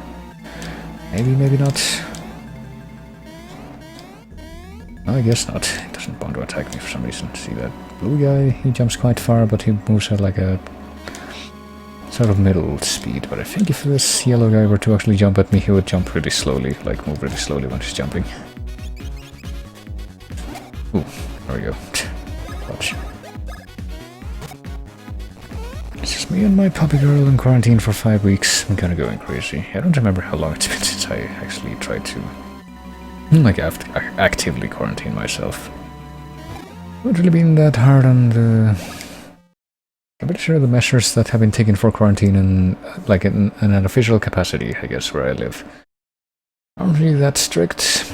Maybe, maybe not. I guess not. He doesn't want to attack me for some reason. See that blue guy? He jumps quite far, but he moves at like a sort of middle speed. But I think if this yellow guy were to actually jump at me, he would jump really slowly, like move really slowly when he's jumping. Ooh, there we go. Watch. It's just me and my puppy girl in quarantine for 5 weeks. I'm kinda going crazy. I don't remember how long it's been since I actually tried to like actively quarantine myself. It hasn't really been that hard on the... I'm pretty sure the measures that have been taken for quarantine and like in an official capacity, I guess, where I live, aren't really that strict.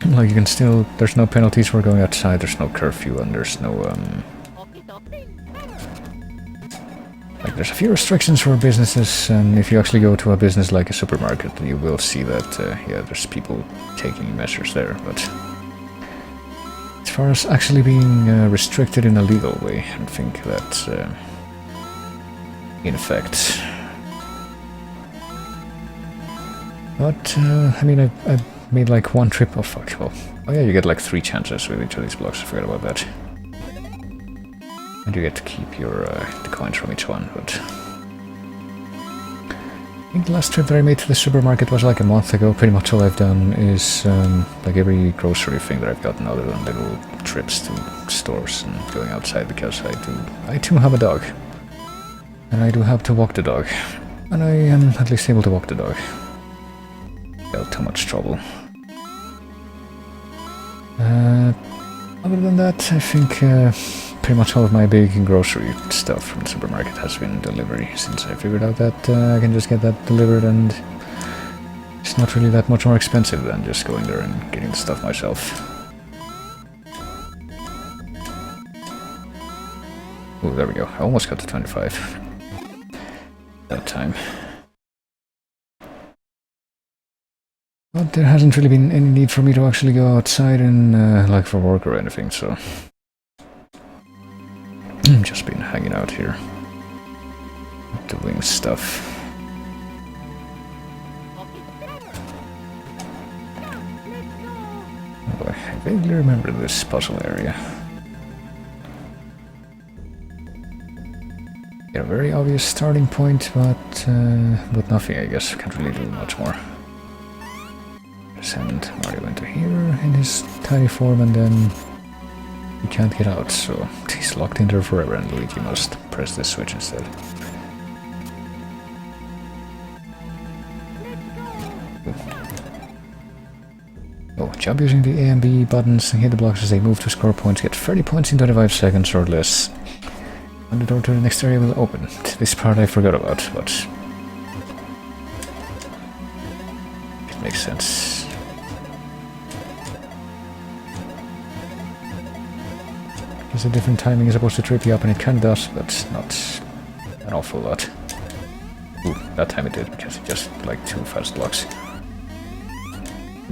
Like you can still, there's no penalties for going outside, there's no curfew, and there's no like there's a few restrictions for businesses, and if you actually go to a business like a supermarket, you will see that, yeah, there's people taking measures there, but as far as actually being restricted in a legal way, I don't think that's in effect. But, I mean, I made like one trip, oh fuck, well, oh yeah, you get like 3 chances with each of these blocks, I forgot about that. And you get to keep your the coins from each one, but... I think the last trip that I made to the supermarket was like a month ago. Pretty much all I've done is like every grocery thing that I've gotten other than little trips to stores and going outside, because I too have a dog. And I do have to walk the dog. And I am at least able to walk the dog. Without too much trouble. Other than that, I think pretty much all of my big grocery stuff from the supermarket has been delivery, since I figured out that I can just get that delivered and it's not really that much more expensive than just going there and getting the stuff myself. Oh, there we go. I almost got to 25 that time. But there hasn't really been any need for me to actually go outside and like for work or anything, so just been hanging out here, doing stuff. Oh, I vaguely remember this puzzle area. Yeah, a very obvious starting point, but nothing, I guess. Can't really do much more. Send Mario into here in his tiny form, and then he can't get out, so he's locked in there forever, and Luigi must press this switch instead. Oh, jump using the A and B buttons and hit the blocks as they move to score points. Get 30 points in 25 seconds or less. And the door to the next area will open. This part I forgot about, but it makes sense. Because a different timing is supposed to trip you up, and it kind of does, but not an awful lot. Ooh, that time it did, because it just like 2 fast blocks.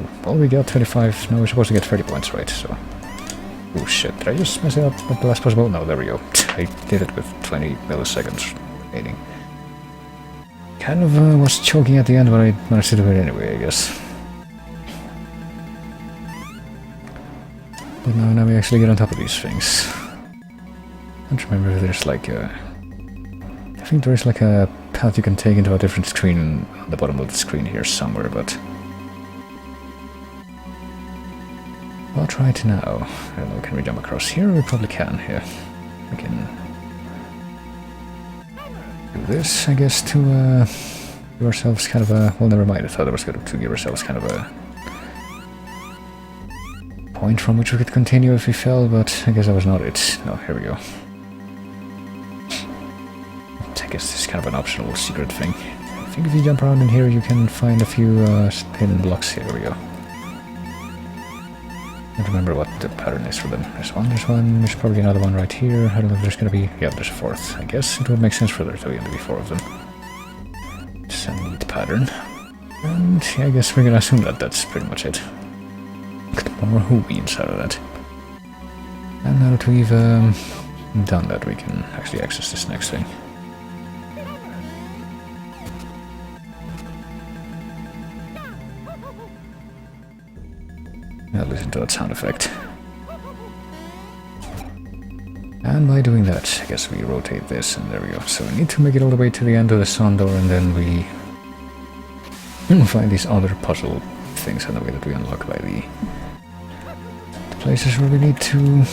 Ooh, well, we got 25. No, we're supposed to get 30 points, right? So, oh shit! Did I just mess it up at the last possible? No, there we go. I did it with 20 milliseconds remaining. Kind of was choking at the end, but I managed to do it anyway, I guess. But now we actually get on top of these things. I don't remember if there's like a... I think there is like a path you can take into a different screen on the bottom of the screen here somewhere, but... I'll try it now. I don't know, can we jump across here? We probably can, yeah. We can... do this, I guess, to give ourselves kind of a... Well, never mind, I thought I was going to give ourselves kind of a... point from which we could continue if we fell, but I guess that was not it. No, here we go. I guess this is kind of an optional secret thing. I think if you jump around in here you can find a few hidden blocks. Here we go. I don't remember what the pattern is for them. There's one, there's probably another one right here. I don't know if there's gonna be... Yeah, there's a 4th. I guess it would make sense for there to be 4 of them. It's a neat pattern. And yeah, I guess we're gonna assume that that's pretty much it. More Hooey inside of that. And now that we've done that, we can actually access this next thing. Now listen to that sound effect. And by doing that, I guess we rotate this, and there we go. So we need to make it all the way to the end of the sun door, and then we find these other puzzle things in the way that we unlock by the places where we need to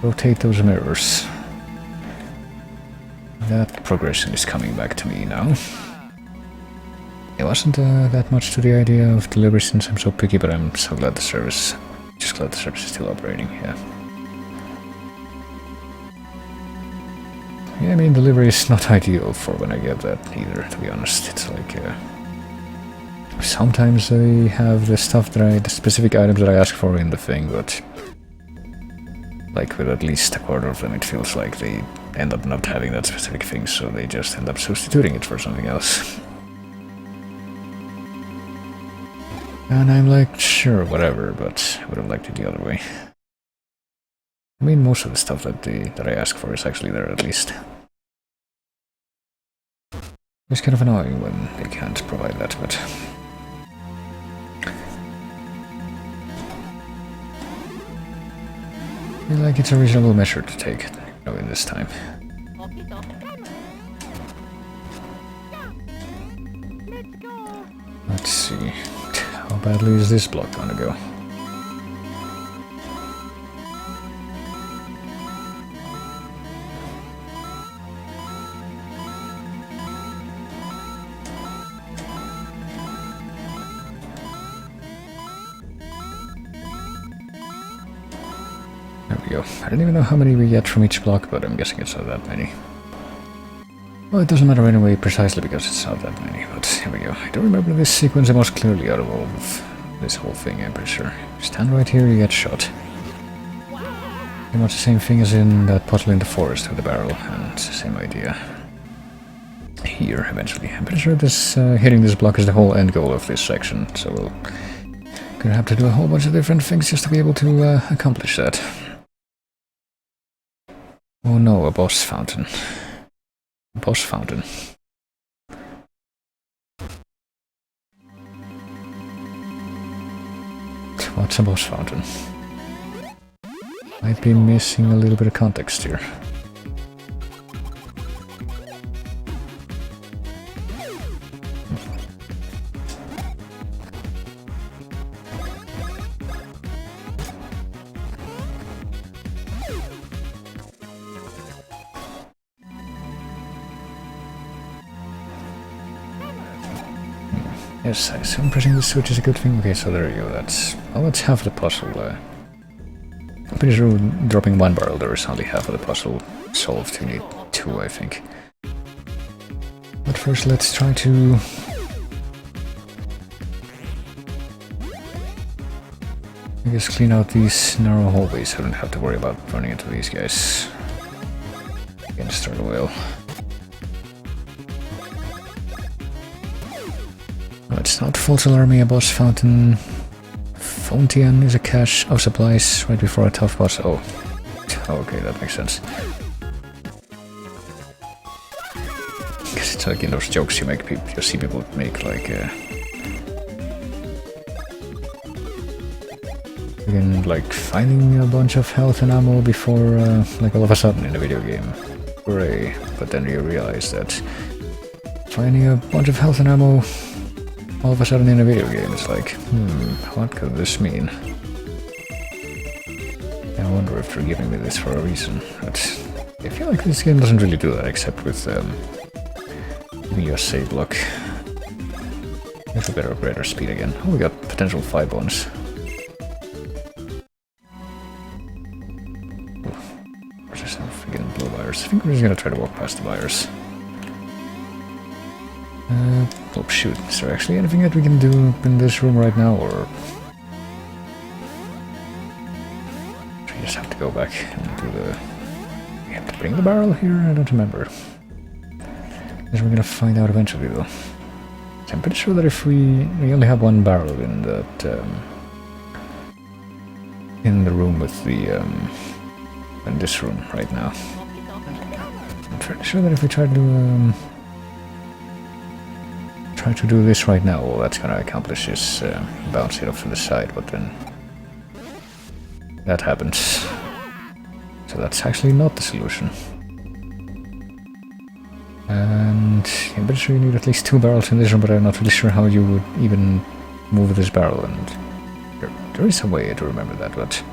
rotate those mirrors. That progression is coming back to me now. It wasn't that much to the idea of delivery since I'm so picky, but I'm so glad the service... just glad the service is still operating, yeah. Yeah, I mean, delivery is not ideal for when I get that either, to be honest. It's like, sometimes they have the stuff that the specific items that I ask for in the thing, but like with at least a quarter of them, it feels like they end up not having that specific thing, so they just end up substituting it for something else. And I'm like, sure, whatever, but I would have liked it the other way. I mean, most of the stuff that I ask for is actually there, at least. It's kind of annoying when they can't provide that, but... I feel like it's a reasonable measure to take, in this time. Let's see, how badly is this block gonna go? There we go. I don't even know how many we get from each block, but I'm guessing it's not that many. Well, it doesn't matter anyway, precisely because it's not that many, but here we go. I don't remember this sequence the most clearly out of all of this whole thing, I'm pretty sure. Stand right here, you get shot. Pretty much the same thing as in that puzzle in the forest with the barrel, and it's the same idea. Here, eventually. I'm pretty sure this hitting this block is the whole end goal of this section, so we'll gonna have to do a whole bunch of different things just to be able to accomplish that. Oh no, a boss fountain. Boss fountain. What's a boss fountain? Might be missing a little bit of context here. Yes, I assume pressing this switch is a good thing. Okay, so there you go, that's half the puzzle. I'm pretty sure dropping one barrel there is only half of the puzzle solved. You need two, I think. But first let's try to... I guess clean out these narrow hallways so I don't have to worry about running into these guys against our will. No, it's not false alarming, a boss fountain. Fontian is a cache of supplies right before a tough boss. Oh, okay, that makes sense. Because it's like in those jokes you see people make, like again, like finding a bunch of health and ammo before, like all of a sudden in a video game. Hooray! But then you realize that finding a bunch of health and ammo all of a sudden in a video game, it's like, what could this mean? I wonder if they're giving me this for a reason, but I feel like this game doesn't really do that, except with giving you a save block. With a better or greater speed again. Oh, we got potential 5 bones. Where's this freaking blue virus? I think we're just gonna try to walk past the virus. Oh shoot, is there actually anything that we can do in this room right now, or... we just have to go back and do the... we have to bring the barrel here? I don't remember. Guess we're gonna find out eventually though. I'm pretty sure that if we only have one barrel in that... in the room with the... in this room right now. I'm pretty sure that if we try to try to do this right now, all that's gonna accomplish is bounce it off to the side, but then that happens. So that's actually not the solution. And I'm pretty sure you need at least 2 barrels in this one, but I'm not really sure how you would even move this barrel, and there is a way to remember that, but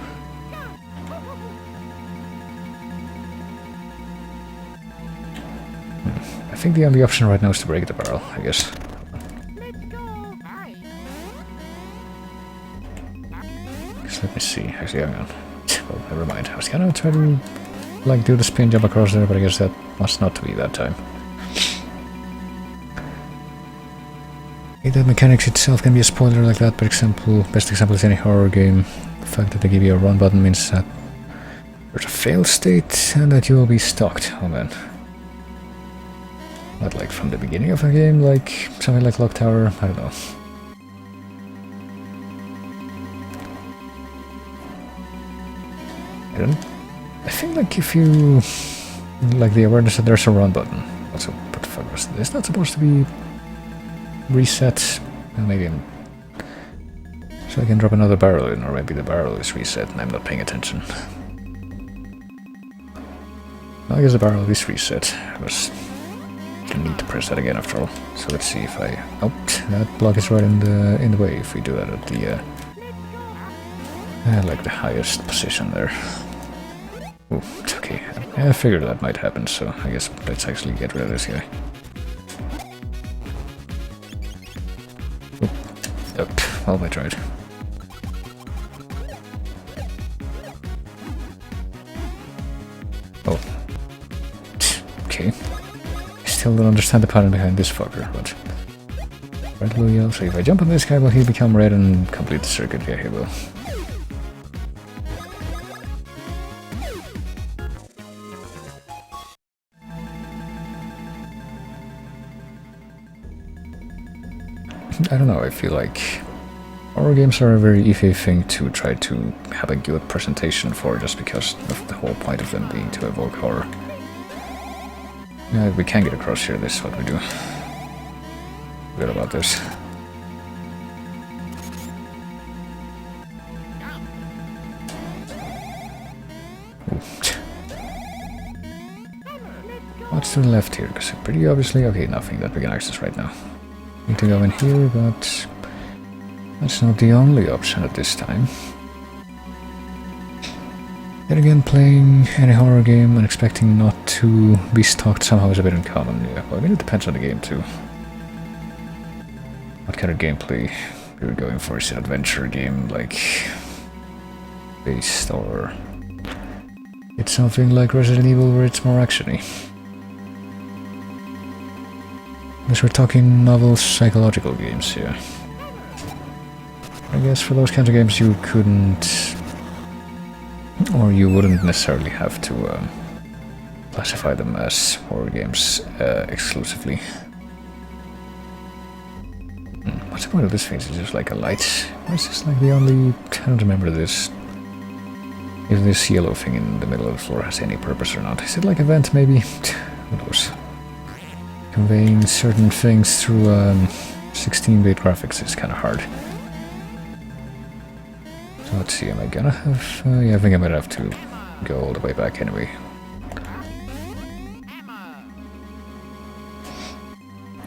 I think the only option right now is to break the barrel, I guess. Just let me see, actually, hang on. Well, never mind. I was gonna try to like do the spin jump across there, but I guess that must not be that time. The mechanics itself can be a spoiler like that, but best example is any horror game. The fact that they give you a run button means that there's a fail state and that you will be stuck. Oh man. Not like from the beginning of a game, like something like Lock Tower, I don't know. I think like if you like the awareness that there's a run button. Also, what the fuck was this? Not supposed to be reset. Well, maybe so I can drop another barrel in, or maybe the barrel is reset and I'm not paying attention. I guess the barrel is reset. I was gonna need to press that again after all. So let's see if I. Oh, that block is right in the way. If we do that at the like the highest position there. Oh, it's okay. I figured that might happen, so I guess let's actually get rid of this guy. Oh, well, I tried. Oh. Okay. I still don't understand the pattern behind this fucker, but... Red, blue, yellow. So if I jump on this guy, will he become red and complete the circuit? Yeah, he will. I don't know, I feel like horror games are a very iffy thing to try to have a good presentation for, just because of the whole point of them being to evoke horror. Yeah, we can get across here, this is what we do. Forget about this. Ooh. What's to the left here? Because pretty obviously, okay, nothing that we can access right now. Need to go in here, but that's not the only option at this time. Then again, playing any horror game and expecting not to be stalked somehow is a bit uncommon. Yeah, well, I mean, it depends on the game too. What kind of gameplay you're going for? Is it an adventure game, like based, or it's something like Resident Evil where it's more actiony? Unless we're talking novel psychological games here. I guess for those kinds of games you couldn't, or you wouldn't necessarily have to classify them as horror games exclusively. What's the point of this thing? Is it just like a light? Or is this like the only... I don't remember this. If this yellow thing in the middle of the floor has any purpose or not. Is it like a vent maybe? Who knows? Conveying certain things through 16-bit graphics is kind of hard. So let's see, am I gonna have... yeah, I think I might have to go all the way back anyway.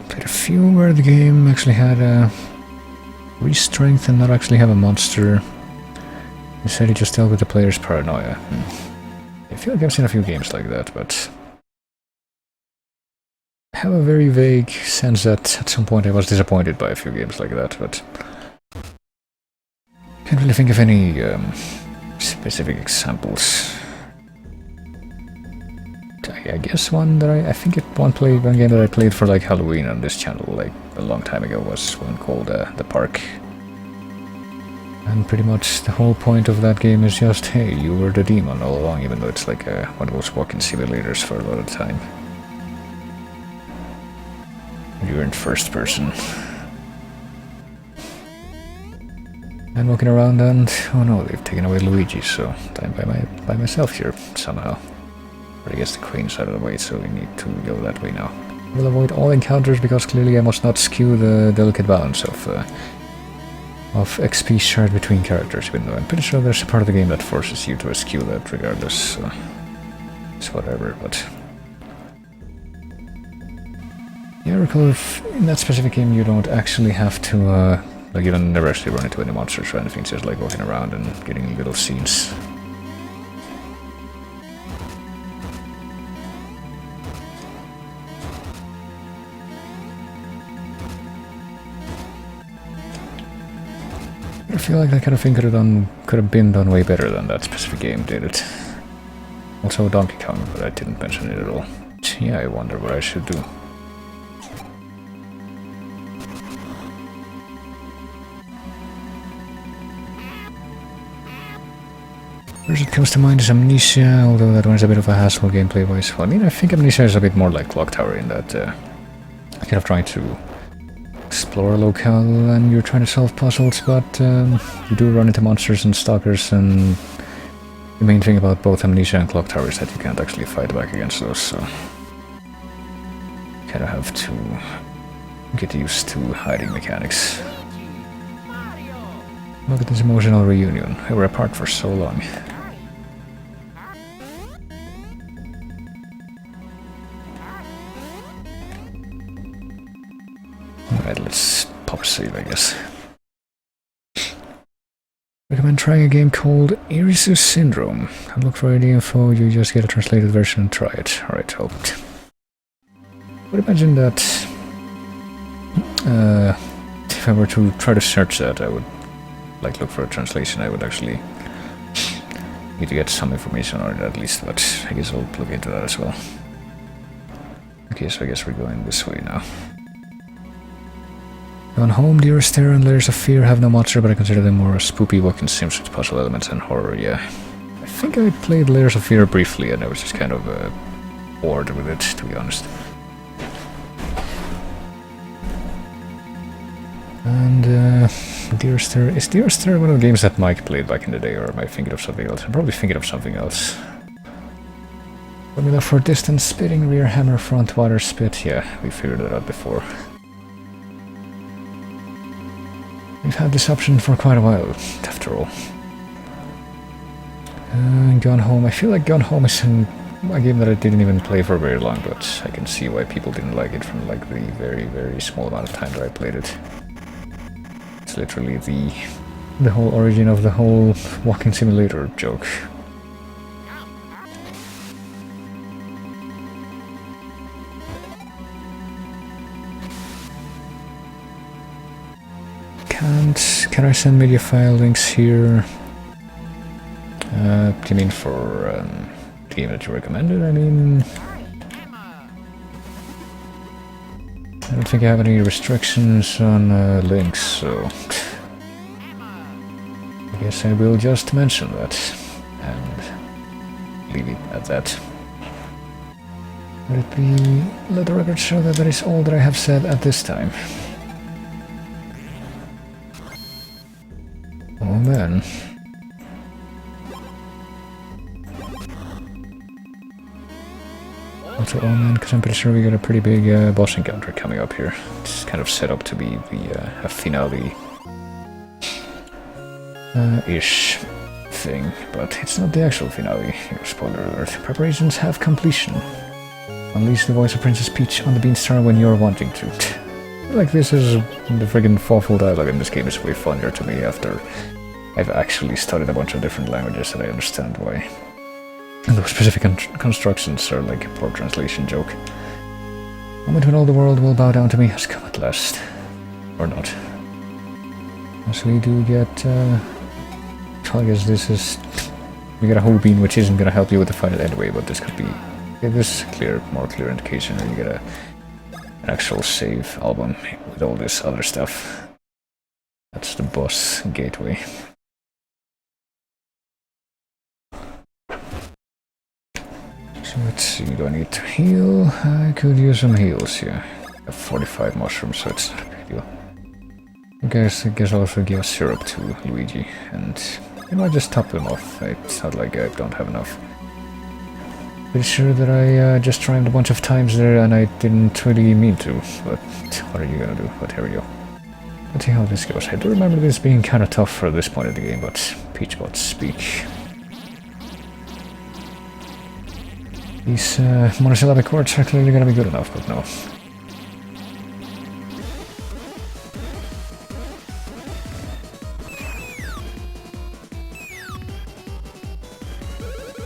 Played a few where the game actually had a re-strength and not actually have a monster. Instead, it just dealt with the player's paranoia. I feel like I've seen a few games like that, but I have a very vague sense that at some point I was disappointed by a few games like that, but can't really think of any specific examples. I guess one that I think one game that I played for like Halloween on this channel like a long time ago was one called The Park. And pretty much the whole point of that game is just, hey, you were the demon all along, even though it's like one of those walking simulators for a lot of the time. You're in first person. I'm walking around and, oh no, they've taken away Luigi, so I'm by myself here, somehow. But I guess the queen's out of the way, so we need to go that way now. will avoid all encounters because clearly I must not skew the delicate balance of XP shared between characters, even though I'm pretty sure there's a part of the game that forces you to skew that regardless, so it's whatever, but... Yeah, I recall in that specific game you don't actually have to, like you don't never actually run into any monsters or anything, it's just like walking around and getting little scenes. I feel like that kind of thing could have been done way better than that specific game did it. Also Donkey Kong, but I didn't mention it at all. Yeah, I wonder what I should do. First it comes to mind is Amnesia, although that one's a bit of a hassle gameplay-wise. Well, I mean, I think Amnesia is a bit more like Clock Tower in that kind of trying to explore a locale and you're trying to solve puzzles, but you do run into monsters and stalkers, and the main thing about both Amnesia and Clock Tower is that you can't actually fight back against those, so you kind of have to get used to hiding mechanics. Look at this emotional reunion. We were apart for so long. Alright, let's pop save, I guess. Recommend trying a game called Irisus Syndrome. Have a look for any info, you just get a translated version and try it. Alright, I would imagine that if I were to try to search that, I would like look for a translation. I would actually need to get some information on it at least, but I guess I'll look into that as well. Okay, so I guess we're going this way now. Gone Home, Dearest Terror, and Layers of Fear have no monster, but I consider them more spoopy walking sims with puzzle elements and horror, yeah. I think I played Layers of Fear briefly and I was just kind of bored with it, to be honest. And Dearest Terror, is Dearest Terror one of the games that Mike played back in the day, or am I thinking of something else? I'm probably thinking of something else. Formula for distance, spitting, rear hammer, front water spit, yeah, we figured that out before. We've had this option for quite a while, after all. Gone Home. I feel like Gone Home is a game that I didn't even play for very long, but I can see why people didn't like it from like the very, very small amount of time that I played it. It's literally the whole origin of the whole walking simulator joke. Can I send media file links here? Do you mean for the game that you recommended? I mean, I don't think I have any restrictions on links, so I guess I will just mention that and leave it at that. Let the record show that that is all that I have said at this time. Oh man. Also, oh man, because I'm pretty sure we got a pretty big boss encounter coming up here. It's kind of set up to be a finale ish thing, but it's not the actual finale. Spoiler alert. Preparations have completion. Unleash the voice of Princess Peach on the Beanstar when you're wanting to. Like, this is the friggin' thoughtful dialogue in this game is way funnier to me after I've actually studied a bunch of different languages and I understand why. And those specific constructions are like a poor translation joke. Moment when all the world will bow down to me has come at last. Or not. As we do get, I guess this is... We get a whole bean which isn't gonna help you with the fight anyway, but this could be... Get this more clear indication, and you get an actual save album with all this other stuff. That's the boss gateway. So let's see, do I need to heal? I could use some heals, yeah. I have 45 mushrooms, so it's not a big deal. I guess I'll also give syrup to Luigi, and I might just top them off. It's not like I don't have enough. Pretty sure that I just tried a bunch of times there and I didn't really mean to, but what are you gonna do? But here we go. Let's see how this goes. I do remember this being kind of tough for this point of the game, but Peachbot speak. These monosyllabic chords are clearly gonna be good enough, but no.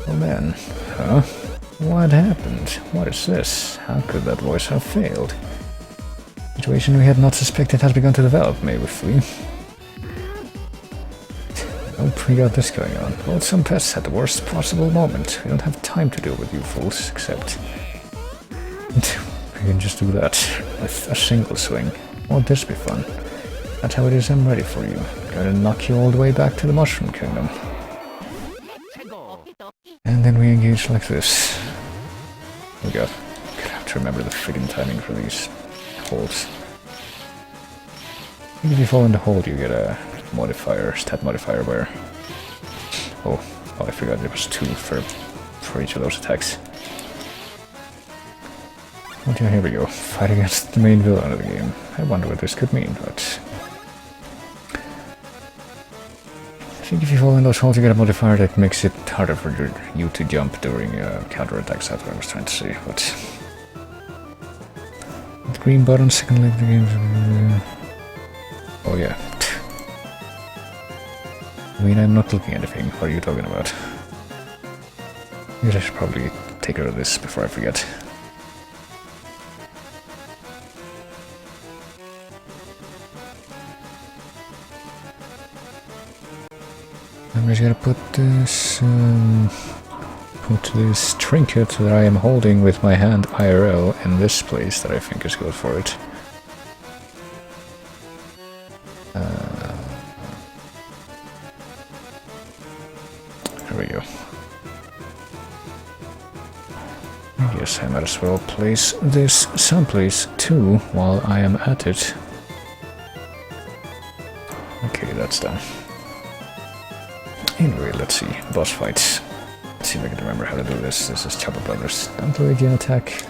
Oh man, huh? What happened? What is this? How could that voice have failed? Situation we had not suspected has begun to develop, may we flee? Nope, we got this going on. Both some pests at the worst possible moment. We don't have time to deal with you fools, except... we can just do that with a single swing. Won't this be fun? That's how it is, I'm ready for you. Gonna knock you all the way back to the Mushroom Kingdom. And then we engage like this. Oh god, gonna have to remember the friggin' timing for these holds. I think if you fall in the hold you get a modifier, stat modifier where... Oh, I forgot there was 2 for each of those attacks. Oh yeah, here we go. Fight against the main villain of the game. I wonder what this could mean, but... I think if you fall in those holes you get a modifier that makes it harder for you to jump during counterattacks, that's what I was trying to say, but... The green button, second leg of the game... Oh yeah. I mean, I'm not looking at anything, what are you talking about? I guess I should probably take care of this before I forget. I'm just gonna put this trinket that I am holding with my hand IRL in this place that I think is good for it. There we go. I guess I might as well place this someplace too while I am at it. Okay, that's done. Anyway, let's see. Boss fights. Let's see if I can remember how to do this. This is Chopper Brothers. Don't Luigi an attack.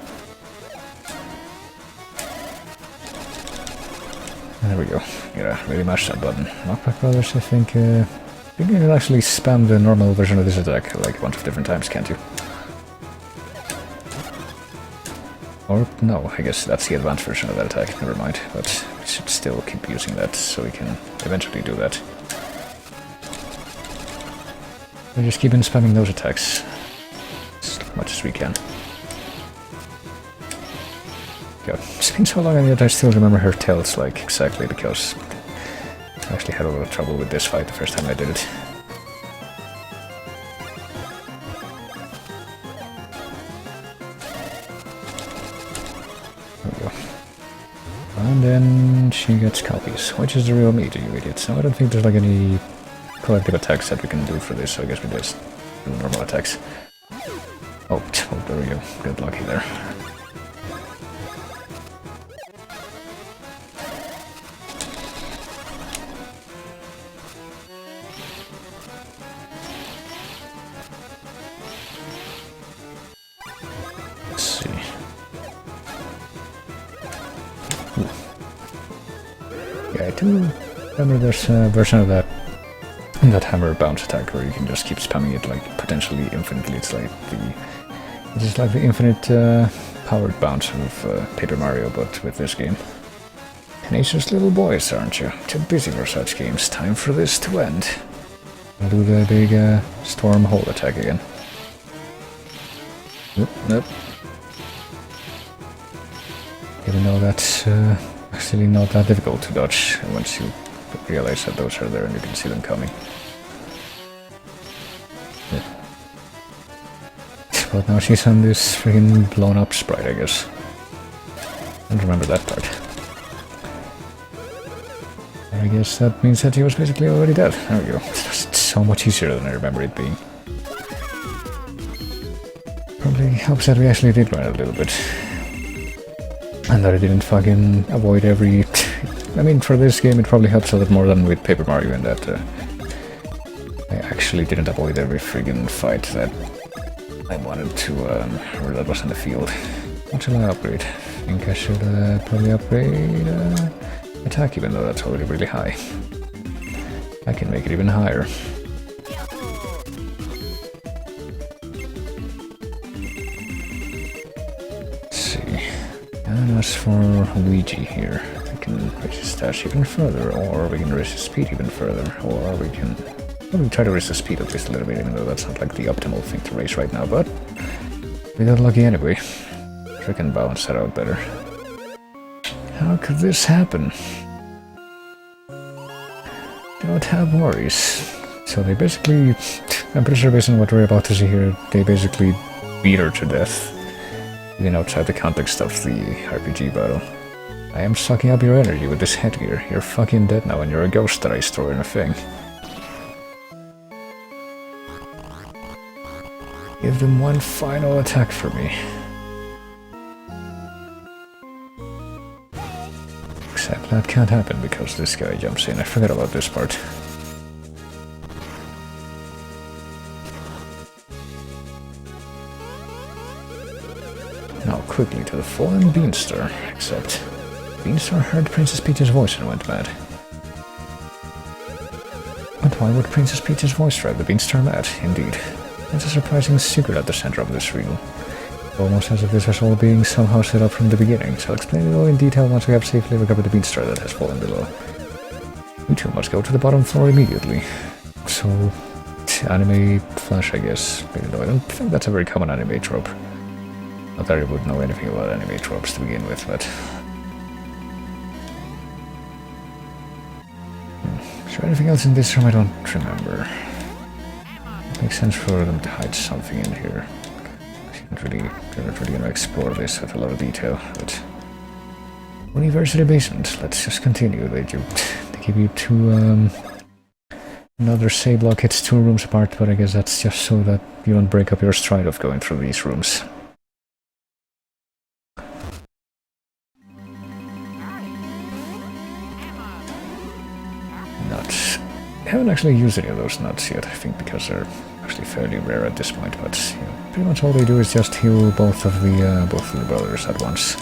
There we go. Gotta really mash that button. Knockback Brothers, I think you can actually spam the normal version of this attack like a bunch of different times, can't you? Or no, I guess that's the advanced version of that attack. Never mind. But we should still keep using that so we can eventually do that. We just keep on spamming those attacks as much as we can. God, it's been so long and yet I still remember her tells like exactly because I actually had a lot of trouble with this fight the first time I did it. There we go. And then she gets copies, which is the real meat, you idiots. So I don't think there's like any collective attacks that we can do for this, so I guess we just do normal attacks. Oh, there we go. Good lucky there. Let's see. Ooh. Yeah, I do remember there's a version of that hammer bounce attack where you can just keep spamming it like potentially infinitely. It's just like the infinite powered bounce of Paper Mario, but with this game. Tenacious little boys, aren't you? Too busy for such games. Time for this to end. I'll do the big storm hole attack again. Nope. Even though that's actually not that difficult to dodge once you realize that those are there and you can see them coming. Yeah. But now she's on this freaking blown up sprite, I guess. I don't remember that part. I guess that means that he was basically already dead. There we go. It's just so much easier than I remember it being. Probably helps that we actually did run a little bit. And that I didn't fucking avoid every... I mean, for this game it probably helps a lot more than with Paper Mario in that I actually didn't avoid every friggin' fight that I wanted to, or that was in the field. What shall I upgrade? I think I should probably upgrade attack, even though that's already really high. I can make it even higher. Let's see. And as for Luigi here, we can raise his dash even further, or we can raise his speed even further, or we can probably try to raise the speed at least a little bit, even though that's not like the optimal thing to raise right now, but we got lucky anyway. I can balance that out better. How could this happen? Don't have worries. So they basically, I'm pretty sure based on what we're about to see here, they basically beat her to death. Even outside the context of the RPG battle. I am sucking up your energy with this headgear. You're fucking dead now and you're a ghost that I store in a thing. Give them one final attack for me. Except that can't happen because this guy jumps in. I forgot about this part. Now quickly to the fallen Beanstar. Except Beanstar heard Princess Peach's voice and went mad. But why would Princess Peach's voice drive the Beanstar mad? Indeed. There's a surprising secret at the center of this riddle. Almost as if this was all being somehow set up from the beginning, so I'll explain it all in detail once we have safely recovered the Beanstar that has fallen below. You two must go to the bottom floor immediately. So, anime flash, I guess, even though I don't think that's a very common anime trope. Not that I would know anything about anime tropes to begin with, but... Is there anything else in this room I don't remember? It makes sense for them to hide something in here. They're not really gonna explore this with a lot of detail, but... University basement, let's just continue. They give you two, another say block, it's 2 rooms apart, but I guess that's just so that you don't break up your stride of going through these rooms. Nuts. I haven't actually used any of those nuts yet, I think because they're actually fairly rare at this point, but you know, pretty much all they do is just heal both of the brothers at once.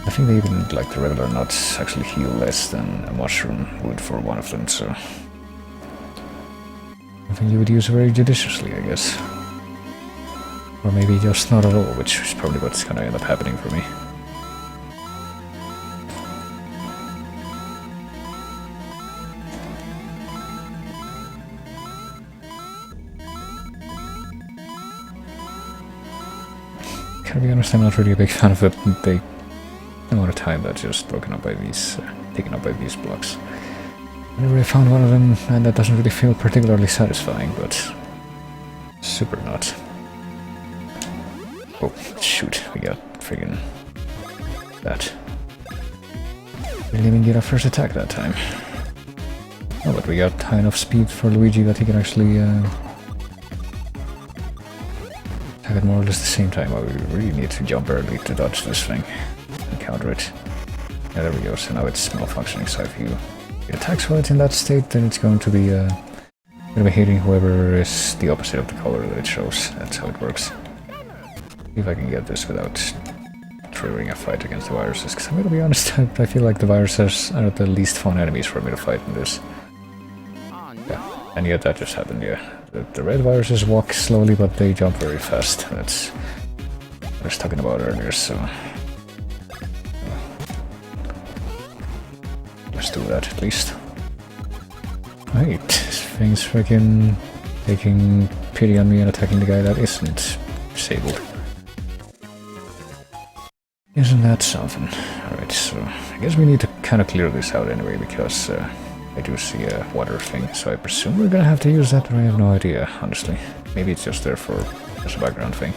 I think they even, like the regular nuts, actually heal less than a mushroom would for one of them, so... I think you would use very judiciously, I guess. Or maybe just not at all, which is probably what's gonna end up happening for me. To be honest, I'm not really a big fan of the big amount of time that's just broken up by these, taken up by these blocks. Whenever I found one of them, and that doesn't really feel particularly satisfying, but super not. Oh, shoot, we got friggin' that. We didn't even get our first attack that time. Oh, but we got high enough speed for Luigi that he can actually attack at more or less the same time. Oh, we really need to jump early to dodge this thing and counter it. Yeah, there we go, so now it's malfunctioning, so if you it attacks while it's in that state, then it's going to be hitting whoever is the opposite of the color that it shows. That's how it works. See if I can get this without triggering a fight against the viruses, because I'm gonna be honest, I feel like the viruses are the least fun enemies for me to fight in this. Yeah, and yet that just happened, yeah. The red viruses walk slowly, but they jump very fast. That's what I was talking about earlier, so... let's do that at least. Right, this thing's freaking taking pity on me and attacking the guy that isn't disabled. Isn't that something? Alright, so I guess we need to kind of clear this out anyway, because I do see a water thing, so I presume we're gonna have to use that, but I have no idea, honestly. Maybe it's just there for as a background thing.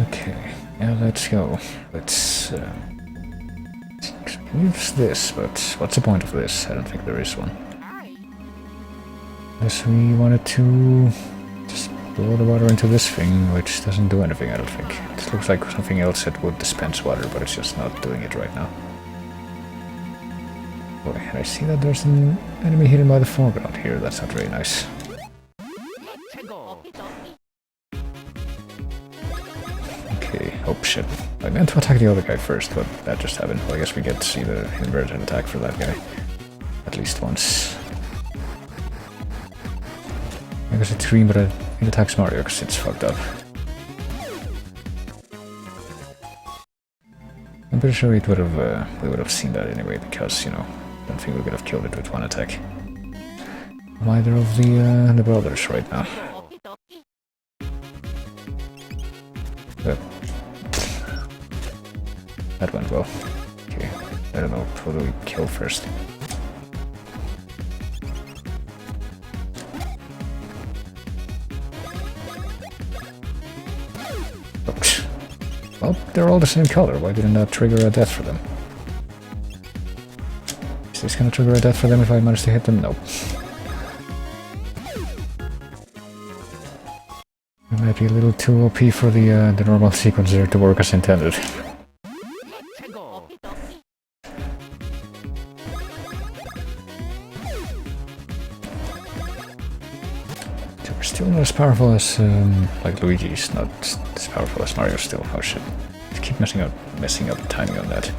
Okay, now let's go. Let's use this, but what's the point of this? I don't think there is one. Unless we wanted to just blow the water into this thing, which doesn't do anything, I don't think. It looks like something else that would dispense water, but it's just not doing it right now. Boy, and I see that there's an enemy hidden by the foreground here. That's not very nice. Okay, oh shit. I meant to attack the other guy first, but that just happened. Well, I guess we get to see the inverted attack for that guy. At least once. I guess it's green, but it attacks Mario because it's fucked up. I'm pretty sure it would have we would have seen that anyway, because, you know, I don't think we could have killed it with one attack. Either of the brothers right now. That went well. Okay, I don't know, who do we kill first? Oops. Well, they're all the same color. Why didn't that trigger a death for them? Is this gonna trigger a death for them if I manage to hit them? Nope. It might be a little too OP for the normal sequencer to work as intended. So we're still not as powerful as like Luigi's, not as powerful as Mario still. Oh shit. I keep messing up the timing on that.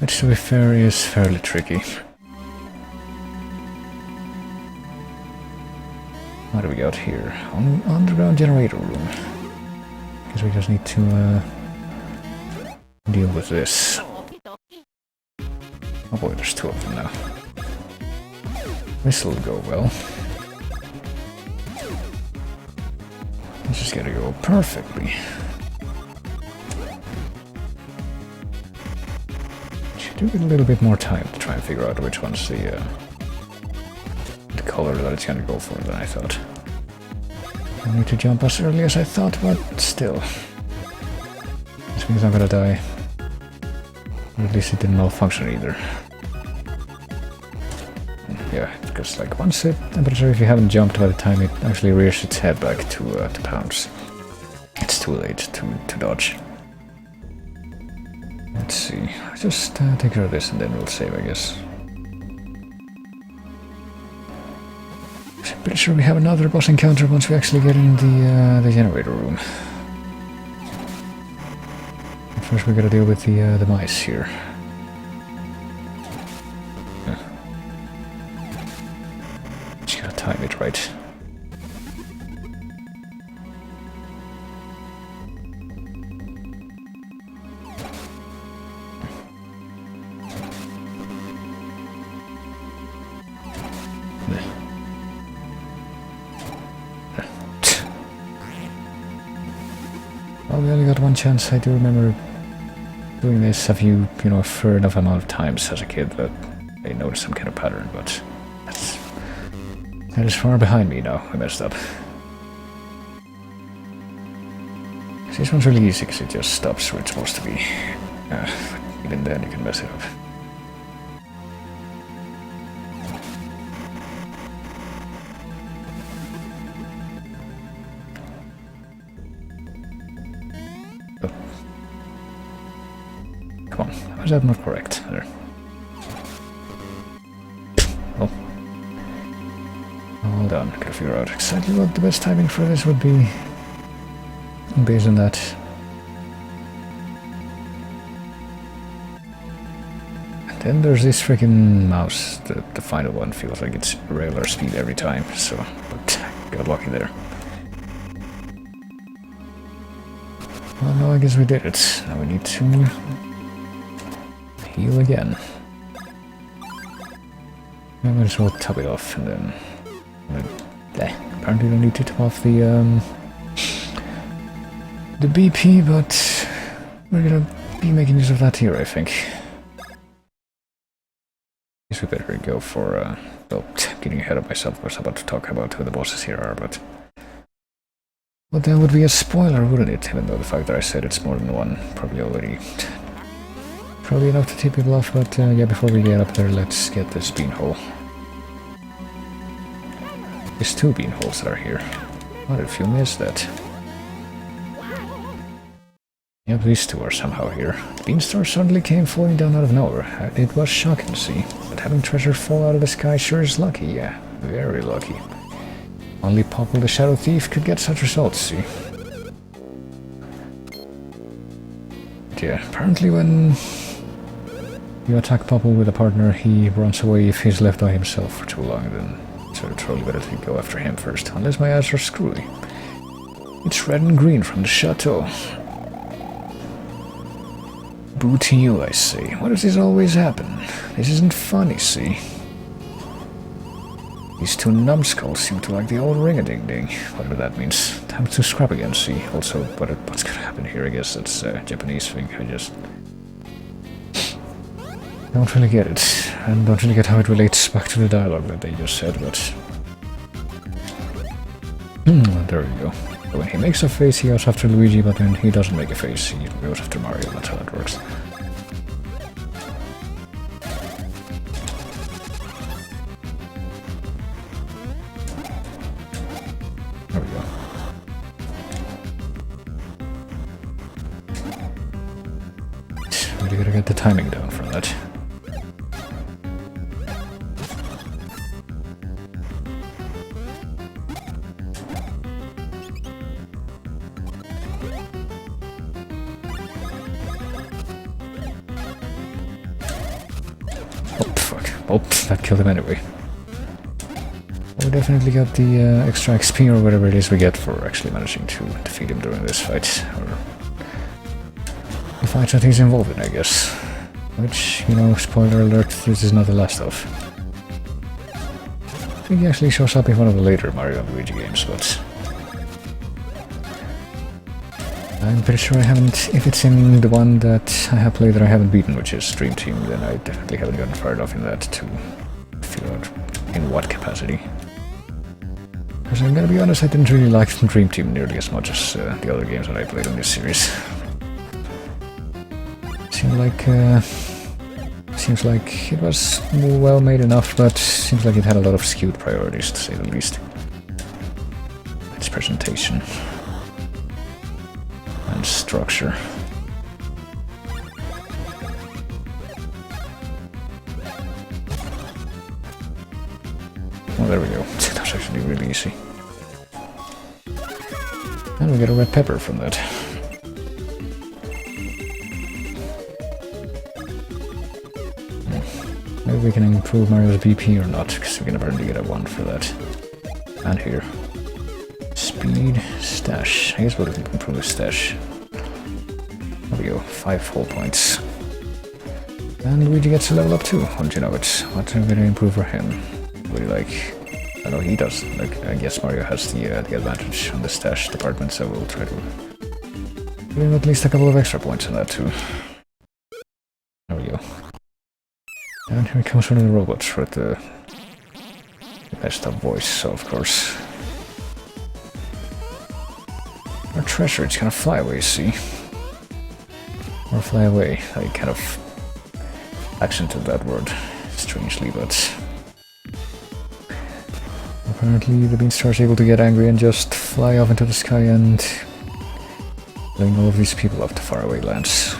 Which, to be fair, is fairly tricky. What do we got here? Underground generator room. Guess we just need to deal with this. Oh boy, there's two of them now. This'll go well. This is gonna go perfectly. Should do get a little bit more time to try and figure out which one's the color that it's gonna go for than I thought. I need to jump as early as I thought, but still. This means I'm gonna die. Or at least it didn't malfunction either. Yeah, because like once I'm pretty sure if you haven't jumped by the time it actually rears its head back to pounce, it's too late to dodge. Let's see, just take care of this and then we'll save, I guess. I'm pretty sure we have another boss encounter once we actually get in the generator room. But first we gotta deal with the mice here. Just gotta time it right. Well, we only got one chance. I do remember doing this a few, a fair enough amount of times as a kid that I noticed some kind of pattern, but that is far behind me now. I messed up. This one's really easy because it just stops where it's supposed to be. Even then you can mess it up. Come on, how is that not correct? There. Oh. Hold on, gotta figure out exactly what the best timing for this would be. Based on that. And then there's this freaking mouse. The final one feels like it's regular speed every time, so but got lucky there. Well, no, I guess we did it. Now we need to heal again. I might as well top it off and then... apparently don't need to top off the BP, but we're gonna be making use of that here, I think. Guess we better go for, well, getting ahead of myself. I was about to talk about who the bosses here are, but... Well, that would be a spoiler, wouldn't it? Even though the fact that I said it's more than one probably already probably enough to tip people off, but yeah, before we get up there, let's get this beanhole. There's 2 beanholes that are here. What if you missed that? Yep, these 2 are somehow here. The beanstar suddenly came falling down out of nowhere. It was shocking to see. But having treasure fall out of the sky sure is lucky, yeah. Very lucky. Only Popple the Shadow Thief could get such results, see. But yeah, apparently when you attack Popple with a partner, he runs away if he's left by himself for too long, then it's totally better to go after him first, unless my eyes are screwy. It's red and green from the chateau. Boo to you, I say. Why does this always happen? This isn't funny, see? These 2 numbskulls seem to like the old ring-a-ding-ding, whatever that means. Time to scrap again, see? Also, what's gonna happen here, I guess that's a Japanese thing. I just don't really get it. And don't really get how it relates back to the dialogue that they just said, but there we go. When he makes a face, he goes after Luigi, but when he doesn't make a face, he goes after Mario. That's how that works. There we go. Really gotta get the timing down for that. Oh, that killed him anyway. We definitely got the extra XP or whatever it is we get for actually managing to defeat him during this fight. Or the fight that he's involved in, I guess. Which, you know, spoiler alert, this is not the last of. I think he actually shows up in one of the later Mario and Luigi games, but I'm pretty sure I haven't, if it's in the one that I have played that I haven't beaten, which is Dream Team, then I definitely haven't gotten far enough in that to figure out in what capacity. Because I'm gonna be honest, I didn't really like Dream Team nearly as much as the other games that I played on this series. Seems like it was well made enough, but seems like it had a lot of skewed priorities, to say the least. Its presentation and structure. Oh, there we go. That was actually really easy. And we get a red pepper from that. Maybe we can improve Mario's BP or not, because we can apparently get a 1 for that. And here. Speed, stash. I guess we'll improve the stash. There we go, 5 full points. And Luigi gets a level up too, won't you know it? What are we gonna improve for him? Really like... I know he does. Like, I guess Mario has the advantage on the stash department, so we'll try to give him at least a couple of extra points on that too. There we go. And here comes one of the robots with the messed up voice, so of course. Our treasure, it's gonna fly away, see? Or fly away. I kind of accented that word strangely, but apparently the Beanstar is able to get angry and just fly off into the sky and laying all of these people off to faraway lands.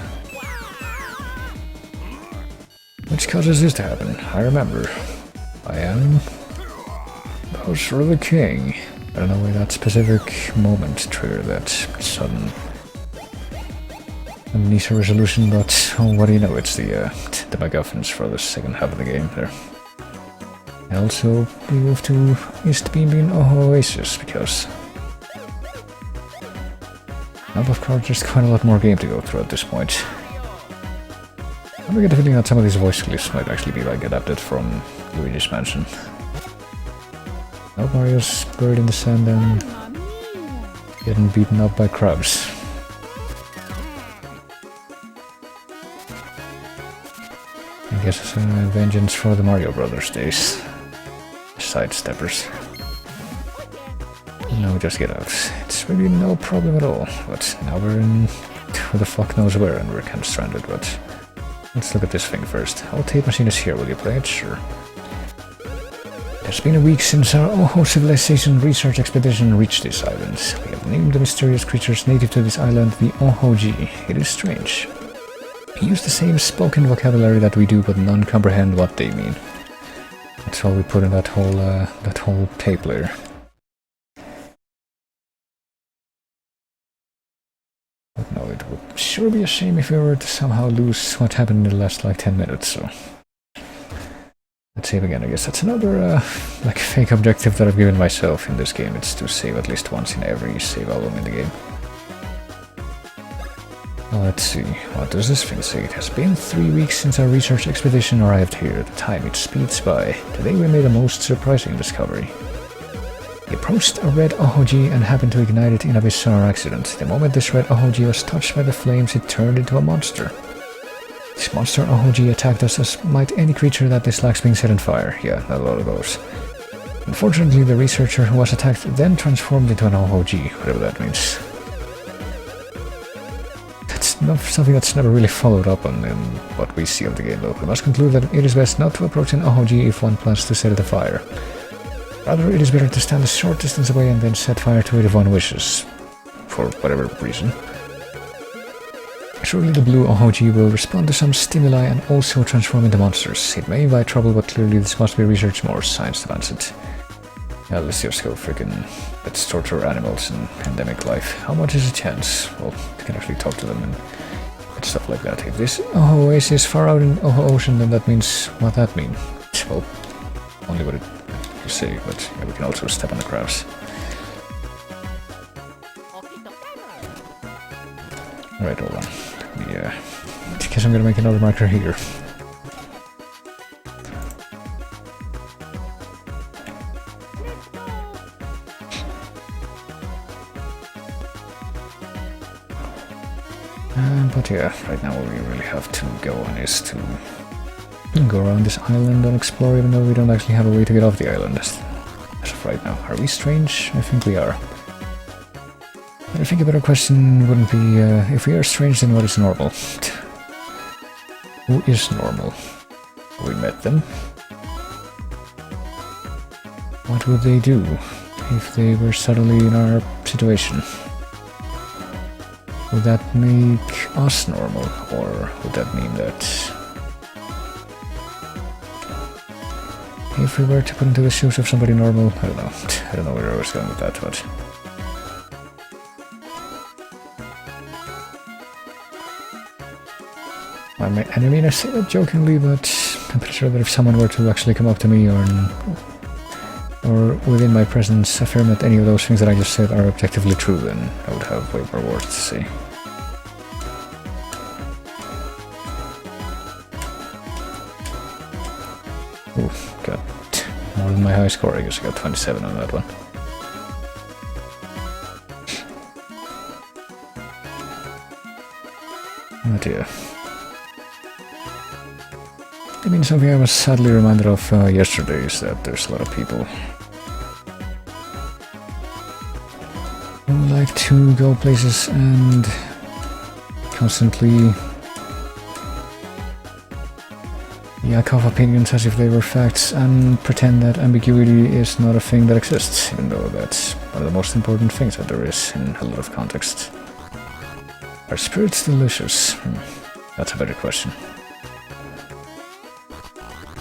Which causes this to happen. I remember. I am Bowser the King. I don't know why that specific moment triggered that sudden amnesia resolution, but oh, what do you know, it's the MacGuffins for the second half of the game there. I also moved to East Beanbean Oasis because of course there's quite a lot more game to go through at this point. I get the feeling that some of these voice clips might actually be like adapted from Luigi's Mansion. Now Mario's buried in the sand and getting beaten up by crabs. I guess it's a vengeance for the Mario Brothers days. Sidesteppers. No, just get out. It's really no problem at all, but now we're in who the fuck knows where and we're kind of stranded, but Let's look at this thing first. Our tape machine is here, will you play it? Sure. It's been a week since our Oho civilization research expedition reached this island. We have named the mysterious creatures native to this island the Ohoji. It is strange. We use the same spoken vocabulary that we do, but none comprehend what they mean. That's all we put in that whole tape layer. But no, it would sure be a shame if we were to somehow lose what happened in the last like 10 minutes, so... Let's save again. I guess that's another like fake objective that I've given myself in this game. It's to save at least once in every save album in the game. Well, let's see. What does this thing say? It has been 3 weeks since our research expedition arrived here. The time it speeds by. Today we made a most surprising discovery. We approached a red Ohoji and happened to ignite it in a bizarre accident. The moment this red Ohoji was touched by the flames, it turned into a monster. This monster Ohoji attacked us as might any creature that dislikes being set on fire. Yeah, a lot of those. Unfortunately, the researcher who was attacked then transformed into an Ohoji, whatever that means. That's not something that's never really followed up on in what we see of the game, though. We must conclude that it is best not to approach an Ohoji if one plans to set it afire. Rather, it is better to stand a short distance away and then set fire to it if one wishes. For whatever reason. Surely the blue Ohoji will respond to some stimuli and also transform into monsters. It may invite trouble, but clearly this must be researched more. Science demands it. Yeah, let's just go freaking... Let's torture animals in pandemic life. How much is a chance? Well, you can actually talk to them and stuff like that. If this Oho oasis is far out in Oho Ocean, then that means... What that mean? Well, only what it you say, but yeah, we can also step on the crabs. Right, hold on. Yeah, I guess I'm gonna make another marker here. But yeah, right now what we really have to go on is to go around this island and explore, even though we don't actually have a way to get off the island as of right now. Are we strange? I think we are. But I think a better question wouldn't be, if we are strange, then what is normal? Who is normal? We met them. What would they do if they were suddenly in our situation? Would that make us normal, or would that mean that if we were to put into the shoes of somebody normal? I don't know. I don't know where I was going with that, but... And I mean, I say that jokingly, but I'm pretty sure that if someone were to actually come up to me or within my presence affirm that any of those things that I just said are objectively true, then I would have way more words to say. Ooh, got more than my high score. I guess I got 27 on that one. Oh dear. I mean, something I was sadly reminded of yesterday is that there's a lot of people who like to go places and constantly yak off opinions as if they were facts and pretend that ambiguity is not a thing that exists, even though that's one of the most important things that there is in a lot of contexts. Are spirits delicious? That's a better question.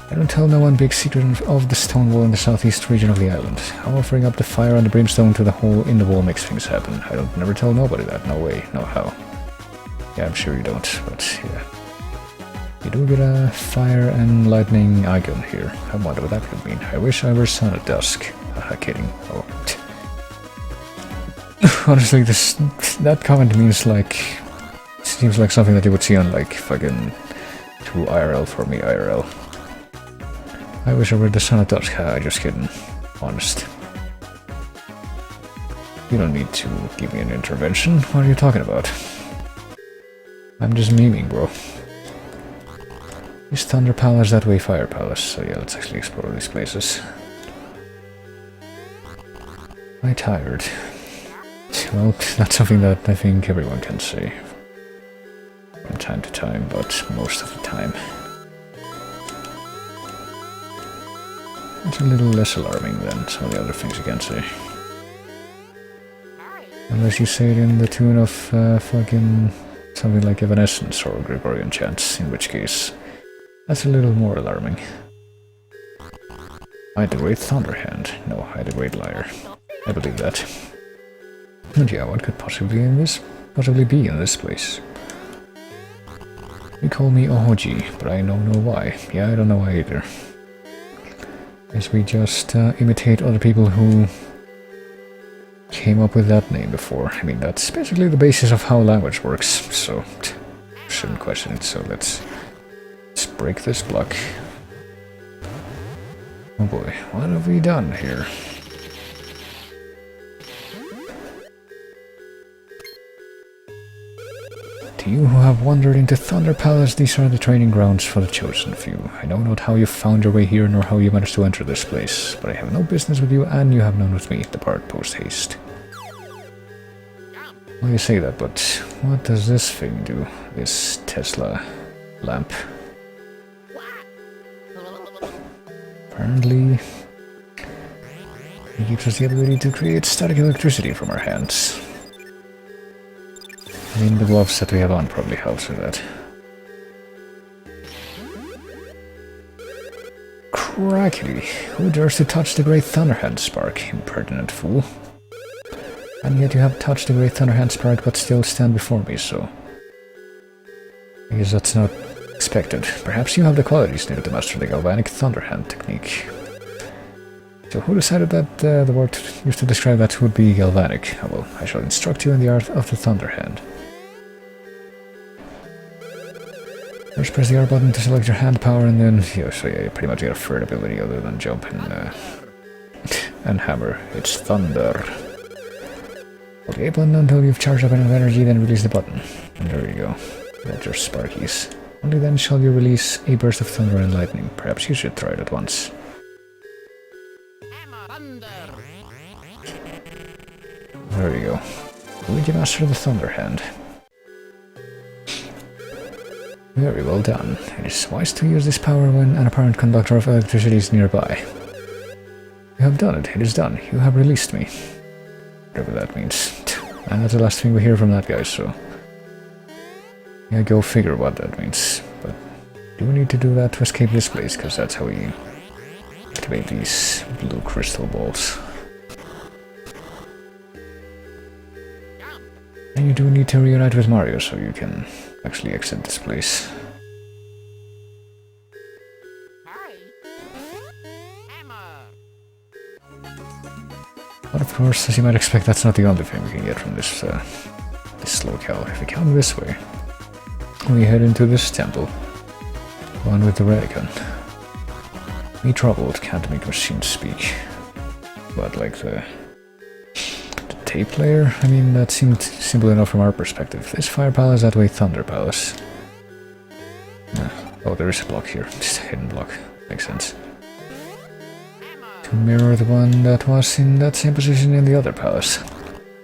I don't tell no one big secret of the stone wall in the southeast region of the island. How offering up the fire and the brimstone to the hole in the wall makes things happen. I don't never tell nobody that. No way, no how. Yeah, I'm sure you don't, but yeah. You do get a fire and lightning icon here. I wonder what that could mean. I wish I were sun at dusk. Haha, kidding. Oh. Honestly, that comment means like... Seems like something that you would see on like fucking 2 IRL for me IRL. I wish I were the sun at dusk. Just kidding. Honest. You don't need to give me an intervention. What are you talking about? I'm just memeing, bro. Is Thunder Palace that way? Fire Palace. So yeah, let's actually explore these places. I'm tired. Well, that's something that I think everyone can say. I'm time to time, but most of the time. It's a little less alarming than some of the other things you can say. Unless you say it in the tune of fucking something like Evanescence or Gregorian chants, in which case that's a little more alarming. I the Great Thunderhand. No, I the Great Liar. I believe that. And yeah, what could possibly be in this place? You call me Ohoji, but I don't know why. Yeah, I don't know why either. Guess we just imitate other people who came up with that name before. I mean, that's basically the basis of how language works, so shouldn't question it. So let's break this block. Oh boy, what have we done here? To you who have wandered into Thunder Palace, these are the training grounds for the chosen few. I know not how you found your way here, nor how you managed to enter this place, but I have no business with you, and you have none with me. Depart post-haste. Well, you say that, but what does this thing do? This Tesla lamp? Apparently, it gives us the ability to create static electricity from our hands. I mean, the gloves that we have on probably helps with that. Crackety! Who dares to touch the Great Thunderhand Spark, impertinent fool? And yet you have touched the Great Thunderhand Spark but still stand before me, so... I guess that's not expected. Perhaps you have the qualities needed to master the Galvanic Thunderhand technique. So who decided that the word used to describe that would be Galvanic? Oh, well, I shall instruct you in the art of the Thunderhand. First press the R button to select your hand power, and then yeah, so yeah, you pretty much get a third ability other than jump and hammer. It's thunder. Hold the A button until you've charged up enough energy, then release the button. And there you go. That's your sparkies. Only then shall you release a burst of thunder and lightning. Perhaps you should try it at once. There you go. Luigi mastered the Thunderhand. Very well done. It is wise to use this power when an apparent conductor of electricity is nearby. You have done it. It is done. You have released me. Whatever that means. And that's the last thing we hear from that guy, so... yeah, go figure what that means. But do we need to do that to escape this place? Because that's how we activate these blue crystal balls. And you do need to reunite with Mario so you can actually exit this place. But of course, as you might expect, that's not the only thing we can get from this locale. If we come this way, we head into this temple. One with the ray gun. Me troubled, can't make machines speak. But like the tape player? I mean, that seemed simple enough from our perspective. This Fire Palace, that way Thunder Palace. Oh, there is a block here. Just a hidden block. Makes sense. To mirror the one that was in that same position in the other palace.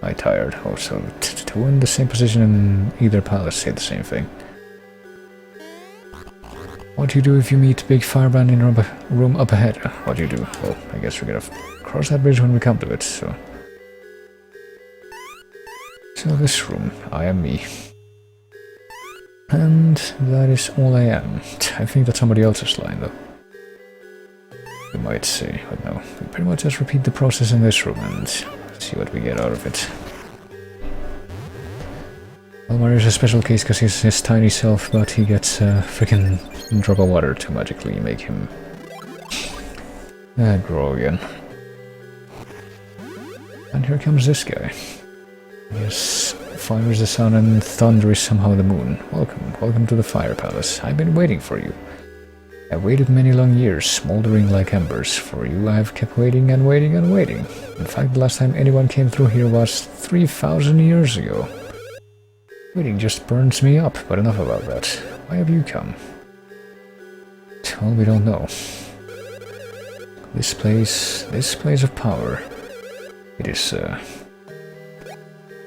I tired. Oh, so two in the same position in either palace say the same thing. What do you do if you meet big firebrand in a room up ahead? What do you do? Well, I guess we're gonna cross that bridge when we come to it, so... So this room, I am me. And that is all I am. I think that's somebody else's line, though. You might say, but no. We pretty much just repeat the process in this room and see what we get out of it. Well, Mario's a special case because he's his tiny self, but he gets a freaking drop of water to magically make him grow again. And here comes this guy. Yes, fire is the sun and thunder is somehow the moon. Welcome, welcome to the Fire Palace. I've been waiting for you. I've waited many long years, smoldering like embers. For you I've kept waiting and waiting and waiting. In fact, the last time anyone came through here was 3,000 years ago. Waiting just burns me up, but enough about that. Why have you come? Well, we don't know. This place of power. It is,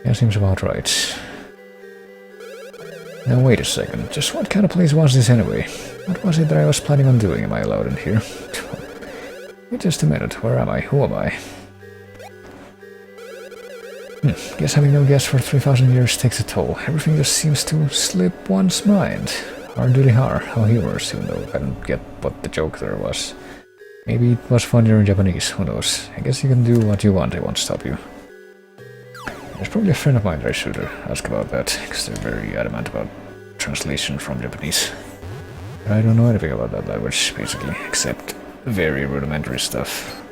yeah, seems about right. Now wait a second, just what kind of place was this anyway? What was it that I was planning on doing? Am I allowed in here? Wait just a minute, where am I? Who am I? Guess having no guess for 3,000 years takes a toll. Everything just seems to slip one's mind. Hard duty har, how humorous, even though I don't get what the joke there was. Maybe it was funnier in Japanese, who knows. I guess you can do what you want, I won't stop you. There's probably a friend of mine that I should ask about that, because they're very adamant about translation from Japanese. But I don't know anything about that language, basically, except very rudimentary stuff.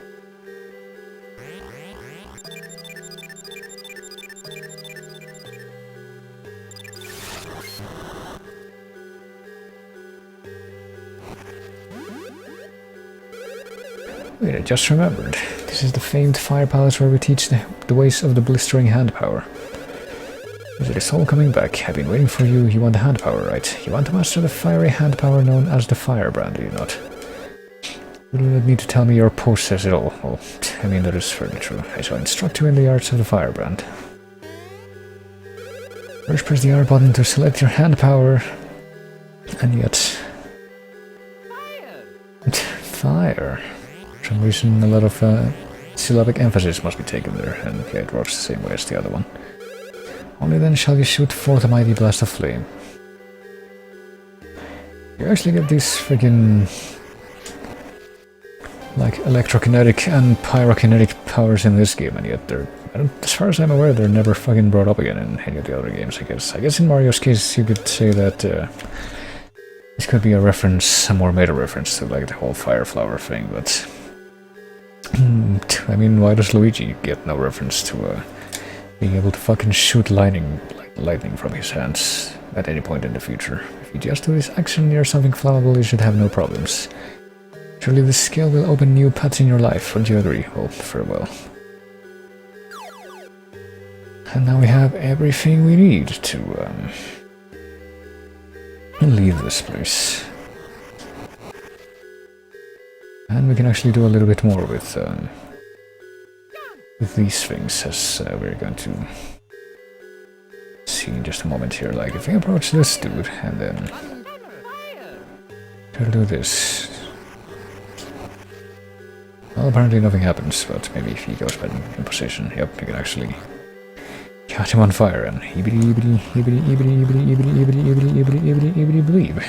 Wait, I just remembered. This is the famed fire palace where we teach the ways of the blistering hand power. It is all coming back. I've been waiting for you. You want the hand power, right? You want to master the fiery hand power known as the firebrand, do you not? You do not need to tell me your post says it all. Well, I mean, that is fairly true. I shall instruct you in the arts of the firebrand. First press the R button to select your hand power. And yet... Fire. For some reason, a lot of syllabic emphasis must be taken there, and yeah, it works the same way as the other one. Only then shall you shoot forth a mighty blast of flame. You actually get these freaking like electrokinetic and pyrokinetic powers in this game, and yet they're, as far as I'm aware, they're never fucking brought up again in any of the other games, I guess. I guess in Mario's case you could say that this could be a reference, a more meta reference to like the whole fire flower thing, but... I mean, why does Luigi get no reference to being able to fucking shoot lightning from his hands at any point in the future? If you just do this action near something flammable, you should have no problems. Surely this skill will open new paths in your life, wouldn't you agree? Well, farewell. And now we have everything we need to leave this place. And we can actually do a little bit more with these things, as we're going to see in just a moment here. Like, if we approach this dude, and then try to do this. Well, apparently nothing happens, but maybe if he goes back in position, yep, you can actually catch him on fire and believe.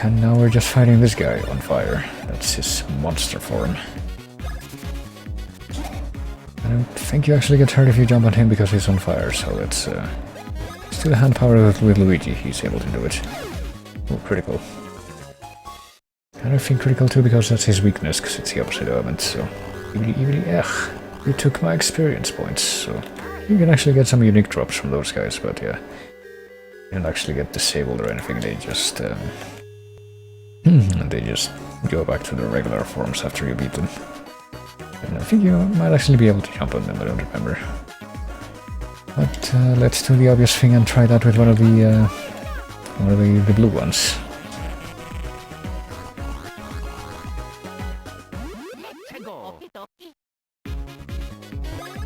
And now we're just fighting this guy on fire. That's his monster form. I don't think you actually get hurt if you jump on him because he's on fire, so let's do the hand power with Luigi. He's able to do it. Oh, critical. And I think critical too because that's his weakness, because it's the opposite element, so... You took my experience points, so... You can actually get some unique drops from those guys, but yeah. You don't actually get disabled or anything, they just... and they just go back to their regular forms after you beat them. And I think you might actually be able to jump on them, I don't remember. But let's do the obvious thing and try that with one of the blue ones.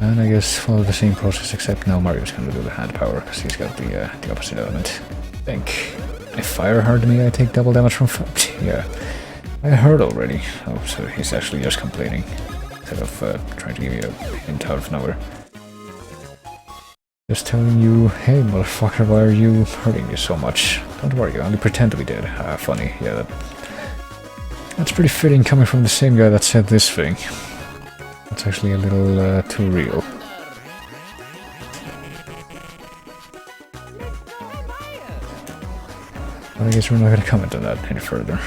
And I guess follow the same process, except now Mario's gonna do the hand power, because he's got the opposite element. I think. If fire hurt me, I take double damage from fire. Yeah, I heard already. Oh, so he's actually just complaining, instead of trying to give you a hint out of nowhere. Just telling you, hey motherfucker, why are you hurting you so much? Don't worry, I only pretend to be dead. Ah, funny. Yeah, that's pretty fitting coming from the same guy that said this thing. It's actually a little too real. But I guess we're not going to comment on that any further.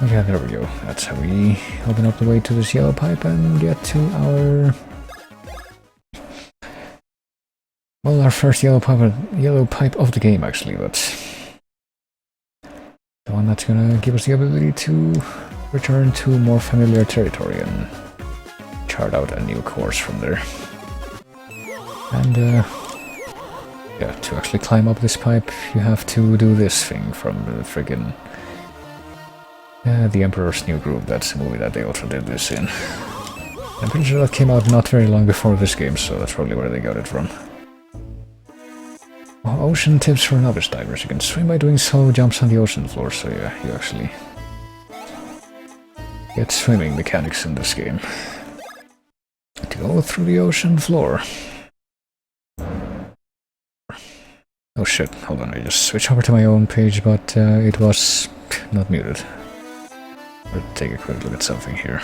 Okay, there we go. That's how we open up the way to this yellow pipe and get to our... Well, our first yellow pipe of the game, actually, but... The one that's going to give us the ability to return to more familiar territory and chart out a new course from there. And, yeah, to actually climb up this pipe, you have to do this thing from the friggin' The Emperor's New Groove. That's a movie that they also did this in. I'm pretty sure that came out not very long before this game, so that's probably where they got it from. Oh, ocean tips for novice divers. You can swim by doing solo jumps on the ocean floor, so yeah, you actually get swimming mechanics in this game. To go through the ocean floor. Oh shit, hold on, I just switched over to my own page, but it was not muted. Let's take a quick look at something here.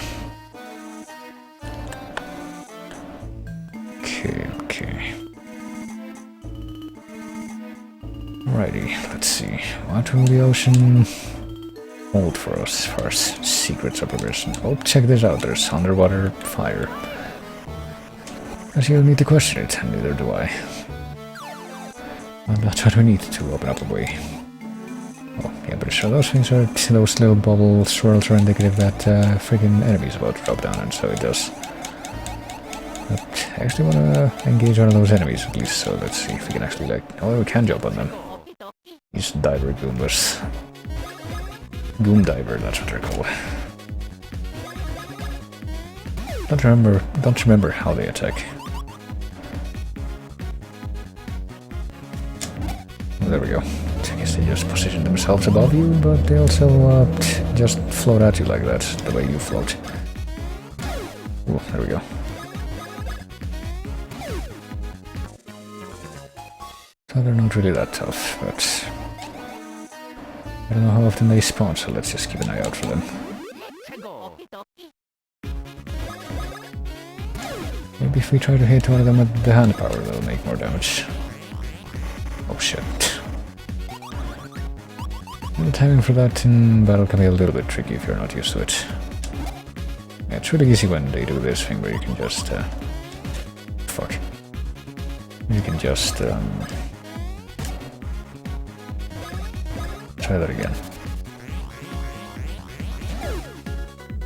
Okay. Alrighty, let's see. What will the ocean hold for us as far as secrets of progression? Oh, check this out, there's underwater fire. But you don't need to question it, and neither do I. Well, that's what we need to open up a way. Oh, yeah, I'm pretty sure those things are, those little bubble swirls are indicative that friggin' enemies about to drop down, and so it does. But I actually want to engage one of those enemies at least, so let's see if we can actually, like, oh, we can jump on them. These diver goombas. Goom diver, that's what they're called. Don't remember how they attack. Oh, there we go. I guess they just position themselves above you, but they also just float at you like that, the way you float. Oh, there we go. So they're not really that tough, but I don't know how often they spawn, so let's just keep an eye out for them. Maybe if we try to hit one of them with the hand power, they'll make more damage. Oh shit. The timing for that in battle can be a little bit tricky if you're not used to it. Yeah, it's really easy when they do this thing where you can just... fuck. You can just... try that again.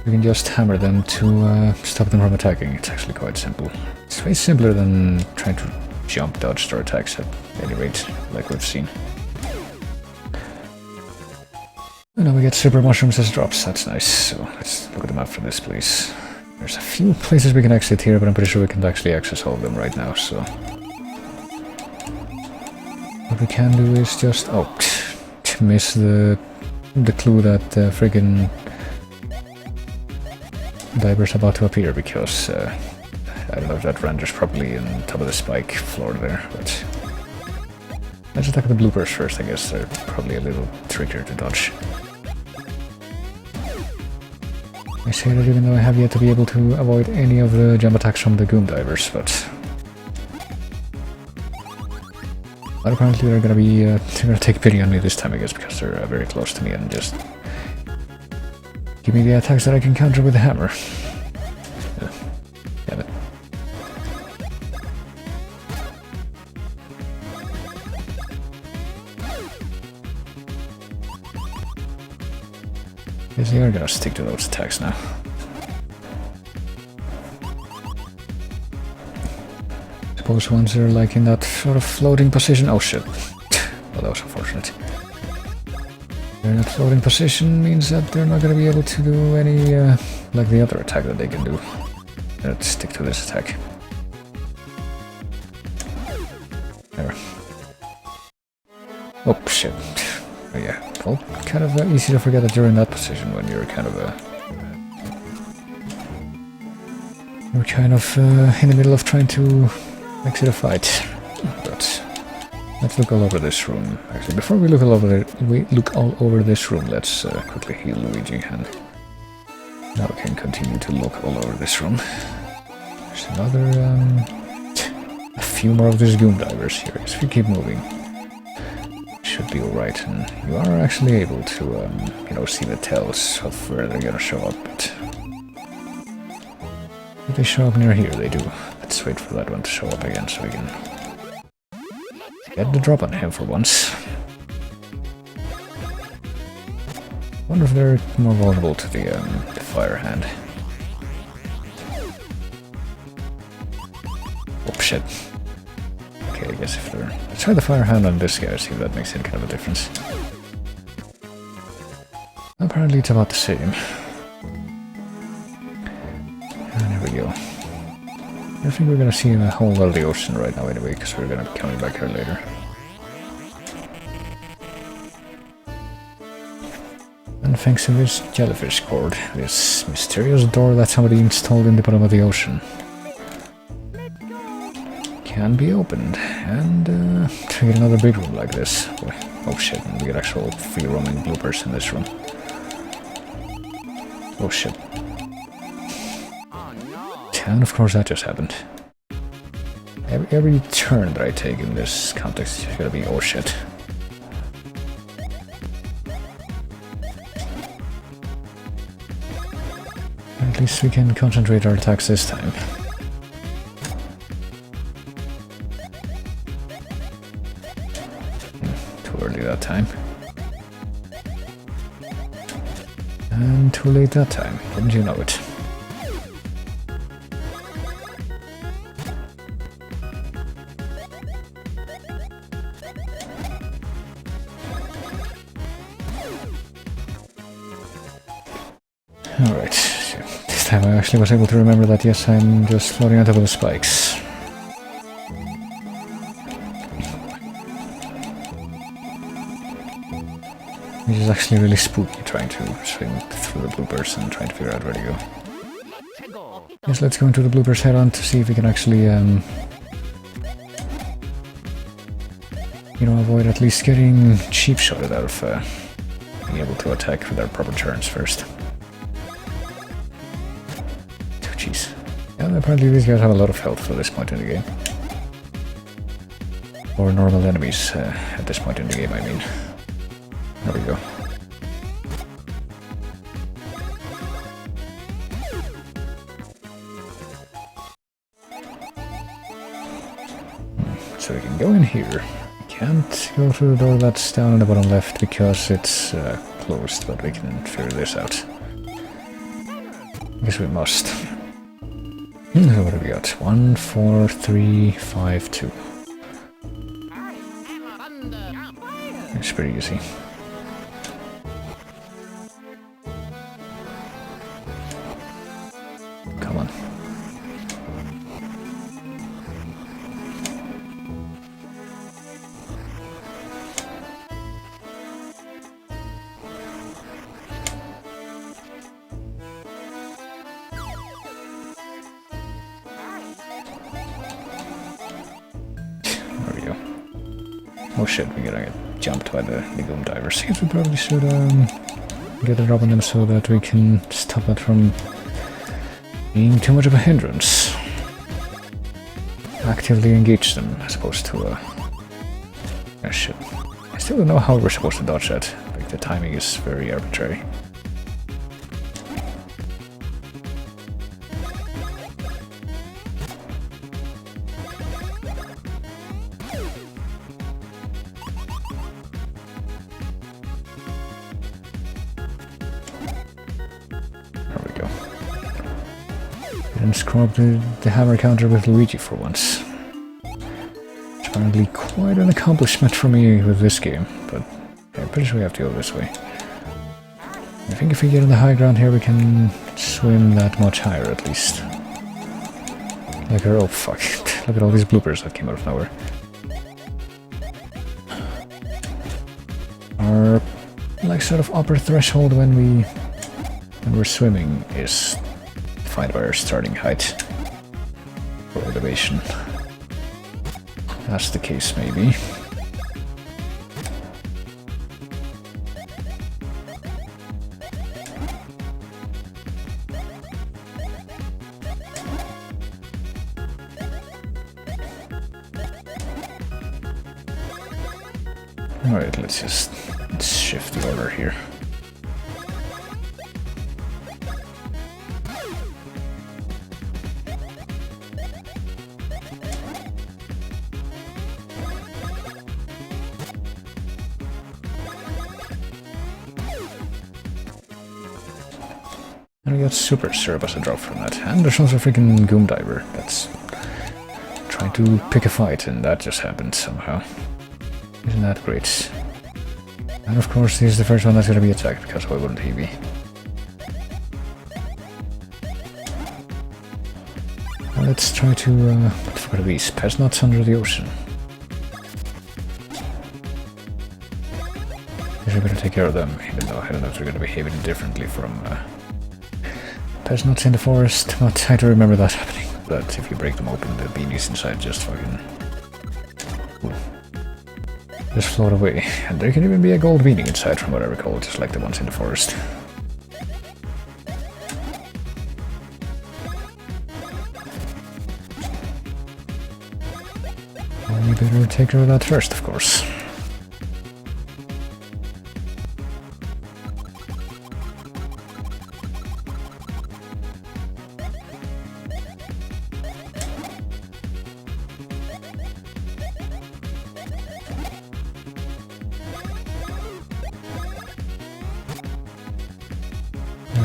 You can just hammer them to stop them from attacking. It's actually quite simple. It's way simpler than trying to jump dodge their attacks at any rate, like we've seen. And now we get super mushrooms as drops, that's nice. So let's look at the map for this place. There's a few places we can exit here, but I'm pretty sure we can actually access all of them right now, so... what we can do is just... oh, miss the clue that friggin' diver's about to appear, because I don't know if that renders properly on top of the spike floor there, but... let's attack the bloopers first, I guess. They're probably a little trickier to dodge. I say that even though I have yet to be able to avoid any of the jump attacks from the goom divers, but apparently they're gonna be they're gonna take pity on me this time, I guess, because they're very close to me and just give me the attacks that I can counter with the hammer. Damn it. Guess they are gonna stick to those attacks now. Suppose once they're like in that sort of floating position... oh shit. Well, that was unfortunate. They're in that floating position means that they're not gonna be able to do any like the other attack that they can do. Let's stick to this attack. There. Oh shit. Oh yeah. Well, kind of easy to forget that you're in that position when you're kind of you're kind of in the middle of trying to exit a fight. But let's look all over this room. Actually, before we look all over this room, let's quickly heal Luigi, and now we can continue to look all over this room. There's another a few more of these goom divers here. If you keep moving, should be alright, and you are actually able to, you know, see the tells of where they're gonna show up, but if they show up near here, they do. Let's wait for that one to show up again so we can get the drop on him for once. Wonder if they're more vulnerable to the fire hand. Oh shit. Okay, I guess if they're... let's try the fire hand on this guy, see if that makes any kind of a difference. Apparently it's about the same. And there we go. think we're gonna see a whole lot of the ocean right now anyway, because we're gonna be coming back here later. And thanks to this jellyfish cord, this mysterious door that somebody installed in the bottom of the ocean can be opened, and to get another big room like this. Oh shit, and we get actual free roaming bloopers in this room. Oh shit. And of course that just happened. Every turn that I take in this context is gonna be oh shit. At least we can concentrate our attacks this time. Too early that time. And too late that time, wouldn't you know it? Alright, this time I actually was able to remember that yes, I'm just floating on top of the spikes. Which is actually really spooky, trying to swing through the bloopers and trying to figure out where to go. Yes, let's go into the bloopers head on to see if we can actually, avoid at least getting cheap shotted out of being able to attack with our proper turns first. Jeez. Yeah, apparently these guys have a lot of health for this point in the game. Or normal enemies at this point in the game, I mean. There we go. So we can go in here. Can't go through the door that's down in the bottom left because it's closed, but we can figure this out. I guess we must. What have we got? 1, 4, 3, 5, 2. It's pretty easy. Come on. Oh shit, we're gonna get jumped by the legume divers. I guess we probably should get a drop on them so that we can stop it from being too much of a hindrance. Actively engage them as opposed to oh shit. I still don't know how we're supposed to dodge that. Like the timing is very arbitrary. And screw up the hammer counter with Luigi for once. It's apparently quite an accomplishment for me with this game, but I'm pretty sure we have to go this way. I think if we get on the high ground here we can swim that much higher at least. Like oh fuck, look at all these bloopers that came out of nowhere. Our like sort of upper threshold when we're swimming is defined by our starting height or elevation. That's the case, maybe. Alright, let's shift the order here. And we got Super Syrup as a drop from that. And there's also a freaking Goom Diver that's trying to pick a fight, and that just happened somehow. Isn't that great? And of course, he's the first one that's gonna be attacked, because why wouldn't he be? let's try to, what the fuck are these? Pest nuts under the ocean. I better take care of them, even though I don't know if they're going to behave any differently from pest nuts in the forest, but I do remember that happening. But if you break them open, the beanies inside just fucking... just float away. And there can even be a gold beanie inside from what I recall, just like the ones in the forest. Well, you better take care of that first, of course.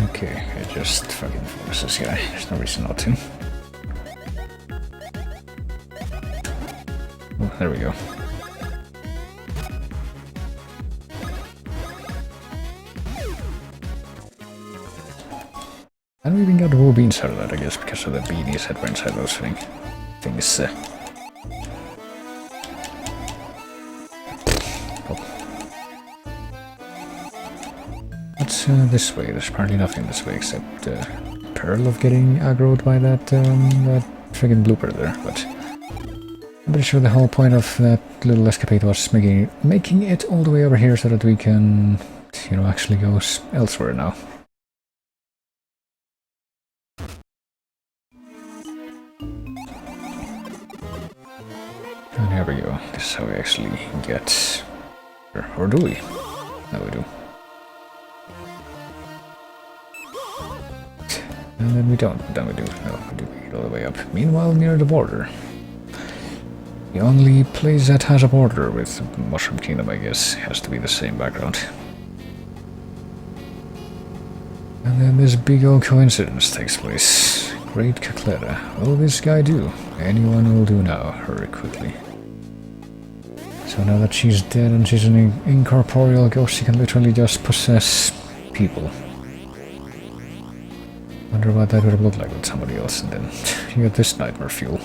Okay, I just fucking focus this guy. There's no reason not to. Oh, there we go. And we even got the wool beans out of that, I guess, because of the beanies that were inside those things. What's this way? There's apparently nothing this way except the peril of getting aggroed by that that friggin' blooper there, but I'm pretty sure the whole point of that little escapade was making it all the way over here so that we can, you know, actually go elsewhere now. And here we go. This is how we actually get... Or do we? No, we do. And then we don't. Then we do. No, we do it all the way up. Meanwhile, near the border. The only place that has a border with Mushroom Kingdom, I guess, has to be the same background. And then this big old coincidence takes place. Great Cacletta. What will this guy do? Anyone will do now. Hurry quickly. So now that she's dead and she's an incorporeal ghost, she can literally just possess people. Wonder what that would have looked like with somebody else, and then you get this nightmare fuel.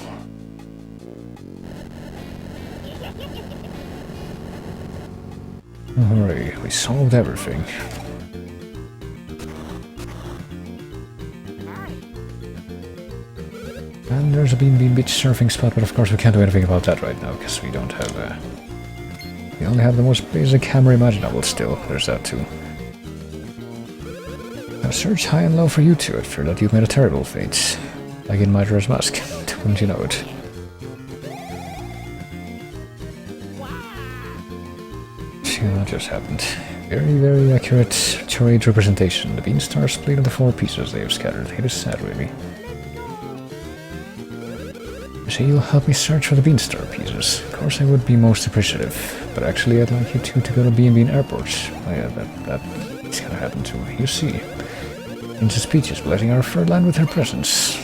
Hooray, we solved everything. And there's a Bean Beach surfing spot, but of course we can't do anything about that right now, because we don't have we only have the most basic hammer imaginable still. There's that too. Now search high and low for you two. I fear that you've made a terrible fate. Like in Mitra's Mask. Wouldn't you know it? Yeah, that just happened. Very, very accurate charade representation. The beanstar split into 4 pieces they have scattered. It is sad, really. So you'll help me search for the beanstar pieces. Of course I would be most appreciative, but actually I'd like you two to go to Beanbean Airport. Oh yeah, that's gonna happen too. You see. Princess Peach is blessing our fur land with her presence.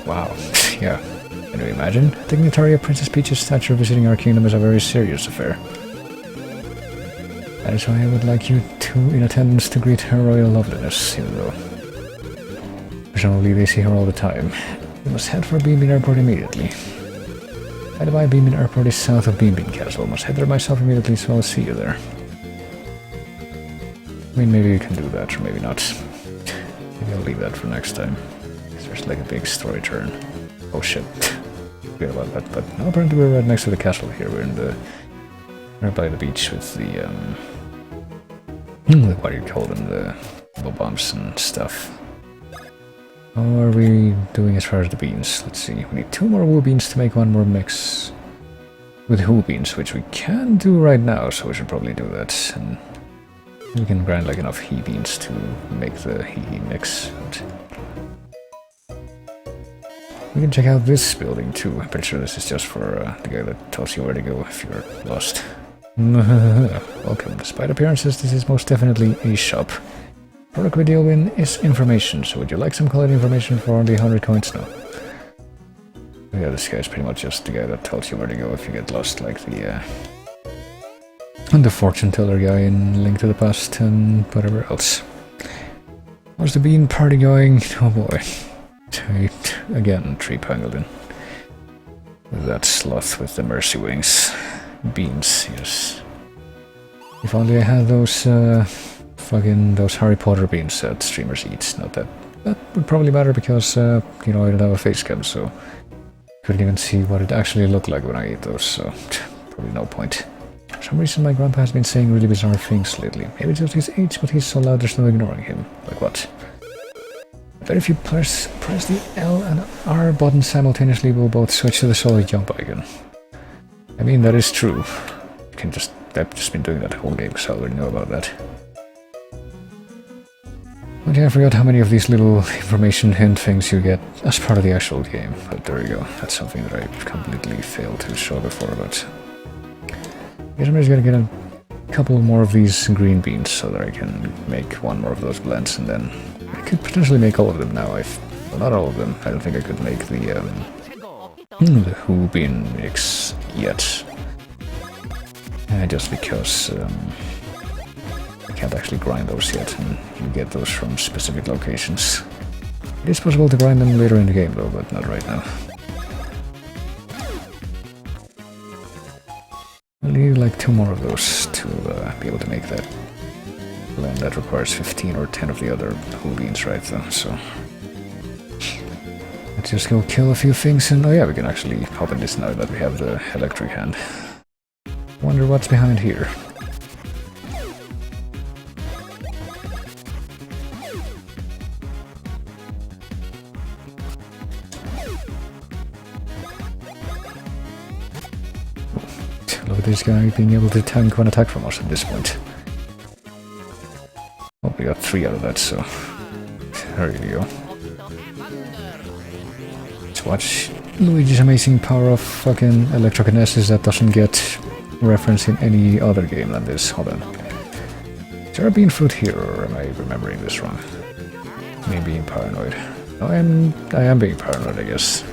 Wow. Yeah. Can you imagine? Dignitary of Princess Peach's statue visiting our kingdom is a very serious affair. That is why I would like you two in attendance to greet her royal loveliness, even though presumably they see her all the time. We must head for Beanbean Airport immediately. By the way, Beanbean Airport is south of Beanbean Castle. I must head there myself immediately, so I'll see you there. I mean, maybe you can do that, or maybe not. Maybe I'll leave that for next time. Because there's like a big story turn. Oh shit. Forget about that, but no, apparently we're right next to the castle here. We're in the... We're by the beach with the, what do you call them? The bubble bumps and stuff. How are we doing as far as the beans? Let's see. We need 2 more wool beans to make 1 more mix with whole beans, which we can do right now, so we should probably do that. And we can grind like enough he beans to make the he mix. But we can check out this building too. I'm pretty sure this is just for the guy that tells you where to go if you're lost. Welcome. Despite appearances, this is most definitely a shop. Product we deal in is information, so would you like some quality information for only 100 coins now? Yeah, this guy's pretty much just the guy that tells you where to go if you get lost, like the fortune teller guy in Link to the Past and whatever else. How's the bean party going? Oh boy. Again, tree pangolin. With that sloth with the mercy wings. Beans, yes. If only I had those, those Harry Potter beans that streamers eat. Not that. That would probably matter because, you know, I don't have a face cam, so couldn't even see what it actually looked like when I ate those, so probably no point. For some reason my grandpa has been saying really bizarre things lately. Maybe it's just his age, but he's so loud there's no ignoring him. Like what? But if you press the L and R button simultaneously, we'll both switch to the solid jump icon. I mean, that is true. You can just... I've just been doing that whole game, so I already know about that. But yeah, I forgot how many of these little information hint things you get as part of the actual game. But there you go. That's something that I completely failed to show before, but... I guess I'm just gonna get a couple more of these green beans so that I can make one more of those blends, and then I could potentially make all of them now. Well, not all of them. I don't think I could make the who bean mix yet. Just because I can't actually grind those yet, and you get those from specific locations. It is possible to grind them later in the game though, but not right now. I'll need like 2 more of those to be able to make that blend. That requires 15 or 10 of the other whole beans, right, though, so... Let's just go kill a few things, and oh yeah, we can actually open this now that we have the electric hand. Wonder what's behind here. Look at this guy being able to tank one attack from us at this point. Oh, we got 3 out of that, so... There you go. Let's watch Luigi's amazing power of fucking electrokinesis that doesn't get referenced in any other game than this. Hold on. Is there a bean fruit here, or am I remembering this wrong? Me being paranoid. No, I am being paranoid, I guess.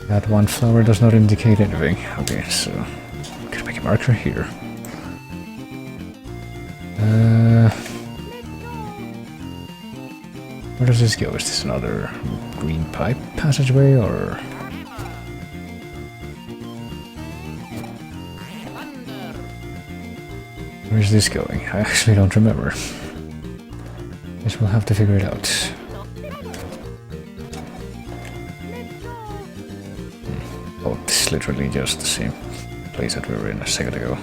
That one flower does not indicate anything. Okay, so... Could make a marker here. Where does this go? Is this another green pipe passageway, or... Where's this going? I actually don't remember. Guess we'll have to figure it out. Oh, this is literally just the same place that we were in a second ago.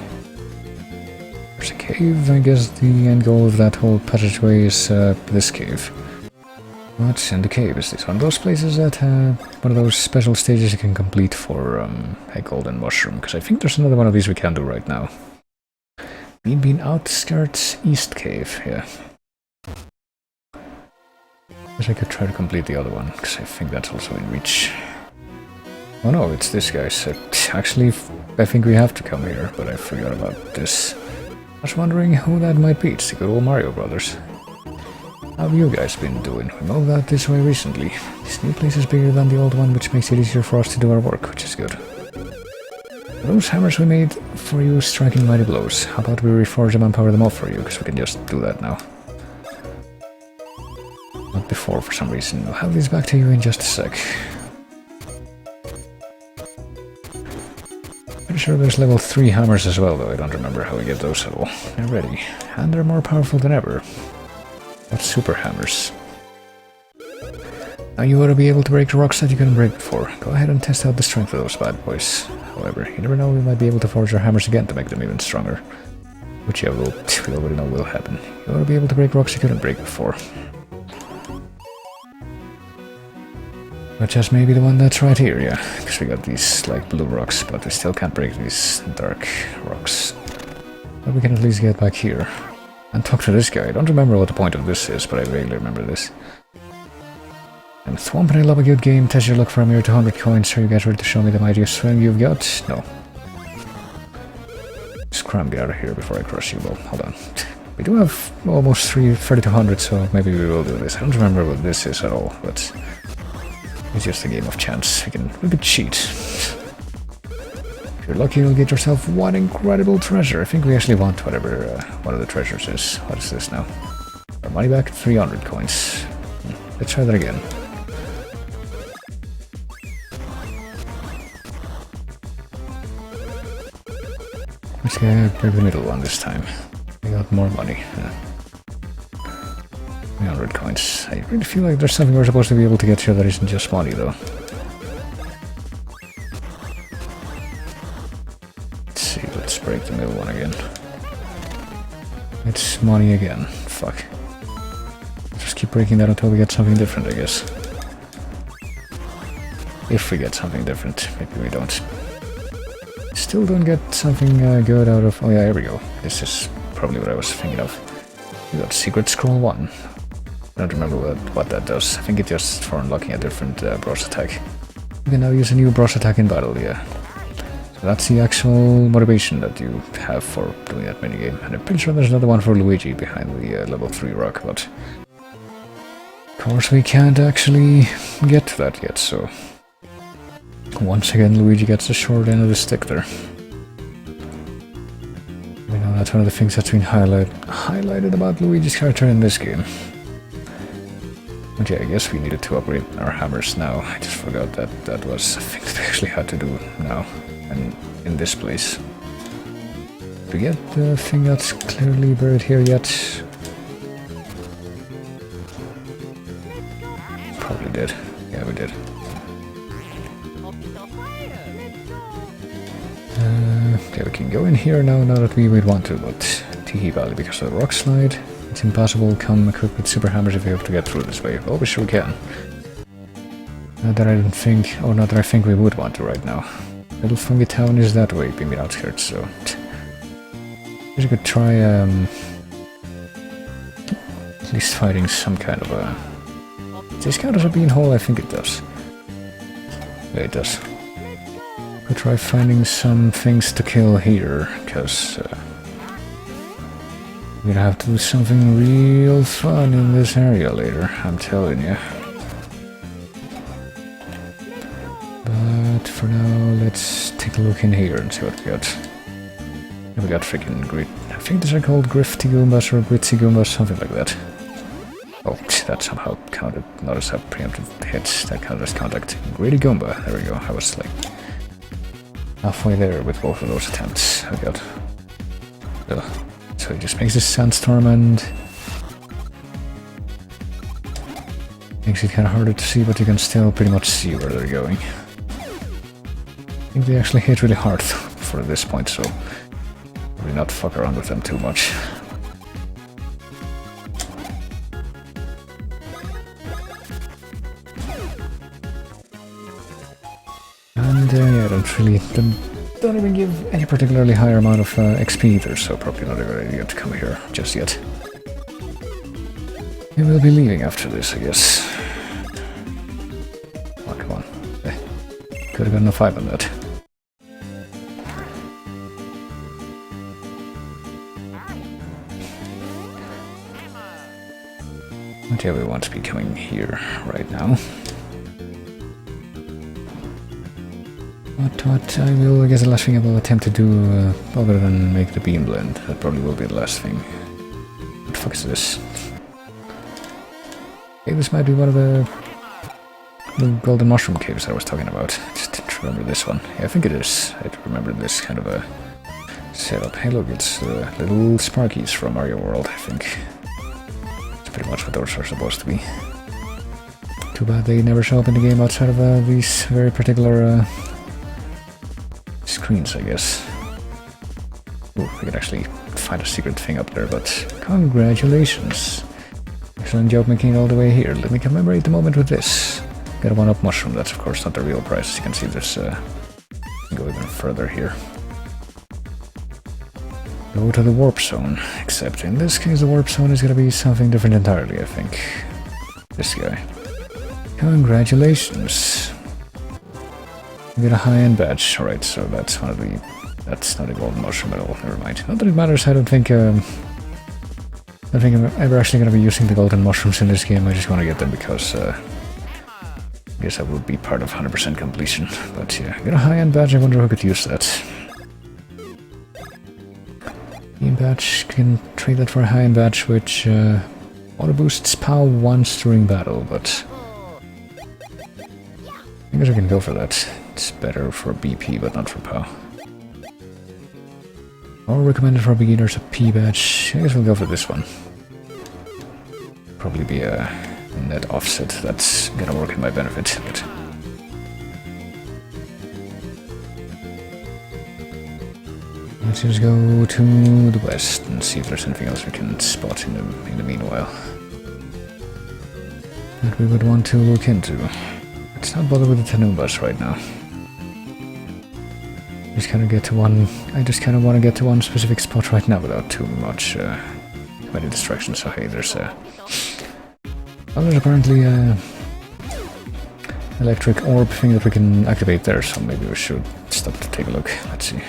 There's a cave. I guess the end goal of that whole passageway is this cave. What's in the cave? Is this one of those places that one of those special stages you can complete for a golden mushroom? Because I think there's another one of these we can do right now. Bean Outskirts East Cave, yeah. Guess I could try to complete the other one, because I think that's also in reach. Oh no, it's this guy. So actually, I think we have to come here, but I forgot about this. I was wondering who that might be. It's the good old Mario Brothers. How have you guys been doing? We moved out this way recently. This new place is bigger than the old one, which makes it easier for us to do our work, which is good. Those hammers we made for you striking mighty blows. How about we reforge them and power them off for you, because we can just do that now. Not before, for some reason. I'll have these back to you in just a sec. Pretty sure there's level 3 hammers as well, though I don't remember how we get those at all. They're ready, and they're more powerful than ever. What super hammers? Now you ought to be able to break the rocks that you couldn't break before. Go ahead and test out the strength of those bad boys. However, you never know, we might be able to forge our hammers again to make them even stronger. Which we already know will happen. You ought to be able to break rocks you couldn't break before. Which is maybe the one that's right here, yeah. Because we got these, like, blue rocks, but we still can't break these dark rocks. But we can at least get back here. And talk to this guy. I don't remember what the point of this is, but I vaguely remember this. I'm Thwomp and I love a good game. Test your luck for a mere 200 coins. Are you guys ready to show me the mightiest swing you've got? No. Scram, get out of here before I crush you. Well, hold on. We do have almost 3,200, so maybe we will do this. I don't remember what this is at all, but... It's just a game of chance. We could cheat. If you're lucky, you'll get yourself one incredible treasure. I think we actually want whatever one of the treasures is. What is this now? Our money back, 300 coins. Let's try that again. Let's grab the middle one this time. I got more money. 300 coins. I really feel like there's something we're supposed to be able to get here that isn't just money, though. Let's see, let's break the middle one again. It's money again. Fuck. Just keep breaking that until we get something different, I guess. If we get something different. Maybe we don't. Still don't get something good out of... Oh yeah, here we go. This is probably what I was thinking of. We got Secret Scroll 1. I don't remember what that does. I think it's just for unlocking a different bros attack. You can now use a new bros attack in battle, yeah. So that's the actual motivation that you have for doing that minigame. And I'm pretty sure there's another one for Luigi behind the level 3 rock, but... Of course we can't actually get to that yet, so... Once again Luigi gets the short end of the stick there. You know, that's one of the things that's been highlighted about Luigi's character in this game. But yeah, I guess we needed to upgrade our hammers now. I just forgot that that was a thing that we actually had to do now. And in this place. Did we get the thing that's clearly buried here yet? Probably did. Yeah, we did. Okay, we can go in here now that we would want to, but Teehee Valley because of the rock slide. It's impossible to come equipped with super hammers if we have to get through this way. Well, we sure can. Not that I don't think, or not that I think we would want to right now. Little Fungi Town is that way, being the outskirts, so... I guess we could try, at least fighting some kind of a... Does this count as a beanhole? I think it does. Yeah, it does. We'll try finding some things to kill here, because we're gonna have to do something real fun in this area later, I'm telling you. But for now, let's take a look in here and see what we got. We got freaking grit. I think these are called Grifty Goombas or Gritsy Goombas, something like that. Oh, that somehow counted, not as a preemptive hit, that counted as contact. Gritty Goomba, there we go, I was like... halfway there with both of those attempts. Oh god. Ugh. So he just makes this sandstorm and... makes it kind of harder to see, but you can still pretty much see where they're going. I think they actually hit really hard for this point, so... probably not fuck around with them too much. And yeah, don't even give any particularly higher amount of XP either, so probably not a good idea to come here just yet. We will be leaving after this, I guess. Oh, come on. Could have gotten a 5 on that. But yeah, we want to be coming here right now. What I will, I guess the last thing I will attempt to do, other than make the bean blend, that probably will be the last thing. What the fuck is this? Okay, this might be one of the golden mushroom caves I was talking about. I just didn't remember this one. Yeah, I think it is. I remember this kind of a setup. Hey look, it's little Sparkies from Mario World, I think. That's pretty much what those are supposed to be. Too bad they never show up in the game outside of these very particular screens, I guess. Ooh, we can actually find a secret thing up there, but congratulations. Excellent job making it all the way here. Let me commemorate the moment with this. Got a 1-up mushroom, that's of course not the real prize. As you can see, there's go even further here. Go to the warp zone, except in this case the warp zone is gonna be something different entirely, I think. This guy. Congratulations. You get a high-end badge. Alright, so that's one of the... that's not a golden mushroom at all, never mind. Not that it matters, I don't think I'm ever actually going to be using the golden mushrooms in this game. I just want to get them because I guess that would be part of 100% completion. But yeah, get a high-end badge, I wonder who could use that. Bean badge, can trade that for a high-end badge, which auto boosts POW once during battle, but I guess I can go for that. It's better for BP, but not for POW. Or recommended for beginners a P badge. I guess we'll go for this one. Probably be a net offset that's gonna work in my benefit. But let's just go to the west and see if there's anything else we can spot in the meanwhile that we would want to look into. Let's not bother with the Tanumbas right now. I just kind of want to get to one specific spot right now without too many distractions. So hey, there's apparently a electric orb thing that we can activate there, so maybe we should stop to take a look. Let's see.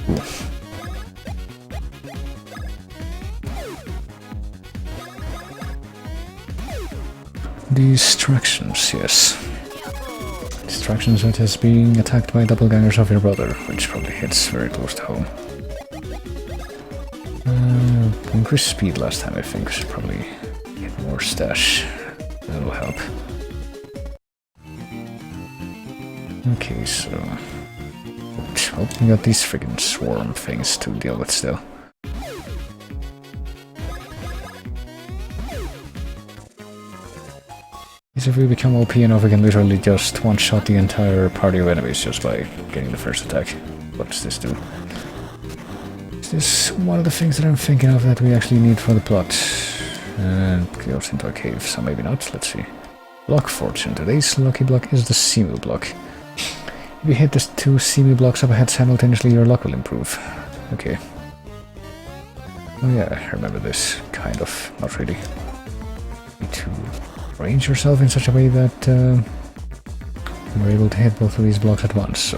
Ooh. Distractions, yes. Distractions such as being attacked by doppelgangers of your brother, which probably hits very close to home. Increased speed last time, I think. Should probably get more stash. That'll help. Okay, so... oh, we got these friggin' swarm things to deal with still. If we become OP enough, we can literally just one-shot the entire party of enemies just by getting the first attack. What does this do? Is this one of the things that I'm thinking of that we actually need for the plot? It goes into a cave, so maybe not. Let's see. Block Fortune. Today's lucky block is the Simu block. If you hit the 2 Simu blocks up ahead simultaneously, your luck will improve. Okay. Oh yeah, I remember this. Kind of. Not really. Need to arrange yourself in such a way that you're able to hit both of these blocks at once, so...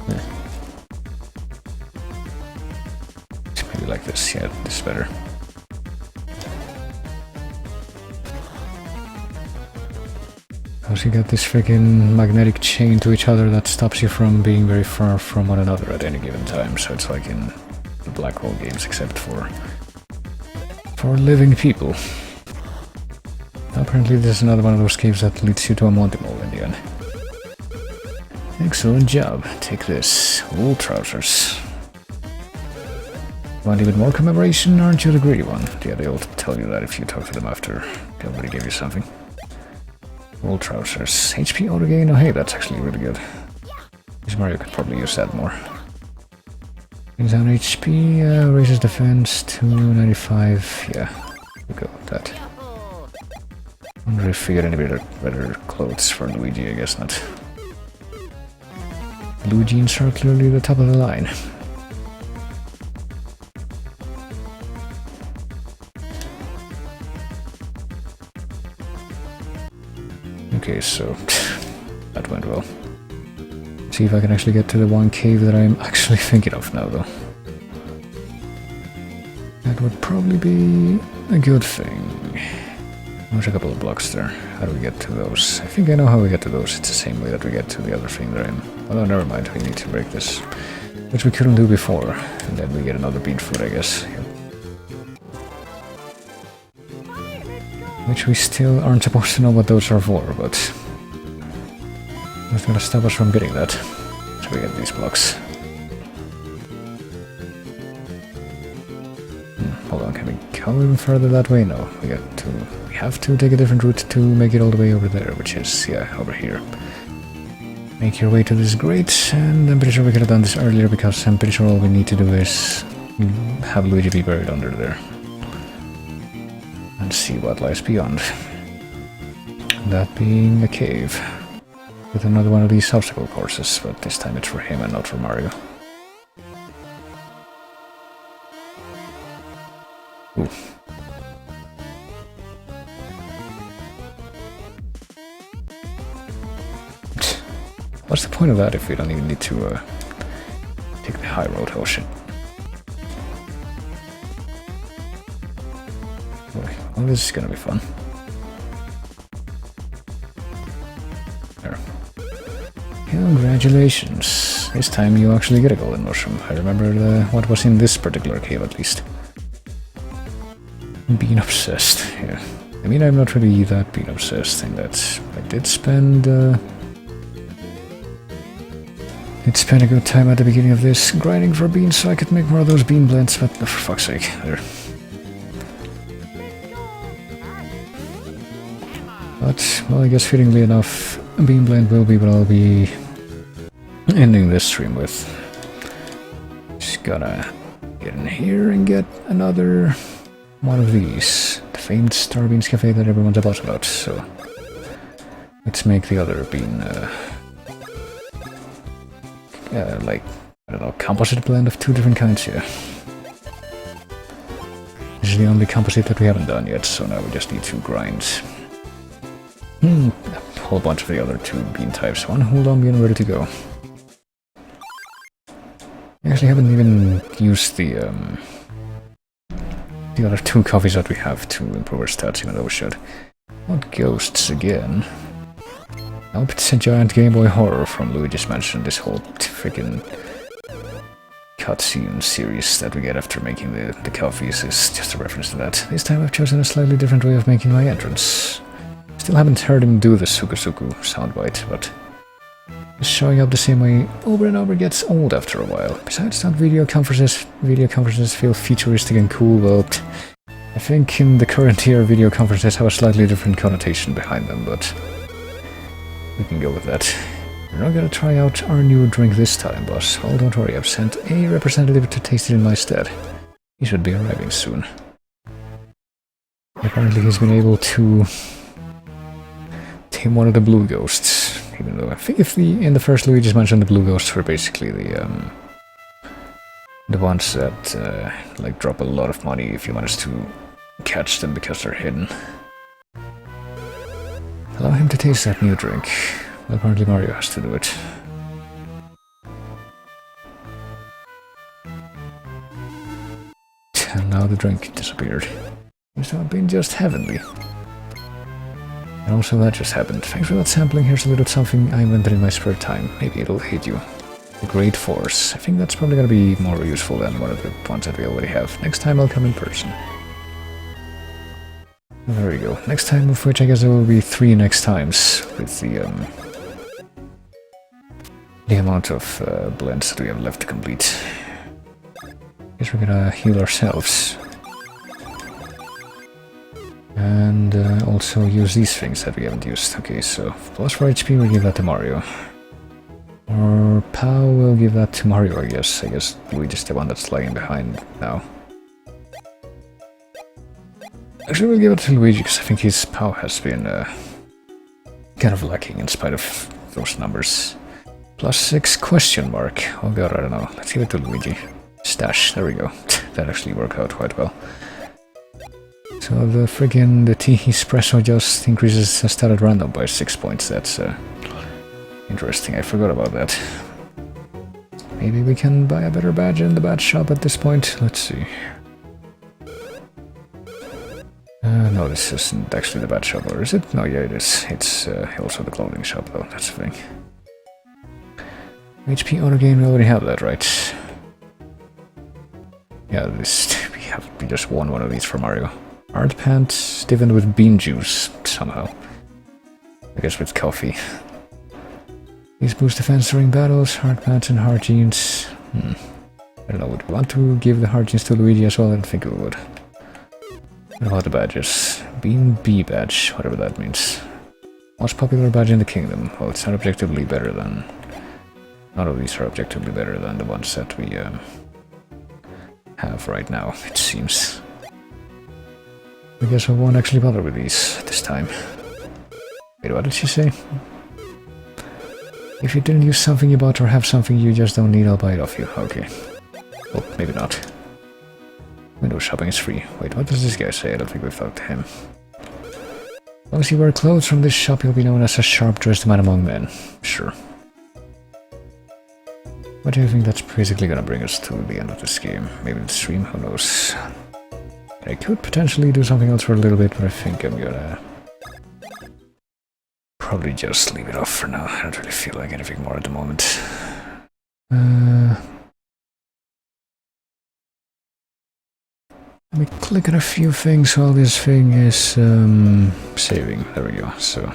yeah. Maybe like this, yeah, this is better. Because you got this freaking magnetic chain to each other that stops you from being very far from one another at any given time, so it's like in the black hole games, except for living people. Apparently this is another one of those caves that leads you to a Monty Mole in the end. Excellent job. Take this. Wool trousers. Want even more commemoration? Aren't you the greedy one? Yeah, they'll tell you that if you talk to them after they already gave you something. Wool trousers. HP auto gain? Oh hey, that's actually really good. This Mario could probably use that more. Brings down HP, raises defense to 95, yeah, we'll go with that. Wonder if we get any better clothes for Luigi, I guess not. Blue jeans are clearly the top of the line. Okay, so that went well. See if I can actually get to the one cave that I'm actually thinking of now, though. That would probably be a good thing. There's a couple of blocks there. How do we get to those? I think I know how we get to those. It's the same way that we get to the other thing that I'm... oh no, never mind. We need to break this. Which we couldn't do before. And then we get another bean food, I guess. Yep. Which we still aren't supposed to know what those are for, but... that's gonna stop us from getting that. So we get these blocks. Hold on, can we go even further that way? No, we have to take a different route to make it all the way over there, which is, yeah, over here. Make your way to this grate, and I'm pretty sure we could have done this earlier because I'm pretty sure all we need to do is have Luigi be buried under there. And see what lies beyond. That being a cave. With another one of these obstacle courses, but this time it's for him and not for Mario. Ooh. What's the point of that if we don't even need to take the high road? Oh shit. Well, this is gonna be fun. There. Congratulations. This time you actually get a golden mushroom. I remember what was in this particular cave at least. Bean obsessed, yeah. I mean, I'm not really that bean obsessed in that I did spend a good time at the beginning of this grinding for beans so I could make more of those bean blends, but for fuck's sake, there. But, well, I guess fittingly enough, a bean blend will be what I'll be ending this stream with. Just gotta get in here and get another one of these. The famed Starbeans Cafe that everyone's about, so let's make the other bean, like, I don't know, composite blend of 2 different kinds here. This is the only composite that we haven't done yet, so now we just need 2 grinds. A whole bunch of the other 2 bean types. One whole long bean ready to go. I actually haven't even used the other 2 coffees that we have to improve our stats, even though we should. Not ghosts again. Nope, it's a giant Game Boy horror from Luigi's Mansion, this whole freaking cutscene series that we get after making the coffees is just a reference to that. This time I've chosen a slightly different way of making my entrance. Still haven't heard him do the Suku Suku soundbite, but just showing up the same way over and over gets old after a while. Besides that, video conferences feel futuristic and cool, but I think in the current year video conferences have a slightly different connotation behind them, but we can go with that. We're not gonna try out our new drink this time, boss. Oh, don't worry, I've sent a representative to taste it in my stead. He should be arriving soon. Apparently he's been able to tame one of the blue ghosts, even though I think in the first Luigi's Mansion the blue ghosts were basically the ones that like drop a lot of money if you manage to catch them because they're hidden. Allow him to taste that new drink. Well, apparently Mario has to do it. And now the drink disappeared. Seems to have been just heavenly. And also that just happened. Thanks for that sampling. Here's a little something I invented in my spare time. Maybe it'll hit you. The Great Force. I think that's probably gonna be more useful than one of the ones that we already have. Next time I'll come in person. There we go. Next time, of which I guess there will be 3 next times with the amount of blends that we have left to complete. Guess we're gonna heal ourselves. And also use these things that we haven't used. Okay, so plus 4 HP, we'll give that to Mario. Or Pow will give that to Mario, I guess. I guess Luigi's the one that's lagging behind now. Actually, we'll give it to Luigi, because I think his Pow has been kind of lacking in spite of those numbers. Plus 6 question mark. Oh god, I don't know. Let's give it to Luigi. Stash, there we go. That actually worked out quite well. So the tea espresso just increases the stat at random by 6 points. That's interesting. I forgot about that. Maybe we can buy a better badge in the badge shop at this point. Let's see. No, this isn't actually the badge shop, or is it? No, yeah, it is. It's also the clothing shop, though. That's the thing. HP auto gain, we already have that, right? Yeah, we just won one of these for Mario. Hard pants stiffened with bean juice, somehow. I guess with coffee. These boost defense during battles, hard pants and hard jeans. I don't know, would we want to give the hard jeans to Luigi as well? I don't think we would. What about the badges? Bean B badge, whatever that means. Most popular badge in the kingdom. Well, it's not objectively better than... None of these are objectively better than the ones that we have right now, it seems. I guess I won't actually bother with these this time. Wait, what did she say? If you didn't use something you bought or have something you just don't need, I'll buy it off you. Okay. Well, maybe not. Window shopping is free. Wait, what does this guy say? I don't think we've talked to him. As long as you wear clothes from this shop, you'll be known as a sharp-dressed man among men. Sure. What do you think that's basically gonna bring us to the end of this game? Maybe the stream, who knows? I could potentially do something else for a little bit, but I think I'm gonna probably just leave it off for now. I don't really feel like anything more at the moment. Let me click on a few things while this thing is saving. There we go. So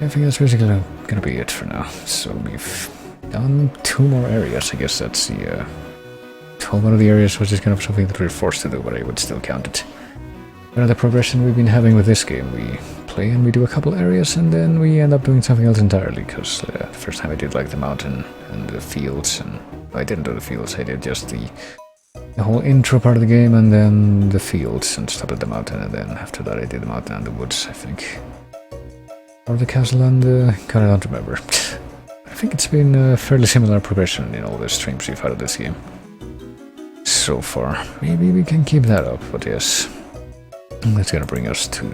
I think that's basically gonna be it for now. So we've done 2 more areas. I guess that's the one of the areas which is kind of something that we're forced to do, but I would still count it. Another progression we've been having with this game. We play and we do a couple areas and then we end up doing something else entirely, because the first time I did like the mountain and the fields, and I didn't do the fields, I did just the whole intro part of the game and then the fields and stopped at the mountain, and then after that I did the mountain and the woods, I think. Or the castle and God, I don't remember. I think it's been a fairly similar progression in all the streams we've had of this game so far. Maybe we can keep that up, but yes. That's gonna bring us to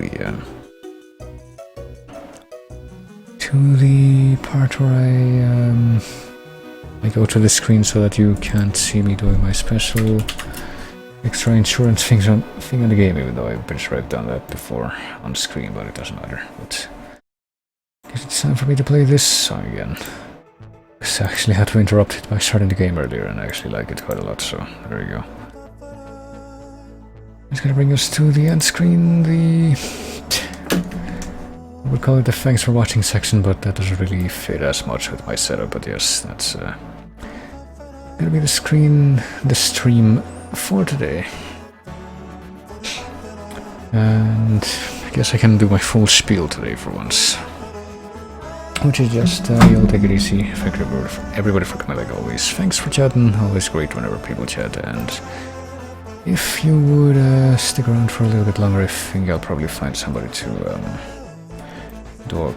the part where I go to the screen so that you can't see me doing my special extra insurance thing on the game, even though I've been sure I've done that before on screen, but it doesn't matter. But I guess it's time for me to play this song again. I actually had to interrupt it by starting the game earlier, and I actually like it quite a lot, so there we go. It's gonna bring us to the end screen, I would call it the thanks for watching section, but that doesn't really fit as much with my setup, but yes, that's gonna be the stream for today. And I guess I can do my full spiel today for once. Which is just, you'll take it easy. Thank everybody for coming like always. Thanks for chatting, always great whenever people chat, and if you would stick around for a little bit longer, I think I'll probably find somebody to do a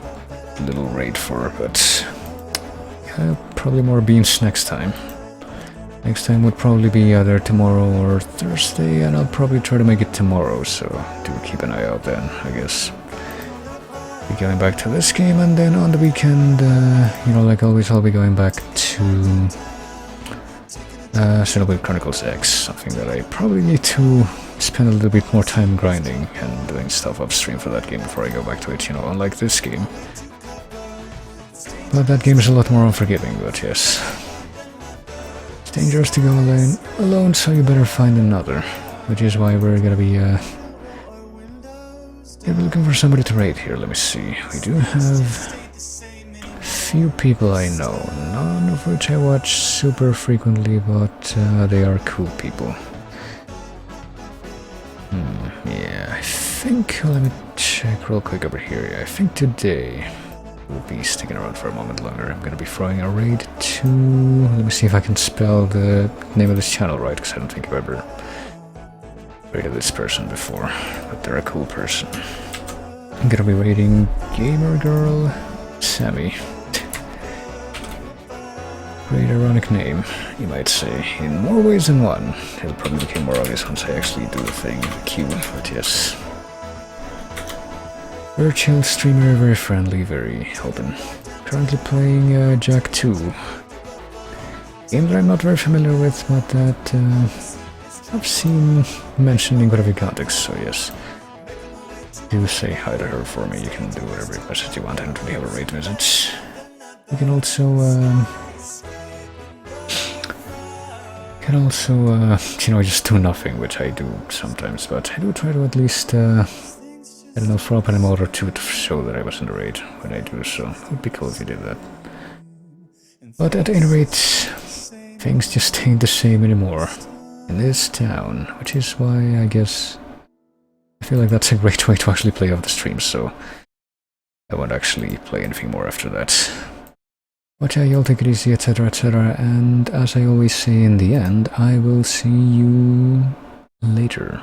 little raid for, but probably more beans next time. Next time would probably be either tomorrow or Thursday, and I'll probably try to make it tomorrow, so do keep an eye out then, I guess. Be going back to this game, and then on the weekend, like always, I'll be going back to Xenoblade Chronicles X, something that I probably need to spend a little bit more time grinding and doing stuff off stream for that game before I go back to it, unlike this game. But that game is a lot more unforgiving, but yes. It's dangerous to go alone, so you better find another, which is why we're gonna be looking for somebody to raid here. Let me see. We do have a few people I know, none of which I watch super frequently, but they are cool people. Yeah, I think, let me check real quick over here. I think today we'll be sticking around for a moment longer. I'm gonna be throwing a raid to, let me see if I can spell the name of this channel right, because I don't think I've ever raided this person before, but they're a cool person. I'm gonna be raiding Gamer Girl Sammy. Great ironic name, you might say, in more ways than one. It'll probably become more obvious once I actually do the thing, the queue, but yes. Very chill streamer, very friendly, very open. Currently playing Jack 2. Game that I'm not very familiar with, but that I've seen mentioned in quite a few contexts, so yes. Do say hi to her for me. You can do whatever message you want. I don't really have a raid message. You can also just do nothing, which I do sometimes, but I do try to at least, I don't know, throw up an emote or two to show that I was in the raid when I do, so it would be cool if you did that. But at any rate, things just ain't the same anymore in this town, which is why I guess I feel like that's a great way to actually play off the stream, so I won't actually play anything more after that. But yeah, you'll take it easy, etc, etc, and as I always say in the end, I will see you later.